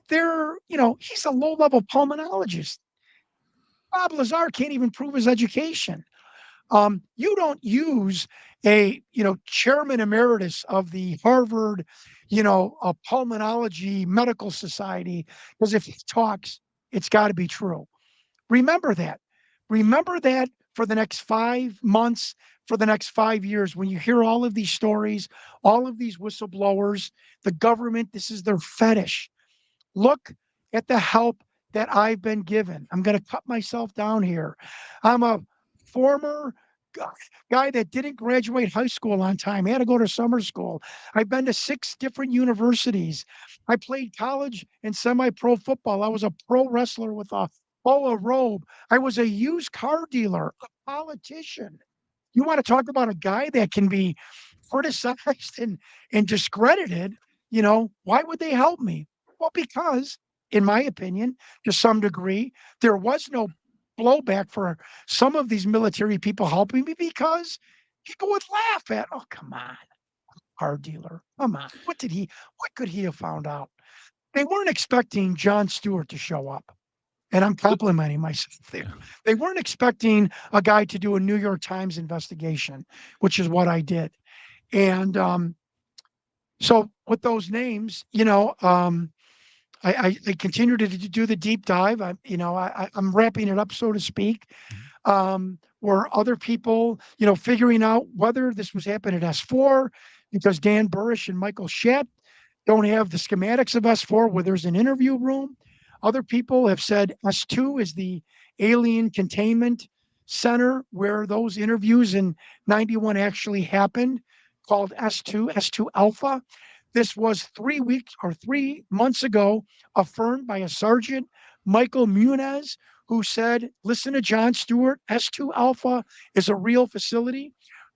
he's a low-level pulmonologist. Bob Lazar can't even prove his education. You don't use a chairman emeritus of the Harvard, a pulmonology medical society, because if he talks, it's got to be true. Remember that. Remember that for the next 5 months, for the next 5 years, when you hear all of these stories, all of these whistleblowers, the government, this is their fetish. Look at the help that I've been given. I'm going to cut myself down here. I'm a former guy that didn't graduate high school on time. I had to go to summer school. I've been to 6 different universities. I played college and semi-pro football. I was a pro wrestler with a boa robe. I was a used car dealer, a politician. You want to talk about a guy that can be criticized and discredited, why would they help me? Well, because, in my opinion, to some degree, there was no blowback for some of these military people helping me, because people would laugh at, oh, come on, car dealer, come on. What could he have found out? They weren't expecting Jon Stewart to show up. And I'm complimenting myself there. They weren't expecting a guy to do a New York Times investigation, which is what I did. And so with those names, I continue to do the deep dive. I'm wrapping it up, so to speak. Where other people, figuring out whether this was happening at S4, because Dan Burrish and Michael Schatt don't have the schematics of S4 where there's an interview room. Other people have said S2 is the alien containment center where those interviews in 91 actually happened, called S2 Alpha. This was 3 months ago, affirmed by a Sergeant Michael Muniz, who said, listen to Jon Stewart, S2 Alpha is a real facility.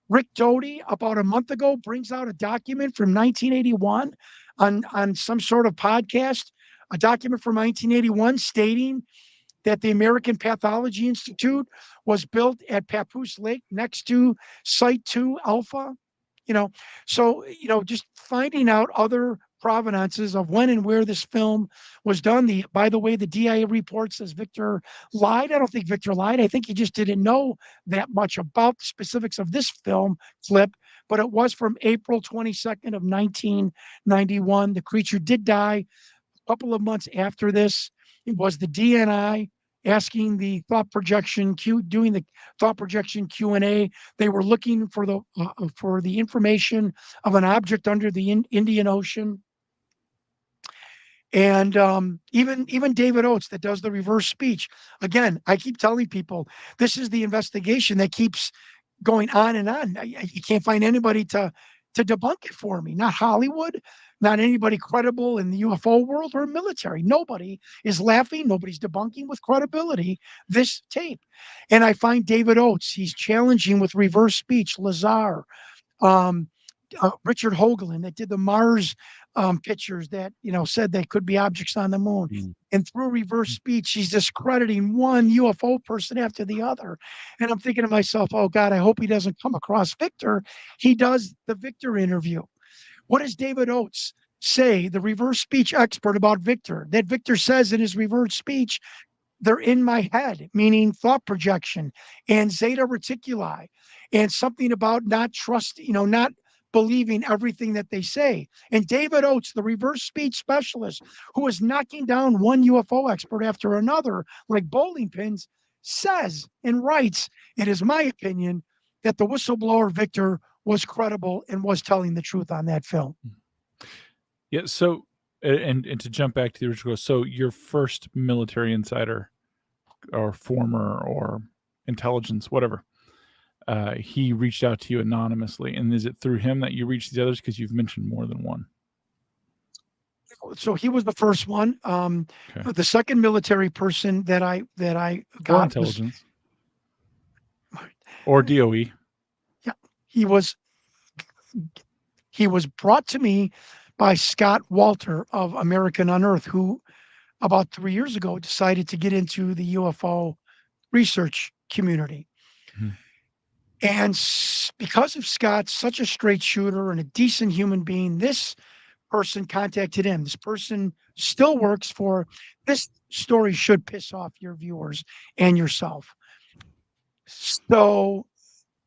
Rick Doty, about a month ago, brings out a document from 1981 on some sort of podcast, a document from 1981 stating that the American Pathology Institute was built at Papoose Lake next to Site 2 Alpha. So just finding out other provenances of when and where this film was done. By the way, the DIA report says Victor lied. I don't think Victor lied. I think he just didn't know that much about the specifics of this film clip, but it was from April 22nd of 1991. The creature did die a couple of months after this. It was the DNI asking the thought projection doing the thought projection Q&A. They were looking for the information of an object under the Indian Ocean. And even David Oates, that does the reverse speech. Again, I keep telling people, this is the investigation that keeps going on and on. You can't find anybody to debunk it for me. Not Hollywood, not anybody credible in the UFO world or military. Nobody is laughing. Nobody's debunking with credibility this tape. And I find David Oates, he's challenging with reverse speech. Lazar, Richard Hoagland, that did the Mars pictures that, said they could be objects on the moon. Mm. And through reverse speech, he's discrediting one UFO person after the other. And I'm thinking to myself, oh God, I hope he doesn't come across Victor. He does the Victor interview. What does David Oates say, the reverse speech expert, about Victor? That Victor says in his reverse speech, they're in my head, meaning thought projection and zeta reticuli, and something about not trusting, not believing everything that they say. And David Oates, the reverse speech specialist, who is knocking down one UFO expert after another like bowling pins, says and writes, it is my opinion that the whistleblower Victor was credible and was telling the truth on that film. Yeah. So, and to jump back to the original, so your first military insider or former or intelligence, whatever, he reached out to you anonymously. And is it through him that you reached the others? Because you've mentioned more than one. So he was the first one. Okay. The second military person that I got, or intelligence, or DOE. Yeah, he was brought to me by Scott Walter of American Unearthed, who about 3 years ago decided to get into the UFO research community. Mm-hmm. And because of Scott, such a straight shooter and a decent human being, this person contacted him. This person still works for, this story should piss off your viewers and yourself. So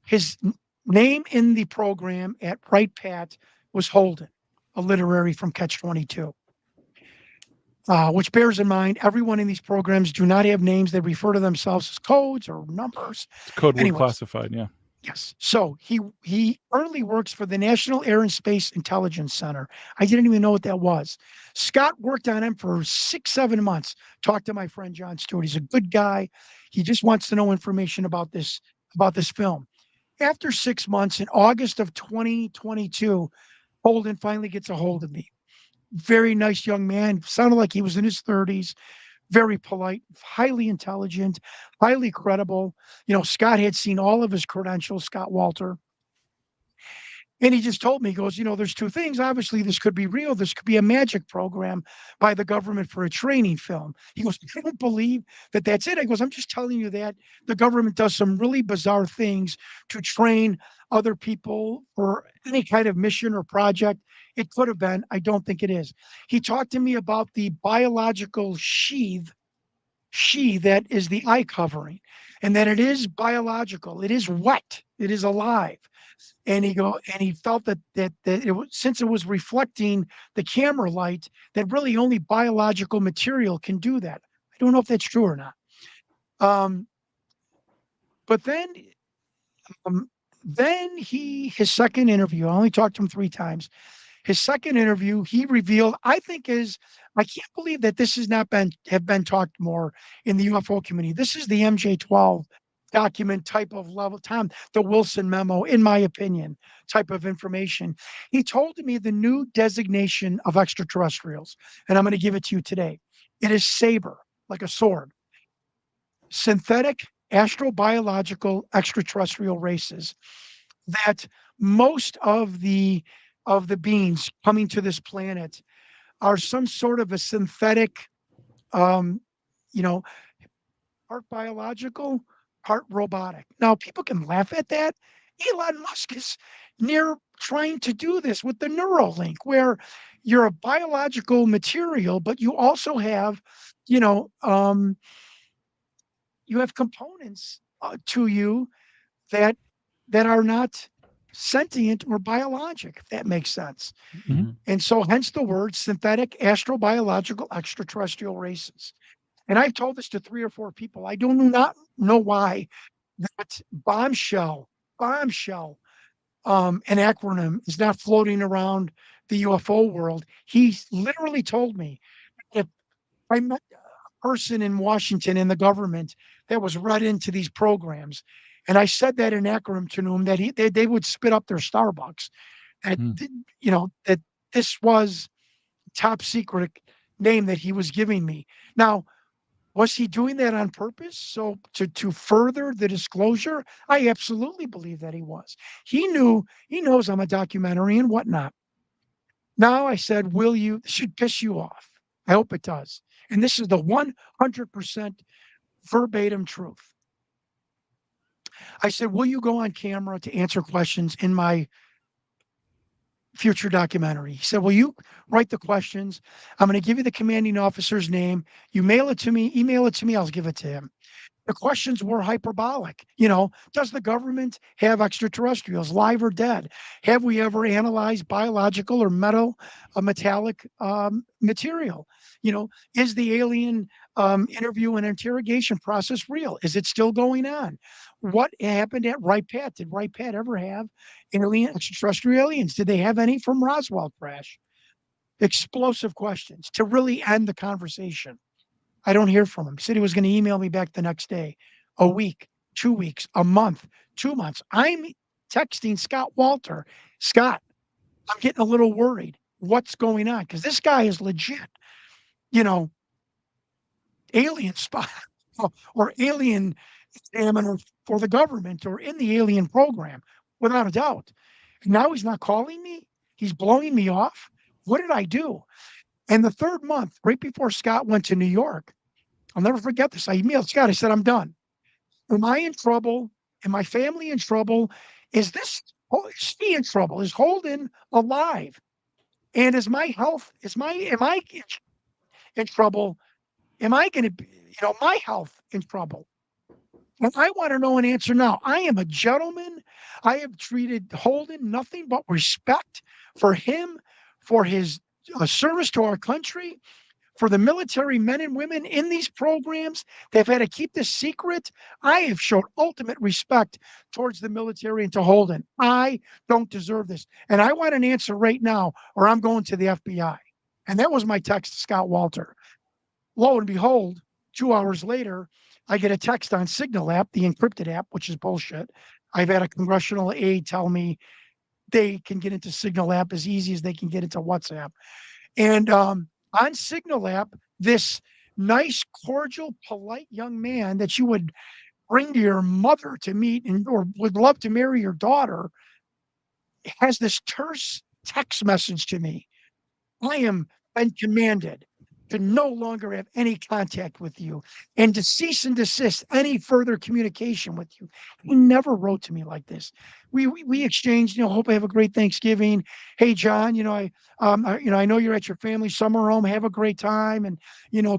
his name in the program at Wright Pat was Holden, a literary from Catch 22. Which bears in mind, everyone in these programs do not have names. They refer to themselves as codes or numbers. It's code word classified, yeah. Yes. So he currently works for the National Air and Space Intelligence Center. I didn't even know what that was. Scott worked on him for 6-7 months. Talked to my friend Jon Stewart. He's a good guy. He just wants to know information about this film. After 6 months, in August of 2022, Holden finally gets a hold of me. Very nice young man. Sounded like he was in his 30s. Very polite, highly intelligent, highly credible. Scott had seen all of his credentials, Scott Walter. And he just told me, he goes, there's two things. Obviously, this could be real. This could be a magic program by the government for a training film. He goes, I don't believe that that's it. I goes, I'm just telling you that the government does some really bizarre things to train other people for any kind of mission or project. It could have been. I don't think it is. He talked to me about the biological sheath that is the eye covering, and that it is biological. It is wet. It is alive. And he felt that it was, since it was reflecting the camera light, that really only biological material can do that. I don't know if that's true or not. But then his second interview, I only talked to him 3 times. His second interview, he revealed, I can't believe that this has not have been talked more in the UFO community. This is the MJ-12 document type of level, Tom, the Wilson memo, in my opinion, type of information. He told me the new designation of extraterrestrials, and I'm going to give it to you today. It is saber, like a sword. synthetic astrobiological extraterrestrial races, that most of the beings coming to this planet are some sort of a synthetic, um, you know, part biological, part robotic. Now, people can laugh at that. Elon Musk is near trying to do this with the Neuralink, where you're a biological material, but you also have, you know, you have components to you that are not sentient or biologic, if that makes sense. Mhm. And so, hence the word synthetic astrobiological extraterrestrial races. And I've told this to 3 or 4 people. I do not know why that bombshell, an acronym is not floating around the UFO world. He literally told me, if I met a person in Washington in the government that was read into these programs, and I said that in acronym to them, that they would spit up their Starbucks. That Hmm. that this was top secret name that he was giving me. Now, was he doing that on purpose? So to further the disclosure? I absolutely believe that he was. He knows I'm a documentary and whatnot. Now I said, will you, this should piss you off. I hope it does. And this is the 100% verbatim truth. I said, will you go on camera to answer questions in my future documentary? He said, will you write the questions? I'm going to give you the commanding officer's name. You mail it to me, email it to me, I'll give it to him. The questions were hyperbolic. Does the government have extraterrestrials, live or dead? Have we ever analyzed biological or metallic material? Is the alien interview and interrogation process real? Is it still going on? What happened at Wright Pat? Did Wright Pat ever have extraterrestrial aliens? Did they have any from Roswell crash? Explosive questions to really end the conversation. I don't hear from him. He said he was going to email me back the next day, a week, 2 weeks, a month, 2 months. I'm texting Scott Walter. Scott, I'm getting a little worried. What's going on? Because this guy is legit, you know, alien spy or alien examiner for the government or in the alien program, without a doubt. And now he's not calling me. He's blowing me off. What did I do? And the third month, right before Scott went to New York, I'll never forget this. I emailed Scott. I said, I'm done. Am I in trouble? Am my family in trouble? Is he in trouble? Is Holden alive? And is my health, am I in trouble? Am I going to be, my health in trouble? And I want to know an answer now. I am a gentleman. I have treated Holden nothing but respect for him, for his service to our country, for the military men and women in these programs. They've had to keep this secret. I have showed ultimate respect towards the military and to Holden. I don't deserve this. And I want an answer right now, or I'm going to the FBI. And that was my text to Scott Walter. Lo and behold, 2 hours later, I get a text on Signal app, the encrypted app, which is bullshit. I've had a congressional aide tell me they can get into Signal app as easy as they can get into WhatsApp. And on Signal app, this nice, cordial, polite young man that you would bring to your mother to meet or would love to marry your daughter has this terse text message to me. I am been commanded to no longer have any contact with you and to cease and desist any further communication with you. He never wrote to me like this. We exchanged, hope I have a great Thanksgiving. Hey, John, I know you're at your family summer home. Have a great time and,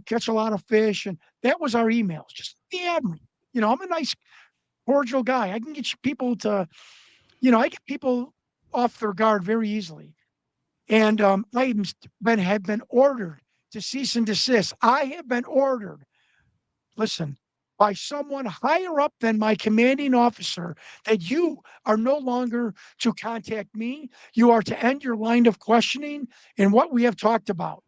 catch a lot of fish. And that was our emails. Just the admin. I'm a nice, cordial guy. I can get people to, I get people off their guard very easily. And have been ordered to cease and desist. I have been ordered, listen, by someone higher up than my commanding officer, that you are no longer to contact me. You are to end your line of questioning in what we have talked about.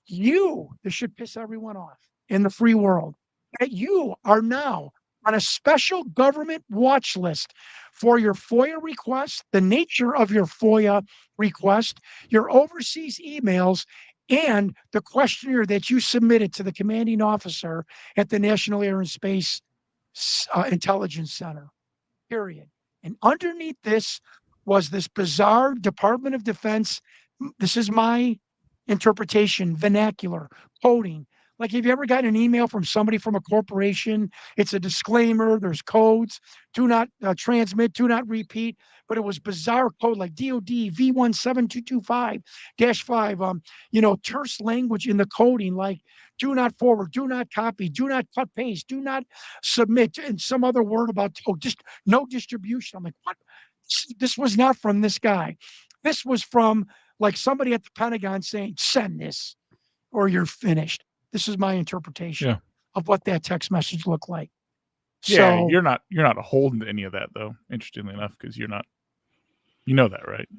This should piss everyone off in the free world, that you are now on a special government watch list for your FOIA request, the nature of your FOIA request, your overseas emails, and the questionnaire that you submitted to the commanding officer at the National Air and Space Intelligence Center, period. And underneath this was this bizarre Department of Defense. This is my interpretation, vernacular, coding. Like, have you ever gotten an email from somebody from a corporation? It's a disclaimer, there's codes, do not transmit, do not repeat. But it was bizarre code like DOD V17225-5, terse language in the coding, like do not forward, do not copy, do not cut paste, do not submit, and some other word about just no distribution. I'm like, what? This was not from this guy. This was from like somebody at the Pentagon saying, send this or you're finished. This is my interpretation of what that text message looked like. Yeah, So you're not holding to any of that though, interestingly enough, because you're not, you know that, right?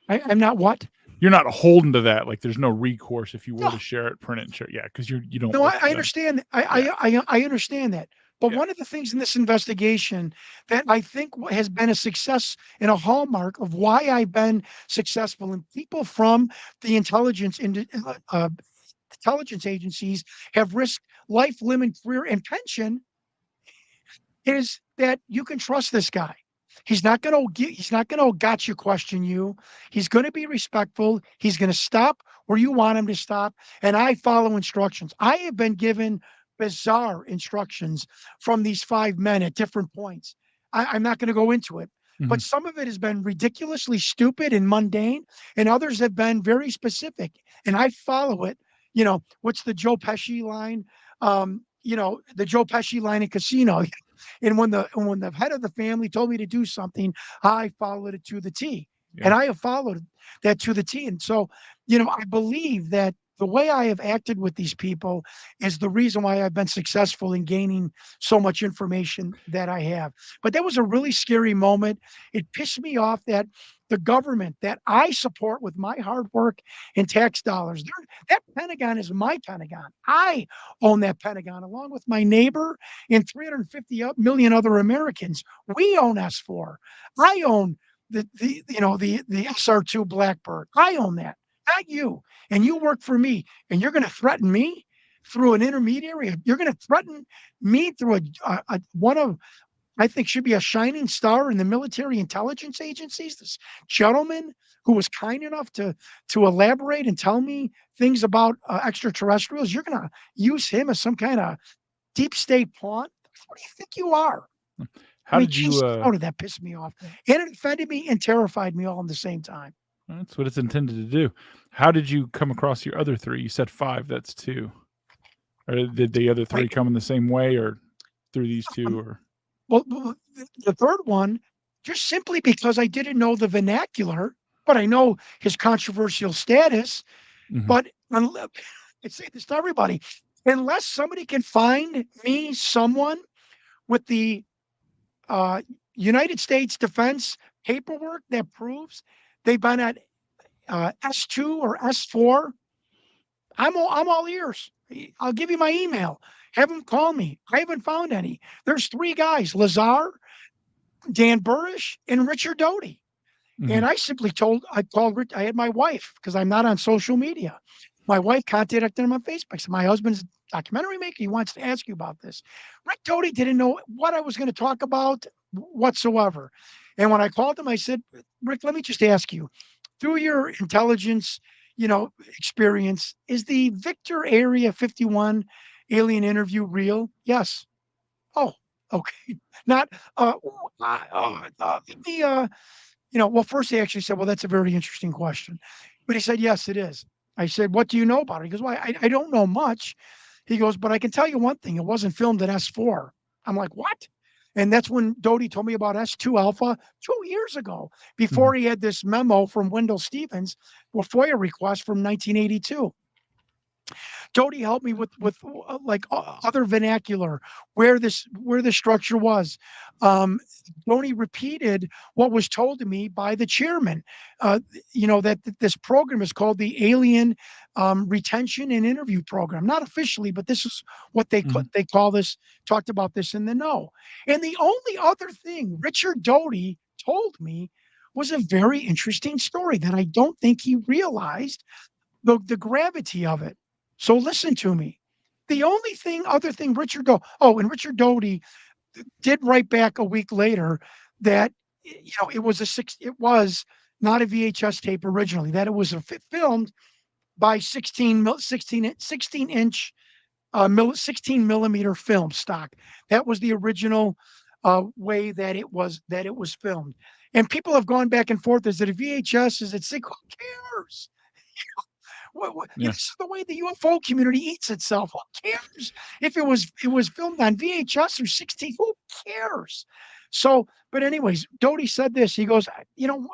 I'm not what? You're not holding to that. Like there's no recourse if you were to share it, print it, and share it. Yeah, because you don't. No, I understand. I understand that. But one of the things in this investigation that I think has been a success and a hallmark of why I've been successful, and people from the intelligence agencies have risked life, limb, and career and pension, is that you can trust this guy. He's not going to gotcha question you. He's going to be respectful. He's going to stop where you want him to stop. And I follow instructions. I have been given bizarre instructions from these 5 men at different points. I'm not going to go into it, but some of it has been ridiculously stupid and mundane, and others have been very specific. And I follow it. What's the Joe Pesci line? The Joe Pesci line in Casino. And when the head of the family told me to do something, I followed it to the T. Yeah. And I have followed that to the T. And so, I believe that the way I have acted with these people is the reason why I've been successful in gaining so much information that I have. But that was a really scary moment. It pissed me off that the government that I support with my hard work and tax dollars, that Pentagon is my Pentagon. I own that Pentagon along with my neighbor and 350 million other Americans. We own S4. I own the SR2 Blackbird. I own that, not you. And you work for me, and you're going to threaten me through an intermediary. You're going to threaten me through one of, I think, should be a shining star in the military intelligence agencies. This gentleman who was kind enough to elaborate and tell me things about extraterrestrials. You're going to use him as some kind of deep state pawn? What do you think you are? How did you? How did that piss me off? And it offended me and terrified me all at the same time. That's what it's intended to do. How did you come across your other 3? You said 5. That's 2. Or did the other 3 come in the same way, or through these 2? Or well, the third one, just simply because I didn't know the vernacular, but I know his controversial status. But I say this to everybody: unless somebody can find me someone with the United States Defense paperwork that proves they've been at S2 or S4, I'm all ears. I'll give you my email. Have them call me. I haven't found any. There's 3 guys: Lazar, Dan Burrish, and Richard Doty. And I had my wife, because I'm not on social media. My wife contacted him on Facebook. So my husband's a documentary maker. He wants to ask you about this. Rick Doty didn't know what I was going to talk about whatsoever. And when I called him, I said, Rick, let me just ask you, through your intelligence, experience, is the Victor Area 51 alien interview real? Yes. Oh, okay. Not, well, first he actually said, well, that's a very interesting question. But he said, yes, it is. I said, what do you know about it? He goes, well, I don't know much. He goes, but I can tell you one thing. It wasn't filmed in S4. I'm like, what? And that's when Doty told me about S2 Alpha 2 years ago, before he had this memo from Wendell Stevens, a FOIA request from 1982. Doty helped me with other vernacular, where the structure was. Doty repeated what was told to me by the chairman, that this program is called the Alien Retention and Interview Program. Not officially, but this is what they call this, talked about this in the know. And the only other thing Richard Doty told me was a very interesting story that I don't think he realized the gravity of it. So listen to me. The only other thing Richard Doty did write back a week later that it was not a VHS tape originally, that it was filmed by 16-inch 16 millimeter film stock. That was the original way that it was filmed. And people have gone back and forth. Is it a VHS? Is it who cares? Yeah. This is the way the UFO community eats itself. Who cares if it was filmed on VHS or 16? Who cares? So, but anyways, Doty said this. He goes, one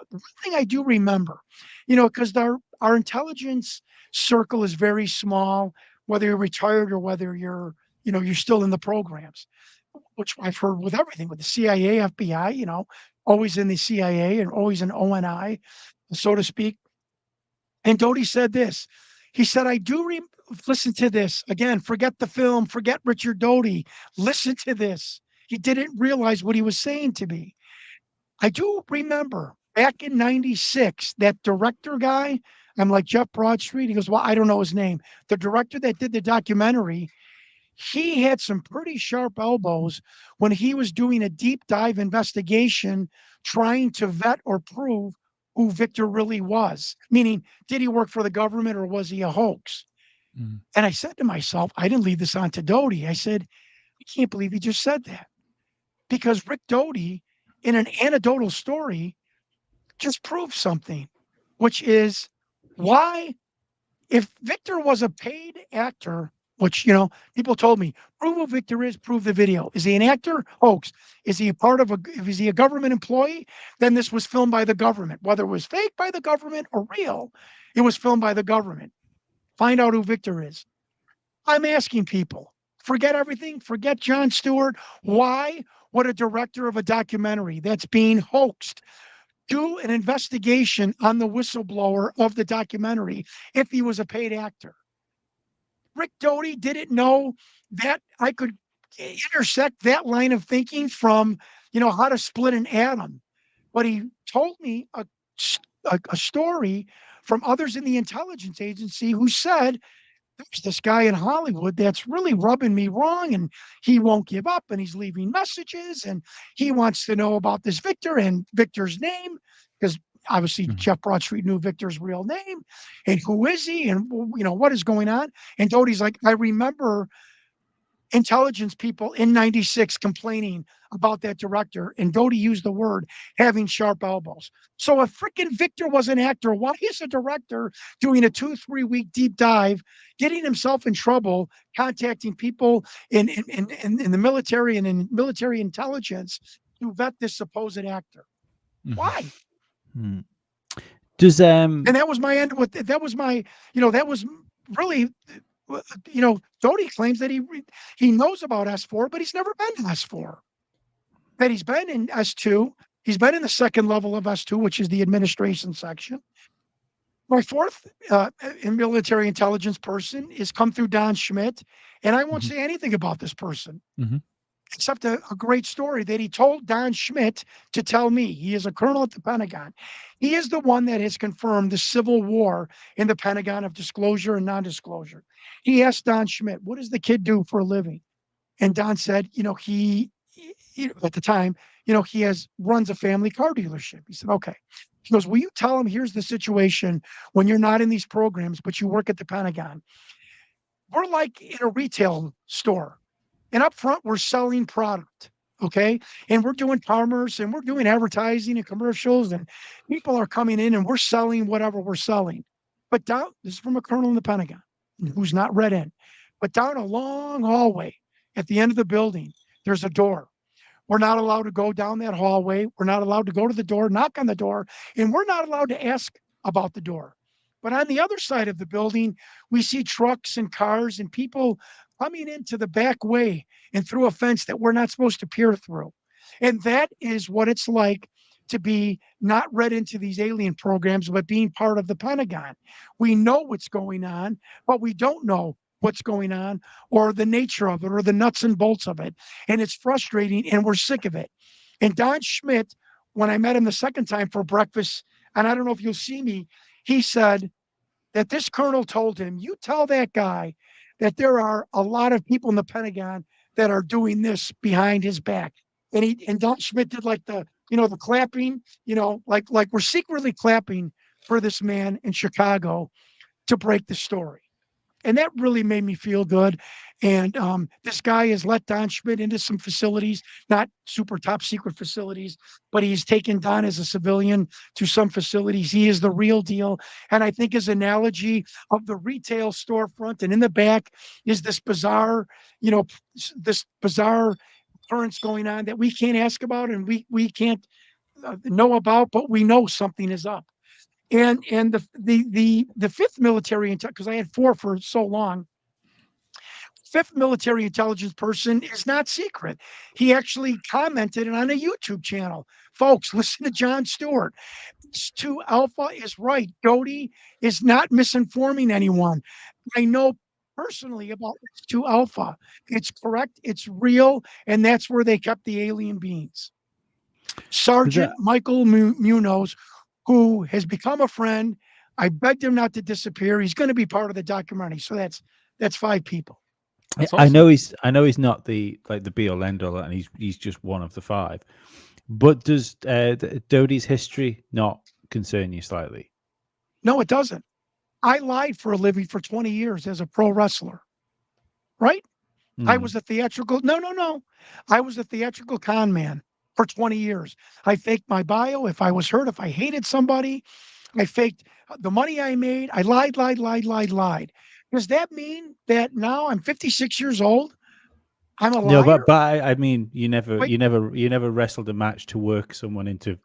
thing I do remember, because our intelligence circle is very small, whether you're retired or whether you're still in the programs, which I've heard with everything, with the CIA, FBI, always in the CIA and always in ONI, so to speak. And Doty said this. He said, I do listen to this. Again, forget the film, forget Richard Doty. Listen to this. He didn't realize what he was saying to me. I do remember back in 96, that director guy, I'm like, Jeff Broadstreet. He goes, well, I don't know his name. The director that did the documentary, he had some pretty sharp elbows when he was doing a deep dive investigation, trying to vet or prove who Victor really was. Meaning, did he work for the government or was he a hoax? Mm. And I said to myself, I didn't leave this on to Doty. I said, I can't believe he just said that. Because Rick Doty, in an anecdotal story, just proved something, which is why, if Victor was a paid actor, which, people told me, prove who Victor is, prove the video. Is he an actor? Hoax. Is he is he a government employee? Then this was filmed by the government. Whether it was fake by the government or real, it was filmed by the government. Find out who Victor is. I'm asking people, forget everything, forget Jon Stewart. Why would a director of a documentary that's being hoaxed do an investigation on the whistleblower of the documentary if he was a paid actor? Rick Doty didn't know that I could intersect that line of thinking from, how to split an atom. But he told me a story from others in the intelligence agency who said, there's this guy in Hollywood that's really rubbing me wrong, and he won't give up, and he's leaving messages, and he wants to know about this Victor and Victor's name, because obviously Jeff Broadstreet knew Victor's real name, and who is he, and what is going on. And Doty's like, I remember intelligence people in 96 complaining about that director, and Doty used the word having sharp elbows. So if freaking Victor was an actor, why is a director doing a 2-3 week deep dive, getting himself in trouble, contacting people in the military and in military intelligence to vet this supposed actor? Why? Does And that was my end with that was my, that was really, Doty claims that he knows about S4, but he's never been to S4. That he's been in S2. He's been in the second level of S2, which is the administration section. My fourth in military intelligence person is come through Don Schmidt, and I won't say anything about this person, except a great story that he told Don Schmidt to tell me. He is a colonel at the Pentagon. He is the one that has confirmed the civil war in the Pentagon of disclosure and non-disclosure. He asked Don Schmidt, what does the kid do for a living? And Don said, he at the time, he runs a family car dealership. He said, okay. He goes, will you tell him here's the situation when you're not in these programs, but you work at the Pentagon? We're like in a retail store. And up front, we're selling product, okay? And we're doing commerce, and we're doing advertising and commercials, and people are coming in, and we're selling whatever we're selling. But down, this is from a colonel in the Pentagon who's not read in, but down a long hallway at the end of the building, there's a door. We're not allowed to go down that hallway. We're not allowed to go to the door, knock on the door, and we're not allowed to ask about the door. But on the other side of the building, we see trucks and cars and people coming into the back way and through a fence that we're not supposed to peer through. And that is what it's like to be not read into these alien programs, but being part of the Pentagon. We know what's going on, but we don't know what's going on or the nature of it or the nuts and bolts of it. And it's frustrating, and we're sick of it. And Don Schmidt, when I met him the second time for breakfast, and I don't know if you'll see me, he said that this colonel told him, you tell that guy that there are a lot of people in the Pentagon that are doing this behind his back. And Don Schmidt did like the clapping, like we're secretly clapping for this man in Chicago to break the story. And that really made me feel good. And this guy has let Don Schmidt into some facilities, not super top secret facilities, but he's taken Don as a civilian to some facilities. He is the real deal. And I think his analogy of the retail storefront and in the back is this bizarre occurrence going on that we can't ask about and we can't know about, but we know something is up. And the fifth military intel, because I had four for so long, fifth military intelligence person is not secret. He actually commented on a YouTube channel. Folks, listen to Jon Stewart. X2 Alpha is right. Doty is not misinforming anyone. I know personally about X2 Alpha. It's correct. It's real. And that's where they kept the alien beings. Sergeant Michael Munoz, who has become a friend. I begged him not to disappear. He's going to be part of the documentary. So that's 5 people. That's I awesome. know he's not the be all end all, and he's just one of the 5. But does Doty's history not concern you slightly? No, it doesn't. I lied for a living for 20 years as a pro wrestler. Right? I was a theatrical. No. I was a theatrical con man for 20 years. I faked my bio. If I was hurt, if I hated somebody, I faked the money I made. I lied. Does that mean that now I'm 56 years old? I'm a liar? No, but I mean, you never wrestled a match to work someone into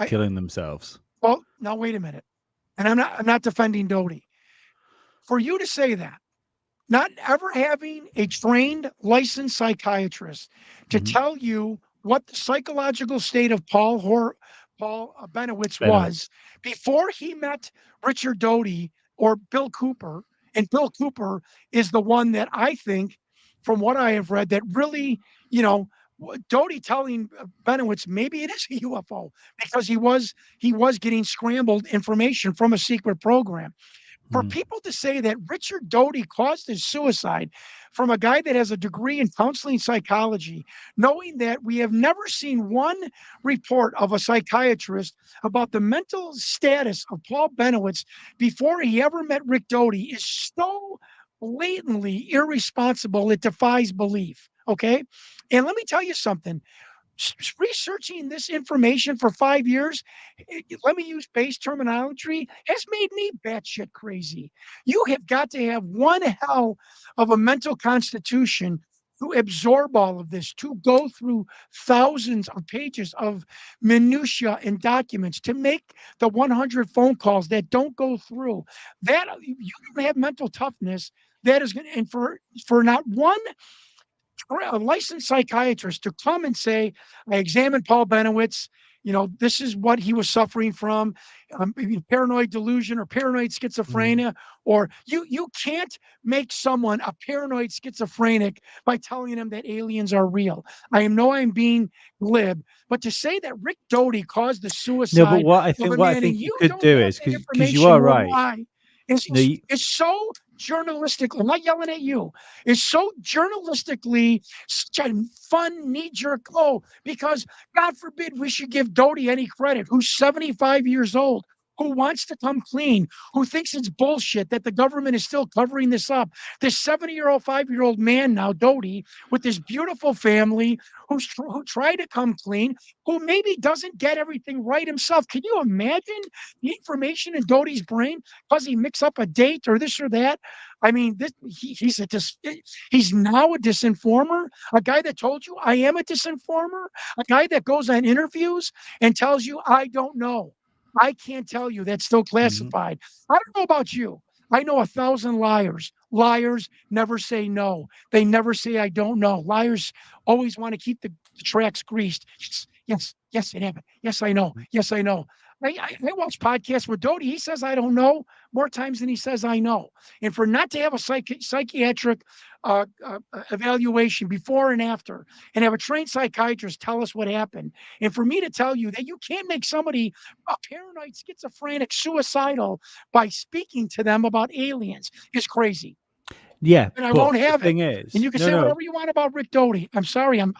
killing themselves. Well, now wait a minute. And I'm not defending Doty. For you to say that, not ever having a trained licensed psychiatrist to tell you what the psychological state of Paul Benowitz was before he met Richard Doty or Bill Cooper. And Bill Cooper is the one that I think, from what I have read, that really, Doty telling Benowitz maybe it is a UFO because he was getting scrambled information from a secret program. For people to say that Richard Doty caused his suicide from a guy that has a degree in counseling psychology, knowing that we have never seen one report of a psychiatrist about the mental status of Paul Benowitz before he ever met Rick Doty, is so blatantly irresponsible, it defies belief. Okay? And let me tell you something. Researching this information for 5 years, let me use base terminology, has made me batshit crazy. You have got to have one hell of a mental constitution to absorb all of this, to go through thousands of pages of minutia and documents, to make the 100 phone calls that don't go through. That you don't have mental toughness. That is going to, and for not one a licensed psychiatrist to come and say, I examined Paul Benowitz. This is what he was suffering from, paranoid delusion or paranoid schizophrenia. Or you can't make someone a paranoid schizophrenic by telling them that aliens are real. I'm being glib, but to say that Rick Doty caused the suicide. No, but what I think you could do is, because you are right. It's so journalistic. I'm not yelling at you. It's so journalistically such a fun knee-jerk because God forbid we should give Doty any credit, who's 75 years old, who wants to come clean, who thinks it's bullshit that the government is still covering this up. This 70-year-old, 5-year-old man now, Doty, with this beautiful family, who tried to come clean, who maybe doesn't get everything right himself. Can you imagine the information in Doty's brain because he mix up a date or this or that? I mean, he's now a disinformer, a guy that told you I am a disinformer, a guy that goes on interviews and tells you I don't know. I can't tell you. That's still classified. I don't know about you. I know 1,000 liars. Liars never say no. They never say I don't know. Liars always want to keep the tracks greased. Yes, it happened. Yes, I know. Yes, I know. I watch podcasts with Doty. He says I don't know more times than he says I know. And for not to have a psychiatric evaluation before and after, and have a trained psychiatrist tell us what happened, and for me to tell you that you can't make somebody a paranoid, schizophrenic, suicidal by speaking to them about aliens is crazy. Yeah, and I but won't the have it. thing is, And you can say whatever you want about Rick Doty. I'm sorry, I'm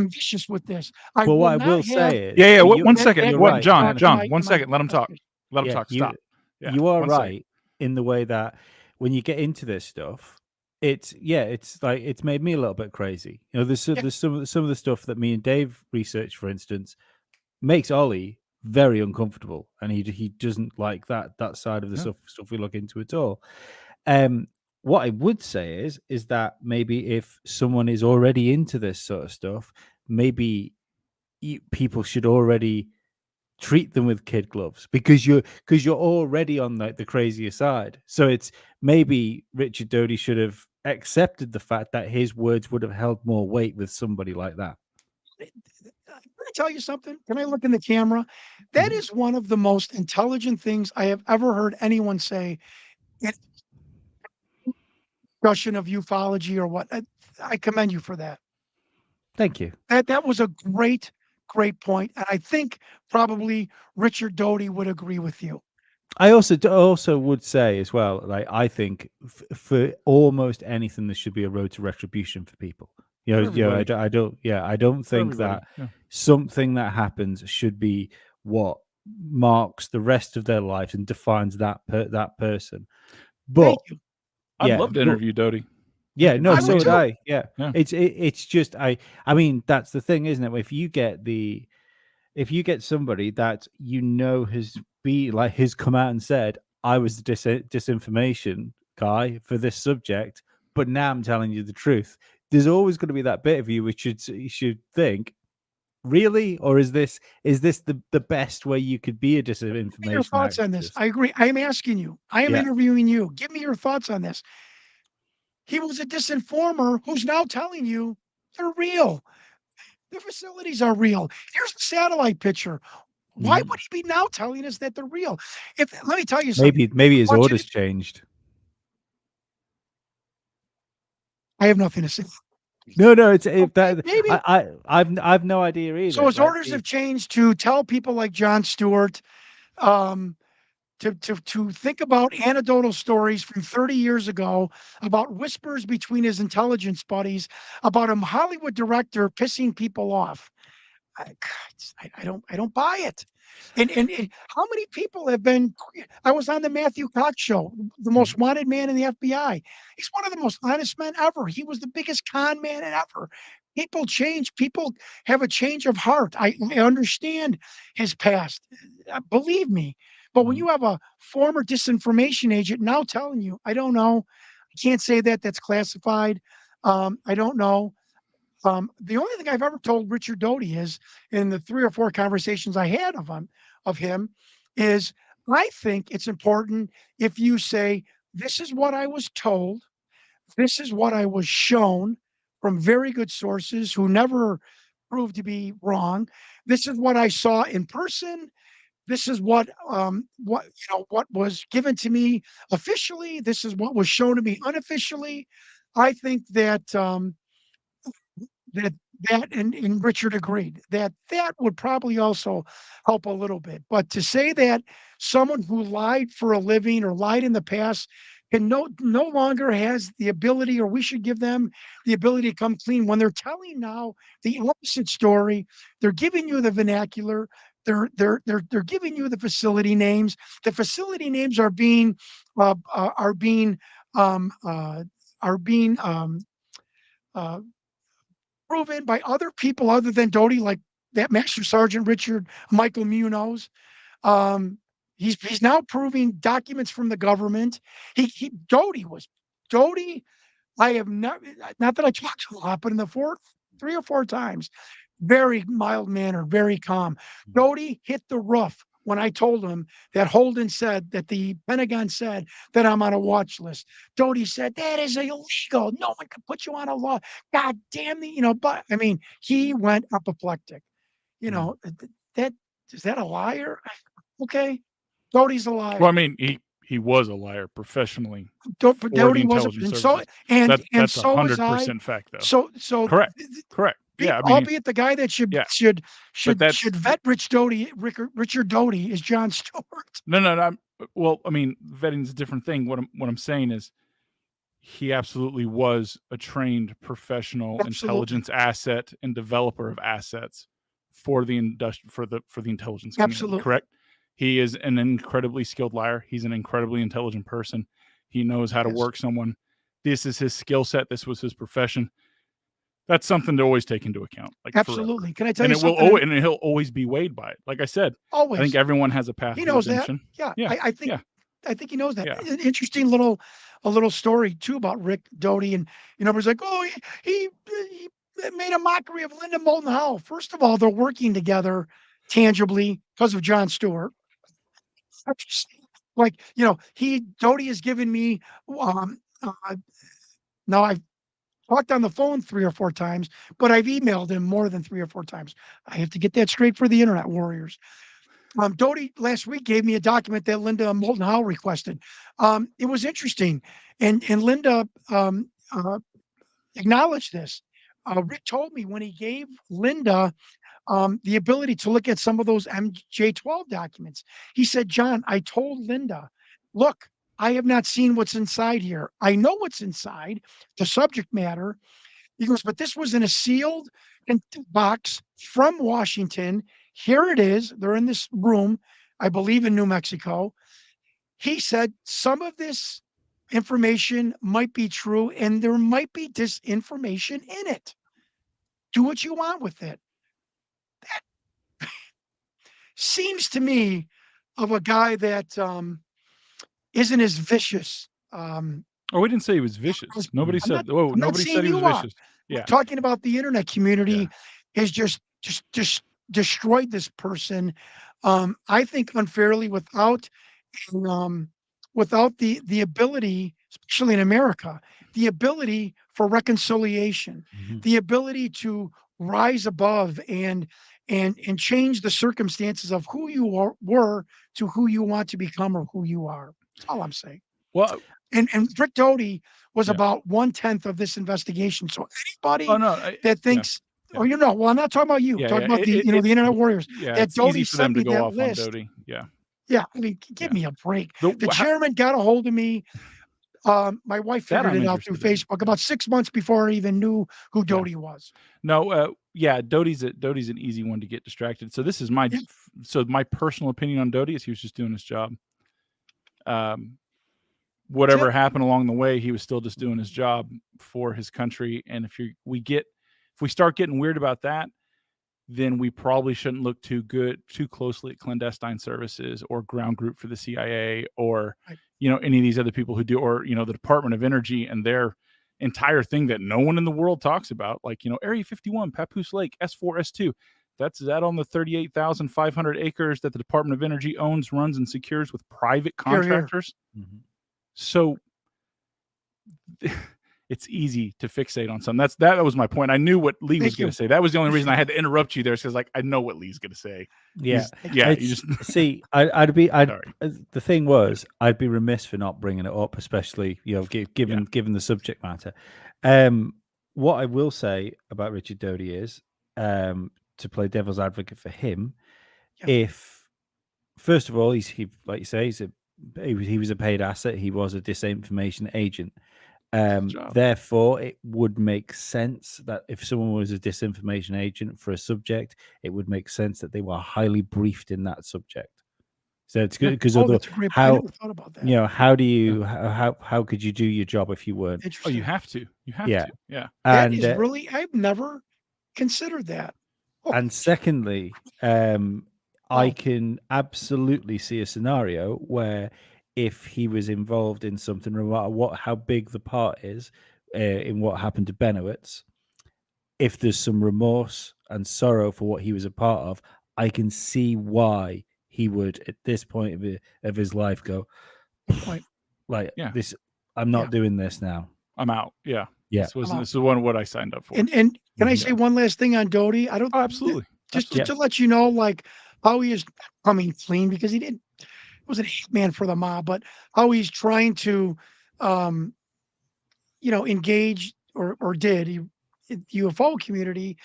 vicious with this. I But will what I not will have say is, Yeah, yeah. you, One that, second. that you're What, right. John? No, John, in 1 my second. Let him talk. discussion. Let him yeah, talk. Stop. Yeah, you are 1 second. right in the way that when you get into this stuff, it's like it's made me a little bit crazy. There's Yeah. there's some of the stuff that me and Dave researched, for instance, makes Ollie very uncomfortable, and he doesn't like that side of the Yeah. stuff we look into at all. What I would say is that maybe if someone is already into this sort of stuff, maybe people should already treat them with kid gloves because you're already on like the crazier side. So it's maybe Richard Doty should have accepted the fact that his words would have held more weight with somebody like that. Can I tell you something? Can I look in the camera? That Mhm. is one of the most intelligent things I have ever heard anyone say in discussion of ufology or what. I commend you for that. Thank you. That was a great point, and I think probably Richard Doty would agree with you. I also would say as well, like I think for almost anything, there should be a road to retribution for people. For everybody. I don't think everybody, that yeah. something that happens should be what marks the rest of their lives and defines that person. But Thank you. I'd love to interview Doty. yeah, no, I so would would too. I. Yeah, Yeah. It's just I mean that's the thing, isn't it? If you get somebody that has come out and said, I was the disinformation guy for this subject, but now I'm telling you the truth. There's always going to be that bit of you which should think, really, or is this the best way you could be a Give me your disinformation thoughts on this. activist? I agree. I am asking you. I am Yeah. interviewing you. Give me your thoughts on this. He was a disinformer who's now telling you they're real. The facilities are real. Here's the satellite picture. Why Mhm. would he be now telling us that they're real? Let me tell you something. Maybe his I want you orders to- changed. I have nothing to say. No, it's Okay, maybe. I've no idea either. So his Like, orders have changed to tell people like Jon Stewart, um, to think about anecdotal stories from 30 years ago about whispers between his intelligence buddies about a Hollywood director pissing people off. I don't buy it. And how many people have been? I was on the Matthew Cox show, the most wanted man in the FBI. He's one of the most honest men ever. He was the biggest con man ever. People change. People have a change of heart. I understand his past. Believe me. But when you have a former disinformation agent now telling you, I don't know, I can't say that. That's classified. I don't know. The only thing I've ever told Richard Doty is in the 3 or 4 conversations I had of him is I think it's important if you say, this is what I was told, this is what I was shown from very good sources who never proved to be wrong. This is what I saw in person. This is what was given to me officially. This is what was shown to me unofficially. I think that and Richard agreed that that would probably also help a little bit. But to say that someone who lied for a living or lied in the past can no longer has the ability, or we should give them the ability to come clean when they're telling now the opposite story. They're giving you the vernacular. They're giving you the facility names. The facility names are being uh, uh, are being um, uh, are being uh, proven by other people other than Doty, like that Master Sergeant Richard Michael Munoz. Um, he's now proving documents from the government. He Doty. I have not that I talked a lot, but in the 3 or 4 times, very mild mannered, very calm. Doty hit the roof when I told him that Holden said that the Pentagon said that I'm on a watch list. Doty said that is illegal. No one can put you on a law. God damn the, but I mean, he went apoplectic. That is that a liar? Okay. Doty's a liar. Well, I mean, he was a liar professionally But for the Doty was, intelligence and services. That's so was I. 100% fact, though. So Correct. Yeah, I mean, albeit the guy that yeah, should that's vet Richard Doty is Jon Stewart. no. Well, I mean, vetting's a different thing. What I'm saying is, he absolutely was a trained professional Absolutely. intelligence asset and developer of assets for the intelligence community. Absolutely. Correct? He is an incredibly skilled liar. He's an incredibly intelligent person. He knows how to Yes. work someone. This is his skill set. This was his profession. That's something to always take into account. Like Absolutely. Forever. Can I tell And you it will something? and he'll always be weighed by it. Like I said, Always. I think everyone has a path He to knows that. redemption. Yeah. Yeah. I think Yeah. I think he knows that. Yeah. An interesting a little story too about Rick Doty, and everybody's like, oh, he made a mockery of Linda Moulton Howe. First of all, they're working together tangibly because of Jon Stewart. Like, Doty has given me now I've talked on the phone 3 or 4 times, but I've emailed him more than 3 or 4 times. I have to get that straight for the internet warriors. Doty last week gave me a document that Linda Moulton Howe requested. It was interesting, and Linda acknowledged this. Rick told me when he gave Linda the ability to look at some of those MJ12 documents. He said, John, I told Linda, look, I have not seen what's inside here. I know what's inside, the subject matter. He goes, but this was in a sealed box from Washington. Here it is. They're in this room, I believe in New Mexico. He said some of this information might be true and there might be disinformation in it. Do what you want with it. That seems to me of a guy that isn't as vicious. We didn't say he was vicious. Nobody said. Nobody said he was vicious. Yeah, talking about the internet community is just destroyed this person. I think unfairly without the ability, especially in America, the ability for reconciliation, the ability to rise above and change the circumstances of who you were to who you want to become or who you are. That's all I'm saying. Well, and Rick Doty was about 1/10 of this investigation. So anybody that thinks, well, I'm not talking about you. I'm talking about the internet warriors. Yeah, that it's Doty easy for them sent to me go that off list. on Doty. Yeah. Yeah, I mean, give me a break. The chairman got a hold of me. My wife figured it out through Facebook about 6 months before I even knew who Doty was. No, Doty's an easy one to get distracted. So this is my personal opinion on Doty is he was just doing his job. Whatever happened along the way, he was still just doing his job for his country. And if we start getting weird about that, then we probably shouldn't look too closely at clandestine services or ground group for the CIA or any of these other people who do, or the Department of Energy and their entire thing that no one in the world talks about, like Area 51, Papoose Lake, S4, S2. That's that on the 38,500 acres that the Department of Energy owns, runs, and secures with private contractors. Mm-hmm. So it's easy to fixate on something. That was my point. I knew what Lee was going to say. That was the only reason I had to interrupt you there, because I know what Lee's going to say. Yeah, you just see. The thing was, I'd be remiss for not bringing it up, especially given the subject matter. What I will say about Richard Doty is, to play devil's advocate for him, if first of all he like you say he was a paid asset, he was a disinformation agent. Therefore, it would make sense that if someone was a disinformation agent for a subject, it would make sense that they were highly briefed in that subject. So it's good because that's a great point. I never thought about that. How do you how could you do your job if you weren't? Oh, you have to. You have to. Yeah. That is really, I've never considered that. And secondly, I can absolutely see a scenario where if he was involved in something, no matter how big the part is in what happened to Benowitz, if there's some remorse and sorrow for what he was a part of, I can see why he would, at this point of his life, go, this. I'm not doing this now. I'm out. Yeah. Yeah. This is what I signed up for. And can I say one last thing on Doty? Absolutely. Just to let you know, like how he is coming clean, because he wasn't a man for the mob, but how he's trying to, engage or did UFO community.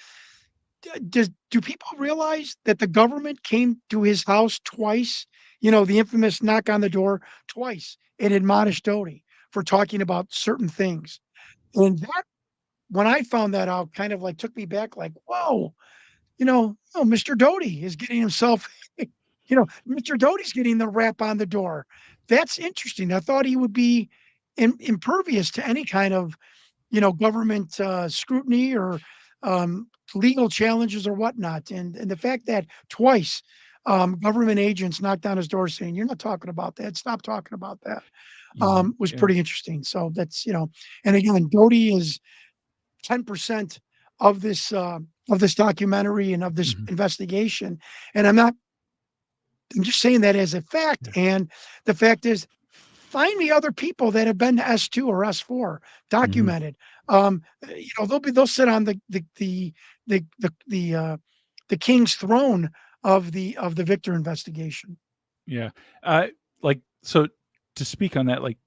Do people realize that the government came to his house twice? The infamous knock on the door twice and admonished Doty for talking about certain things. And that, when I found that out, kind of like took me back, like, whoa, Mr. Doty is getting himself, Mr. Doty's getting the rap on the door. That's interesting. I thought he would be impervious to any kind of, government scrutiny or legal challenges or whatnot. And the fact that twice government agents knocked on his door saying, "You're not talking about that. Stop talking about that," was Yeah. pretty interesting. So that's, and again, Doty is 10% of this documentary and of this investigation. And I'm just saying that as a fact. And the fact is, find me other people that have been to S2 or S4 documented. They'll sit on the king's throne of the Victor investigation. Yeah. So to speak on that, like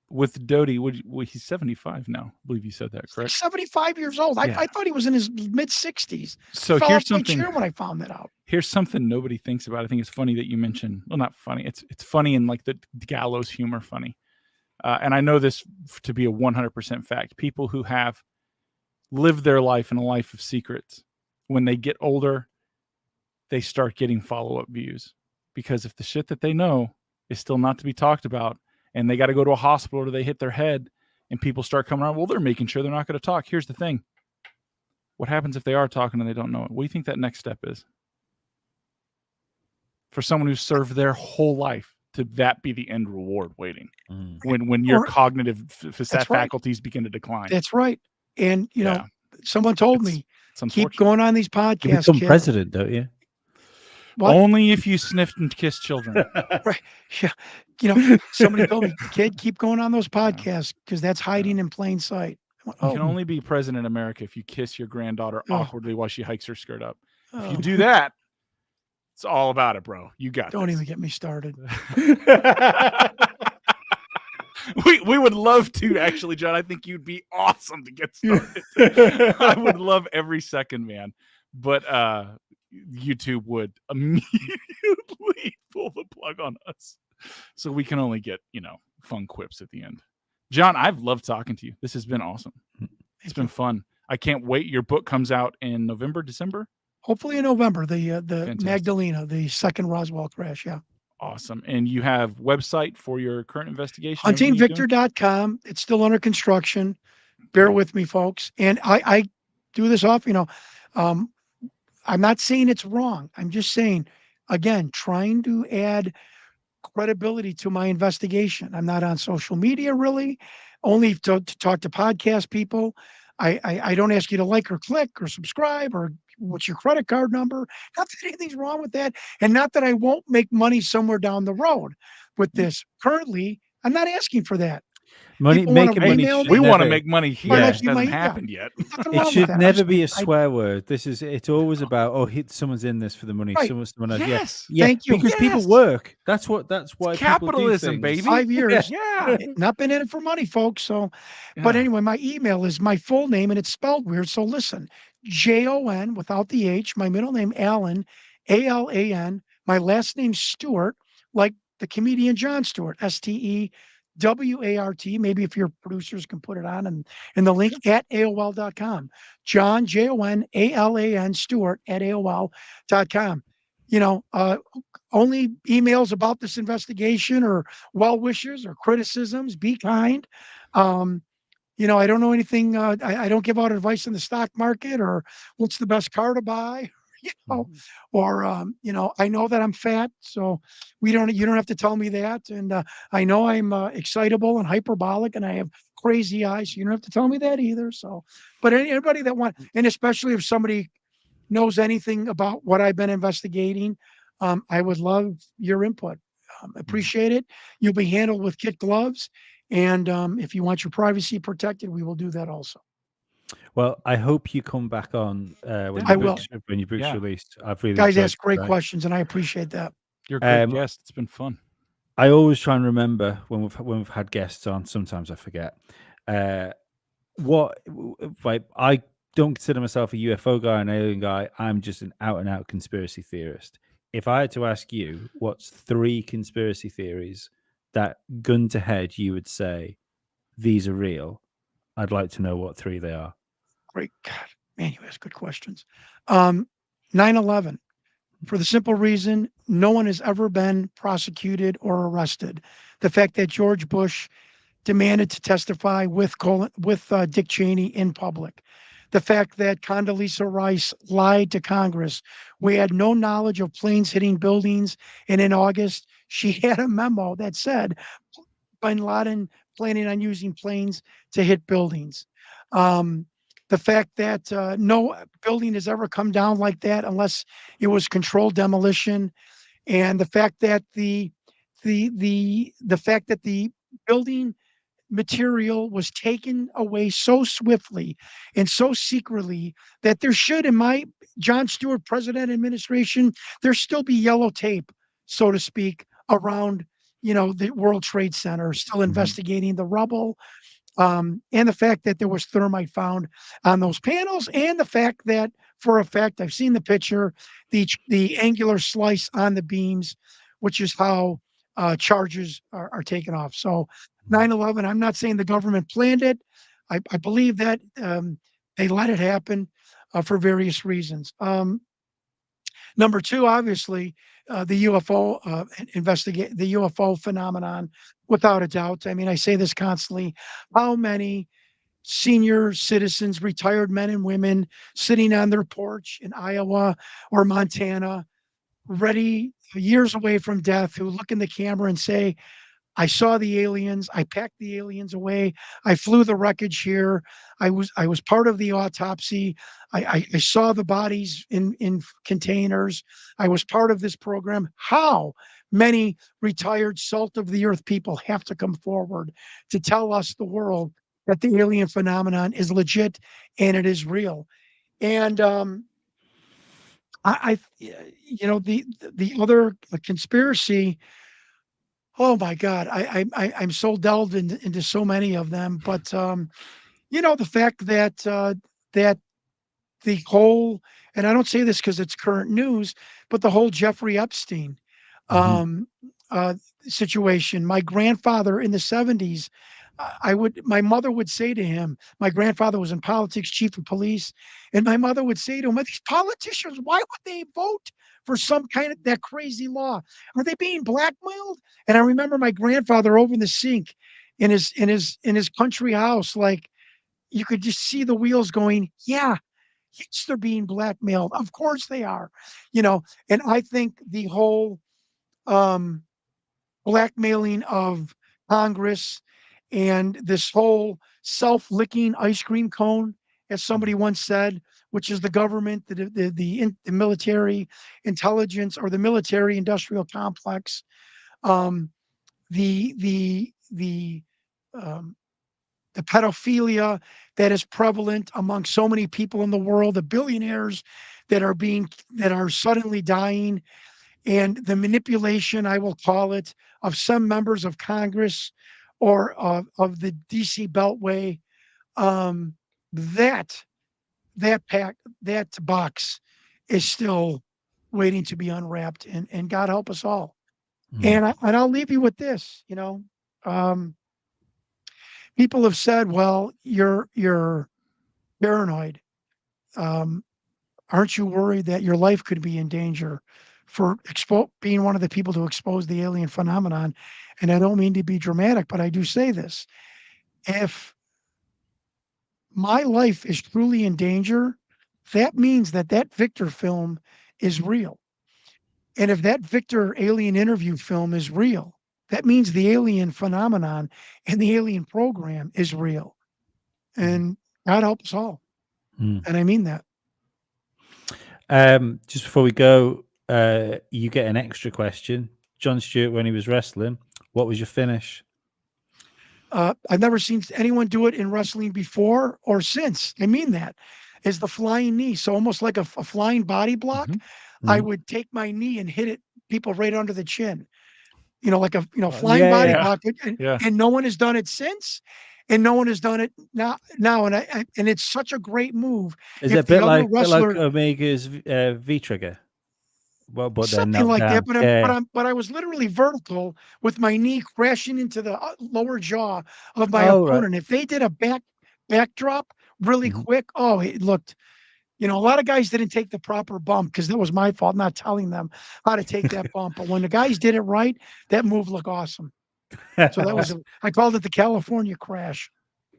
with Doty, he's 75 now. I believe you said that, correct? 75 years old. Yeah. I thought he was in his mid 60s. So Fell here's off my something chair when I found that out. Here's something nobody thinks about. I think it's funny that you mentioned, well, not funny. It's funny in like the gallows humor funny. And I know this to be a 100% fact. People who have lived their life in a life of secrets, when they get older, they start getting follow-up views. Because if the shit that they know is still not to be talked about, and they got to go to a hospital or they hit their head, and people start coming around, well, they're making sure they're not going to talk. Here's the thing. What happens if they are talking and they don't know it? What do you think that next step is? For someone who served their whole life, to that be the end reward waiting when your cognitive faculties begin to decline. That's right. And, someone told me, keep going on these podcasts. You become president, don't you? What? Only if you sniffed and kissed children. Right. Yeah. Somebody told me, kid, keep going on those podcasts because that's hiding in plain sight. Went, You can only be president in America if you kiss your granddaughter awkwardly while she hikes her skirt up. If you do that, it's all about it, bro. You got Don't this. even get me started. We would love to, actually, John. I think you'd be awesome to get started. I would love every second, man. But YouTube would immediately pull the plug on us. So we can only get, fun quips at the end. John, I've loved talking to you. This has been awesome. It's been fun. I can't wait. Your book comes out in November, December? Hopefully in November, the Fantastic. Magdalena, the second Roswell crash. Yeah. Awesome. And you have website for your current investigation? Huntingvictor.com. It's still under construction. Bear with me, folks. And I do this off, I'm not saying it's wrong. I'm just saying, again, trying to add credibility to my investigation. I'm not on social media really, only to talk to podcast people. I don't ask you to like or click or subscribe or what's your credit card number. Not that anything's wrong with that. And not that I won't make money somewhere down the road with this. Currently, I'm not asking for that. Making money. We want to make money here. Yeah. It hasn't happened yet. It should never be a swear word. It's always about, someone's in this for the money. Right. Someone else. Yes. Yeah. Thank you. Because people work. That's why it's capitalism, people do things. baby. 5 years. Yeah. Not been in it for money, folks. So, but anyway, my email is my full name and it's spelled weird. So listen, Jon without the H, my middle name, Alan, Alan, my last name, Stewart, like the comedian Jon Stewart, Stewart. Maybe if your producers can put it on in the link at AOL.com. Jon, Jon, Stewart at AOL.com. Only emails about this investigation or well wishes or criticisms. Be kind. I don't know anything. I don't give out advice in the stock market or what's the best car to buy. Or I know that I'm fat, so you don't have to tell me that. And I know I'm excitable and hyperbolic, and I have crazy eyes. So you don't have to tell me that either. So, but anybody that wants, and especially if somebody knows anything about what I've been investigating, I would love your input. Appreciate it. You'll be handled with kid gloves, and if you want your privacy protected, we will do that also. Well, I hope you come back on when your book's released. I've really guys ask great questions, and I appreciate that. You're a great guest. It's been fun. I always try and remember when we've had guests on. Sometimes I forget. I don't consider myself a UFO guy, an alien guy. I'm just an out and out conspiracy theorist. If I had to ask you, what's 3 conspiracy theories that, gun to head, you would say these are real, I'd like to know what 3 they are. Great God, man, you ask good questions. 9/11, for the simple reason no one has ever been prosecuted or arrested. The fact that George Bush demanded to testify with Dick Cheney in public. The fact that Condoleezza Rice lied to Congress. We had no knowledge of planes hitting buildings, and in August, she had a memo that said bin Laden planning on using planes to hit buildings. The fact that no building has ever come down like that unless it was controlled demolition, and the fact that the fact that the building material was taken away so swiftly and so secretly that there should, in my Jon Stewart president administration, there still be yellow tape, so to speak, around the World Trade Center, still investigating the rubble, and the fact that there was thermite found on those panels, and the fact that, for a fact, I've seen the picture, the angular slice on the beams, which is how charges are taken off. So 9/11, I'm not saying the government planned it. I believe that they let it happen for various reasons. Number two, obviously, the UFO investigate the UFO phenomenon, without a doubt. I mean, I say this constantly. How many senior citizens, retired men and women, sitting on their porch in Iowa or Montana, ready years away from death, who look in the camera and say, I saw the aliens. I packed the aliens away. I flew the wreckage here. I was part of the autopsy. I saw the bodies in containers. I was part of this program. How many retired salt of the earth people have to come forward to tell us, the world, that the alien phenomenon is legit and it is real? And the other conspiracy. Oh my God, I'm so delved into so many of them, but the fact that that the whole, and I don't say this because it's current news, but the whole Jeffrey Epstein um, situation. My grandfather in the 70s, my mother would say to him, my grandfather was in politics, chief of police, and my mother would say to him, these politicians, why would they vote for some kind of that crazy law? Are they being blackmailed? And I remember my grandfather over in the sink in his country house, like you could just see the wheels going, yeah, yes, they're being blackmailed. Of course they are, and I think the whole um blackmailing of Congress and this whole self-licking ice cream cone, as somebody once said, which is the government, the military intelligence, or the military industrial complex, um, the um, the pedophilia that is prevalent among so many people in the world, the billionaires that are suddenly dying, and the manipulation, I will call it, of some members of Congress or of the DC Beltway, that that box is still waiting to be unwrapped, and God help us all. And I'll leave you with this. People have said, "Well, you're paranoid. Aren't you worried that your life could be in danger for being one of the people to expose the alien phenomenon?" And I don't mean to be dramatic, but I do say this. If my life is truly in danger, that means that Victor film is real. And if that Victor alien interview film is real, that means the alien phenomenon and the alien program is real. And God help us all. And I mean that. Just before we go, you get an extra question. Jon Stewart, when he was wrestling, what was your finish? I've never seen anyone do it in wrestling before or since. I mean that. Is the flying knee. So almost like a flying body block, I would take my knee and hit people right under the chin. Like a flying body block. And no one has done it since. And no one has done it now. And it's such a great move. Is it a bit like Omega's V trigger? Well, but they're Something not like that, down. Yeah. but I was literally vertical with my knee crashing into the lower jaw of my Oh, right. opponent. If they did a backdrop really Mhm. quick, oh, it looked. A lot of guys didn't take the proper bump because that was my fault not telling them how to take that bump. But when the guys did it right, that move looked awesome. So that was I called it the California crash.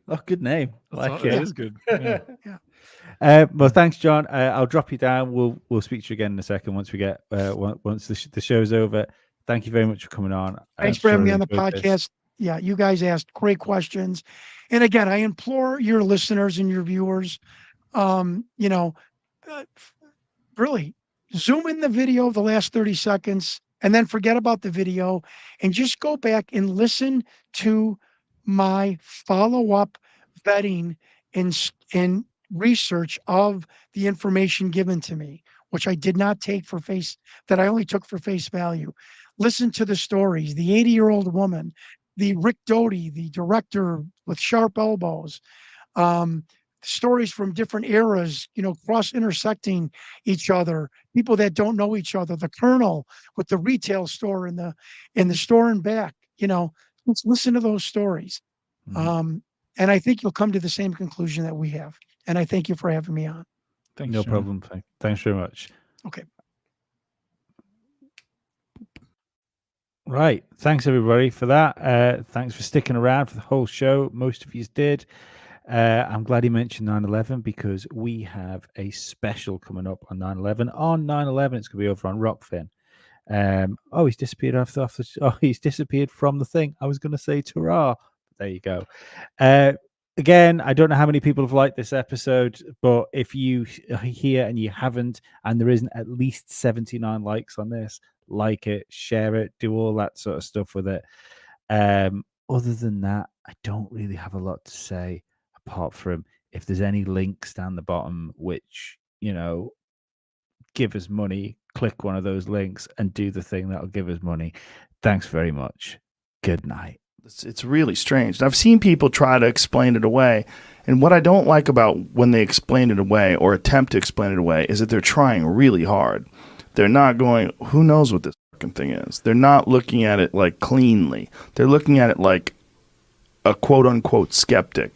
Oh, good name. That Yeah. is good. Yeah. Well, thanks, John. I'll drop you down. We'll speak to you again in a second once we get once the show's over. Thank you very much for coming on. Thanks for having me on the enjoyed this. podcast. Yeah, you guys asked great questions. And again, I implore your listeners and your viewers, you know, really zoom in the video the last 30 seconds and then forget about the video and just go back and listen to my follow-up vetting and research of the information given to me, which I did not take for that I only took for face value. Listen to the stories, the 80-year-old woman, the Rick Doty, the director with sharp elbows, stories from different eras, cross intersecting each other, people that don't know each other, the colonel with the retail store and the store and back, let's listen to those stories. Mhm. And I think you'll come to the same conclusion that we have. And I thank you for having me on. Thanks, No John. problem. Thanks very much. Okay. Right. Thanks everybody for that. Thanks for sticking around for the whole show. Most of you did. I'm glad he mentioned 9/11 because we have a special coming up on 9/11. On 9/11, it's going to be over on Rockfin. He's disappeared he's disappeared from the thing. I was going to say ta-ra. There you go. Again, I don't know how many people have liked this episode, but if you are here and you haven't, and there isn't at least 79 likes on this, like it, share it, do all that sort of stuff with it. Other than that, I don't really have a lot to say apart from if there's any links down the bottom which, give us money, click one of those links and do the thing that'll give us money. Thanks very much. Good night. It's really strange. I've seen people try to explain it away. And what I don't like about when they explain it away or attempt to explain it away is that they're trying really hard. They're not going, who knows what this fucking thing is? They're not looking at it like cleanly. They're looking at it like a quote unquote skeptic.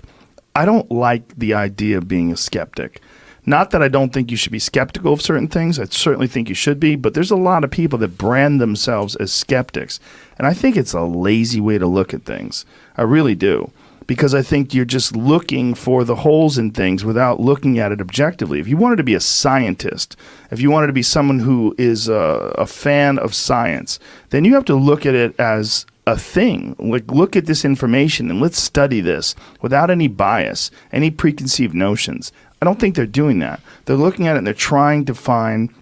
I don't like the idea of being a skeptic. Not that I don't think you should be skeptical of certain things. I certainly think you should be, but there's a lot of people that brand themselves as skeptics. And I think it's a lazy way to look at things. I really do. Because I think you're just looking for the holes in things without looking at it objectively. If you wanted to be a scientist, if you wanted to be someone who is a fan of science, then you have to look at it as a thing. Like, look at this information and let's study this without any bias, any preconceived notions. I don't think they're doing that. They're looking at it and they're trying to find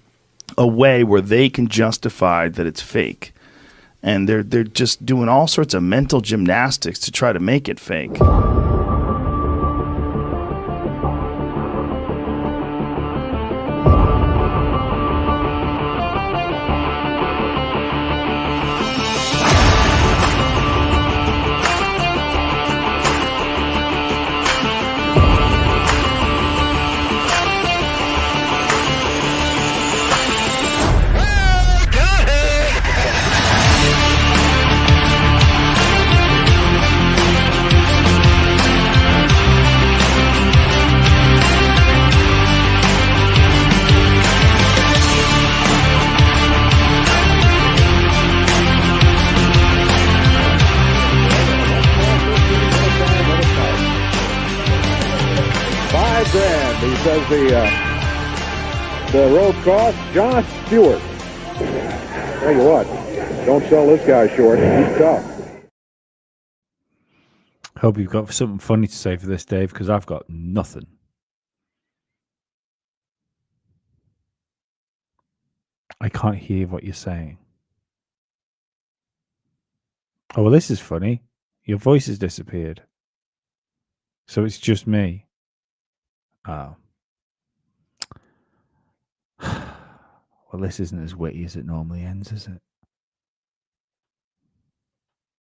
a way where they can justify that it's fake. And they're just doing all sorts of mental gymnastics to try to make it fake. $5,000. He says the road cost. Jon Stewart. Tell you what, don't sell this guy short. He's tough. Hope you've got something funny to say for this, Dave, because I've got nothing. I can't hear what you're saying. Oh, well, this is funny. Your voice has disappeared. So it's just me. Oh. Well, this isn't as witty as it normally ends, is it?